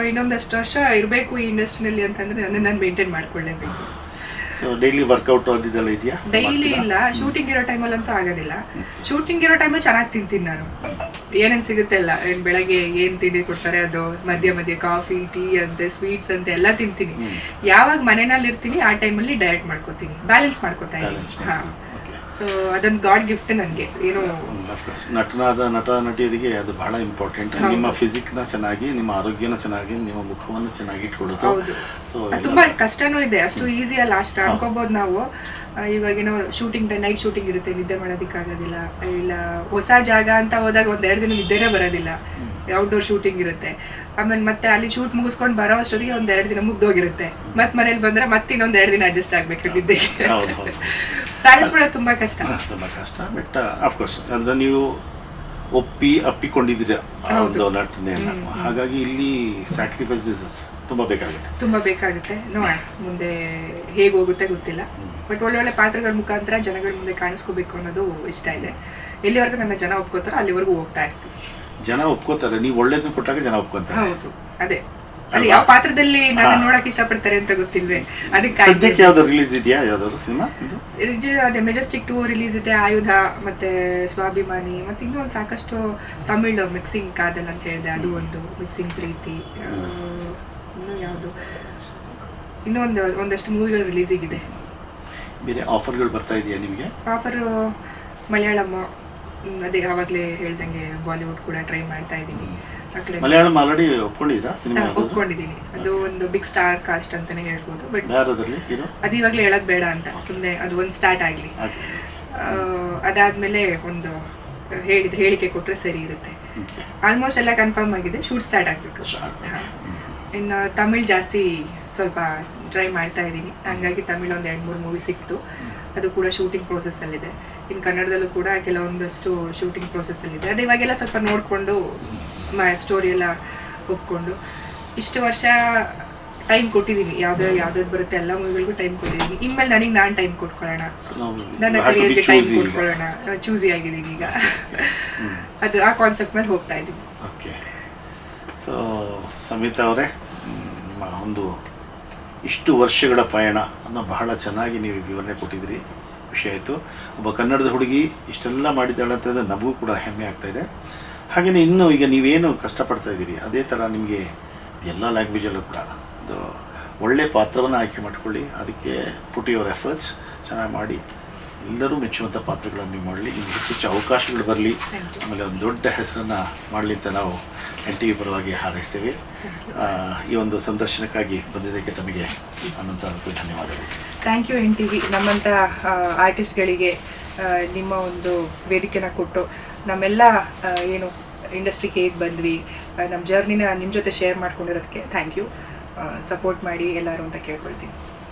ಇನ್ನೊಂದಷ್ಟು ವರ್ಷ ಇರಬೇಕು ಈ ಇಂಡಸ್ಟ್ರಿನಲ್ಲಿ ಅಂತಂದ್ರೆ ನಾನು ಮೇಂಟೈನ್ ಮಾಡ್ಕೊಳ್ಳೇಬೇಕು.
ಸೊ ಡೈಲಿ ವರ್ಕೌಟ್ ಅದೆಲ್ಲ ಇದೆಯಾ?
ಡೈಲಿ ಇಲ್ಲ, ಶೂಟಿಂಗ್ ಇರೋ ಟೈಮಲ್ಲಂತೂ ಆಗೋದಿಲ್ಲ. ಶೂಟಿಂಗ್ ಇರೋ ಟೈಮಲ್ಲಿ ಚೆನ್ನಾಗಿ ತಿಂತೀನಿ ನಾನು. ಏನೇನು ಸಿಗುತ್ತೆ ಎಲ್ಲ, ಬೆಳಗ್ಗೆ ಏನು ತಿಂಡಿ ಕೊಡ್ತಾರೆ ಅದು, ಮಧ್ಯೆ ಕಾಫಿ ಟೀ ಅಂತೆ ಸ್ವೀಟ್ಸ್ ಅಂತೆ ಎಲ್ಲ ತಿಂತೀನಿ. ಯಾವಾಗ ಮನೆಯಲ್ಲಿ ಇರ್ತೀನಿ ಆ ಟೈಮಲ್ಲಿ ಡಯಟ್ ಮಾಡ್ಕೋತೀನಿ, ಬ್ಯಾಲೆನ್ಸ್ ಮಾಡ್ಕೋತಾ ಇದ್ದೀನಿ. ಹಾಂ, ಸೊ ಅದೊಂದು ಗಾಡ್ ಗಿಫ್ಟ್ ನನಗೆ. ಏನು
ನಟ ನಟಿಯರಿಗೆ ಅದು ಬಹಳ ಇಂಪಾರ್ಟೆಂಟ್. ನಿಮ್ಮ ಫಿಸಿಕ್ನ ಚೆನ್ನಾಗಿ, ನಿಮ್ಮ ಆರೋಗ್ಯನ ಚೆನ್ನಾಗಿ, ನಿಮ್ಮ ಮುಖವನ್ನು ಚೆನ್ನಾಗಿ ಇಟ್ಕೊಡೋದು.
ಸೊ ತುಂಬಾ ಕಷ್ಟನೂ ಇದೆ, ಅಷ್ಟು ಈಸಿ ಅಲ್ಲ ಅಷ್ಟು ಅನ್ಕೋಬಹುದು ನಾವು. ಇವಾಗೇನೋ ಶೂಟಿಂಗ್ ನೈಟ್ ಶೂಟಿಂಗ್ ಇರುತ್ತೆ, ನಿದ್ದೆ ಮಾಡೋದಕ್ಕಾಗೋದಿಲ್ಲ. ಇಲ್ಲ ಹೊಸ ಜಾಗ ಅಂತ ಹೋದಾಗ 1-2 ದಿನ ನಿದ್ದೆನೇ ಬರೋದಿಲ್ಲ. ಔಟ್ಡೋರ್ ಶೂಟಿಂಗ್ ಇರುತ್ತೆ, ಆಮೇಲೆ ಮತ್ತೆ ಅಲ್ಲಿ ಶೂಟ್ ಮುಗಿಸ್ಕೊಂಡು ಬರೋ ಅಷ್ಟೊತ್ತಿಗೆ 1-2 ದಿನ ಮುಗ್ದೋಗಿರುತ್ತೆ. ಮತ್ತೆ ಮನೇಲಿ ಬಂದ್ರೆ ಮತ್ತೆ ಇನ್ನೊಂದು 2 ದಿನ ಅಡ್ಜಸ್ಟ್ ಆಗ್ಬೇಕು ನಿದ್ದೆಗೆ. ಬ್ಯಾಲೆನ್ಸ್ ಮಾಡೋದು ತುಂಬ ಕಷ್ಟ.
ಬಟ್ ಅಫ್ಕೋರ್ಸ್ ಅಂದ್ರೆ ನೀವು ಅಪ್ಪಿಕೊಂಡಿದ್ದೀರ ಒಂದು ನಟನೆಯನ್ನು. ಹಾಗಾಗಿ ಇಲ್ಲಿ ಸ್ಯಾಕ್ರಿಫೈಸಸ್ ತುಂಬ ಬೇಕಾಗುತ್ತೆ.
ತುಂಬ ಬೇಕಾಗುತ್ತೆ. ನೋಡೋಣ ಮುಂದೆ ಹೇಗೆ ಹೋಗುತ್ತೆ ಗೊತ್ತಿಲ್ಲ. ಬಟ್ ಒಳ್ಳೊಳ್ಳೆ ಪಾತ್ರಗಳ ಮುಖಾಂತರ ಜನಗಳ ಮುಂದೆ ಕಾಣಿಸ್ಕೋಬೇಕು ಅನ್ನೋದು ಇಷ್ಟ ಇದೆ. ಎಲ್ಲಿವರೆಗೂ ನನ್ನ ಜನ ಒಪ್ಕೋತಾರೋ ಅಲ್ಲಿವರೆಗೂ ಹೋಗ್ತಾ ಇರ್ತೀನಿ.
ಜನ ಒಪ್ಕೋತಾರೆ, ನೀವು ಒಳ್ಳೇದನ್ನ ಕೊಟ್ಟಾಗ ಜನ ಒಪ್ಕೋತಾರೆ.
ಹೌದು, ಅದೇ ಅದು ಯಾವ ಪಾತ್ರದಲ್ಲಿ ನಾನು ನೋಡಕ್ ಇಷ್ಟಪಡ್ತಾರೆ ಅಂತ ಗೊತ್ತಿಲ್ವೇ, ಅದಕ್ಕೆ
ಸದ್ಯಕ್ಕೆ ಯಾವ್ದು ರಿಲೀಸ್ ಇದೆಯಾ, ಯಾವ್ದಾದ್ರು ಸಿನಿಮಾ?
ಅದೇ ಮೆಜೆಸ್ಟಿಕ್ 2 ರಿಲೀಸ್ ಇದೆ, ಆಯುಧ ಮತ್ತೆ ಸ್ವಾಭಿಮಾನಿ, ಮತ್ತೆ ಇನ್ನೂ ಒಂದು ಸಾಕಷ್ಟು ತಮಿಳ್ ಮಿಕ್ಸಿಂಗ್ ಕಾದಲ್ ಅಂತ ಹೇಳಿದೆ, ಅದು ಒಂದು ಮಿಕ್ಸಿಂಗ್ ಪ್ರೀತಿ, ಇನ್ನೂ ಯಾವುದು ಒಂದಷ್ಟು ಮೂವಿಗಳು ರಿಲೀಸಿಗಿದೆ.
ಬೇರೆ ಆಫರ್ಗಳು ಬರ್ತಾ ಇದೆಯಾ ನಿಮಗೆ?
ಆಫರ್ ಮಲಯಾಳಂ, ಅದೇ ಆವಾಗಲೇ ಹೇಳ್ದಂಗೆ ಬಾಲಿವುಡ್ ಕೂಡ ಟ್ರೈ ಮಾಡ್ತಾ ಇದ್ದೀನಿ.
ಮಲಯಾಳಂ ಆಲ್ರೆಡಿ ಒಪ್ಕೊಂಡಿದ್ದೀರಾ ಸಿನಿಮಾ?
ಒಪ್ಕೊಂಡಿದ್ದೀನಿ. ಅದು ಒಂದು ಬಿಗ್ ಸ್ಟಾರ್ ಕಾಸ್ಟ್ ಅಂತಾನೆ ಹೇಳ್ಬೋದು. ಬಟ್
ಯಾರದಲ್ಲಿ ಹೀರೋ
ಅದು ಇವಾಗಲೇ ಹೇಳೋದು ಬೇಡ ಅಂತ, ಸುಮ್ಮನೆ ಅದು ಒಂದು ಸ್ಟಾರ್ಟ್ ಆಗಲಿ. ಅದಾದ್ಮೇಲೆ ಒಂದು ಹೇಳಿಕೆ ಕೊಟ್ಟರೆ ಸರಿ ಇರುತ್ತೆ. ಆಲ್ಮೋಸ್ಟ್ ಎಲ್ಲ ಕನ್ಫರ್ಮ್ ಆಗಿದೆ, ಶೂಟ್ ಸ್ಟಾರ್ಟ್ ಆಗಬೇಕು. ಇನ್ನು ತಮಿಳ್ ಜಾಸ್ತಿ ಸ್ವಲ್ಪ ಟ್ರೈ ಮಾಡ್ತಾ ಇದ್ದೀನಿ, ಹಂಗಾಗಿ ತಮಿಳ್ ಒಂದು 2-3 ಮೂವಿ ಸಿಕ್ತು, ಅದು ಕೂಡ ಶೂಟಿಂಗ್ ಪ್ರೋಸೆಸ್ಸಲ್ಲಿದೆ. ಇನ್ನು ಕನ್ನಡದಲ್ಲೂ ಕೂಡ ಕೆಲವೊಂದಷ್ಟು ಶೂಟಿಂಗ್ ಪ್ರೋಸೆಸ್ಸಲ್ಲಿದೆ. ಅದು ಇವಾಗೆಲ್ಲ ಸ್ವಲ್ಪ ನೋಡಿಕೊಂಡು ಸ್ಟೋರಿ ಎಲ್ಲ ಒಪ್ಕೊಂಡು ಇಷ್ಟು ವರ್ಷ ಟೈಮ್ ಕೊಟ್ಟಿದ್ದೀನಿ. ಯಾವ್ದಾದ್ರು ಬರುತ್ತೆ ಎಲ್ಲ ಮೂವಿಗಳಿಗೂ ಟೈಮ್ ಕೊಟ್ಟಿದ್ದೀನಿ. ಇನ್ಮೇಲೆ ನನಗೆ ನಾನು ಟೈಮ್ ಕೊಟ್ಕೊಳ್ಳೋಣ, ನನ್ನ ಕರಿಯರ್ಗೆ ಟೈಮ್ ಕೊಟ್ಕೊಳ್ಳೋಣ, ಚೂಸಿ ಆಗಿದ್ದೀನಿ ಈಗ. ಅದು ಆ ಕಾನ್ಸೆಪ್ಟ್ ಮೇಲೆ ಹೋಗ್ತಾ ಇದ್ದೀನಿ.
ಓಕೆ. ಸೊ ಸಮಿತಾ ಅವರೇ, ನಿಮ್ಮ ಒಂದು ಇಷ್ಟು ವರ್ಷಗಳ ಪಯಣ ಅನ್ನು ಬಹಳ ಚೆನ್ನಾಗಿ ನೀವು ವಿವರಣೆ ಕೊಟ್ಟಿದ್ದೀರಿ, ಖುಷಿ ಆಯಿತು. ಒಬ್ಬ ಕನ್ನಡದ ಹುಡುಗಿ ಇಷ್ಟೆಲ್ಲ ಮಾಡಿದ್ದಾಳೆ ಅಂತಂದರೆ ನಮಗೂ ಕೂಡ ಹೆಮ್ಮೆ ಆಗ್ತಾಯಿದೆ. ಹಾಗೆಯೇ ಇನ್ನೂ ಈಗ ನೀವೇನು ಕಷ್ಟಪಡ್ತಾ ಇದ್ದೀರಿ ಅದೇ ಥರ ನಿಮಗೆ ಎಲ್ಲ ಲ್ಯಾಂಗ್ವೇಜಲ್ಲೂ ಕೂಡ ಒಂದು ಒಳ್ಳೆಯ ಪಾತ್ರವನ್ನು ಆಯ್ಕೆ ಮಾಡ್ಕೊಳ್ಳಿ. ಅದಕ್ಕೆ ಪುಟ್ ಯುವರ್ ಎಫರ್ಟ್ಸ್, ಚೆನ್ನಾಗಿ ಮಾಡಿ, ಎಲ್ಲರೂ ಮೆಚ್ಚುವಂಥ ಪಾತ್ರಗಳನ್ನು ನೀವು ಮಾಡಲಿ, ನಿಮ್ಗೆ ಹೆಚ್ಚು ಅವಕಾಶಗಳು ಬರಲಿ, ಆಮೇಲೆ ಒಂದು ದೊಡ್ಡ ಹೆಸರನ್ನು ಮಾಡಲಿ ಅಂತ ನಾವು NTV ಪರವಾಗಿ ಹಾರೈಸ್ತೇವೆ. ಈ ಒಂದು ಸಂದರ್ಶನಕ್ಕಾಗಿ ಬಂದಿದ್ದಕ್ಕೆ ತಮಗೆ ಅನಂತ ಧನ್ಯವಾದಗಳು.
ಥ್ಯಾಂಕ್ ಯು NTV, ನಮ್ಮಂಥ ಆರ್ಟಿಸ್ಟ್ಗಳಿಗೆ ನಿಮ್ಮ ಒಂದು ವೇದಿಕೆನ ಕೊಟ್ಟು ನಮ್ಮೆಲ್ಲ ಏನು ಇಂಡಸ್ಟ್ರಿಗೆ ಹೇಗೆ ಬಂದ್ವಿ, ನಮ್ಮ ಜರ್ನಿನ ನಿಮ್ಮ ಜೊತೆ ಶೇರ್ ಮಾಡ್ಕೊಂಡಿರೋದಕ್ಕೆ ಥ್ಯಾಂಕ್ ಯು. ಸಪೋರ್ಟ್ ಮಾಡಿ ಎಲ್ಲರೂ ಅಂತ ಕೇಳ್ಕೊಳ್ತೀನಿ.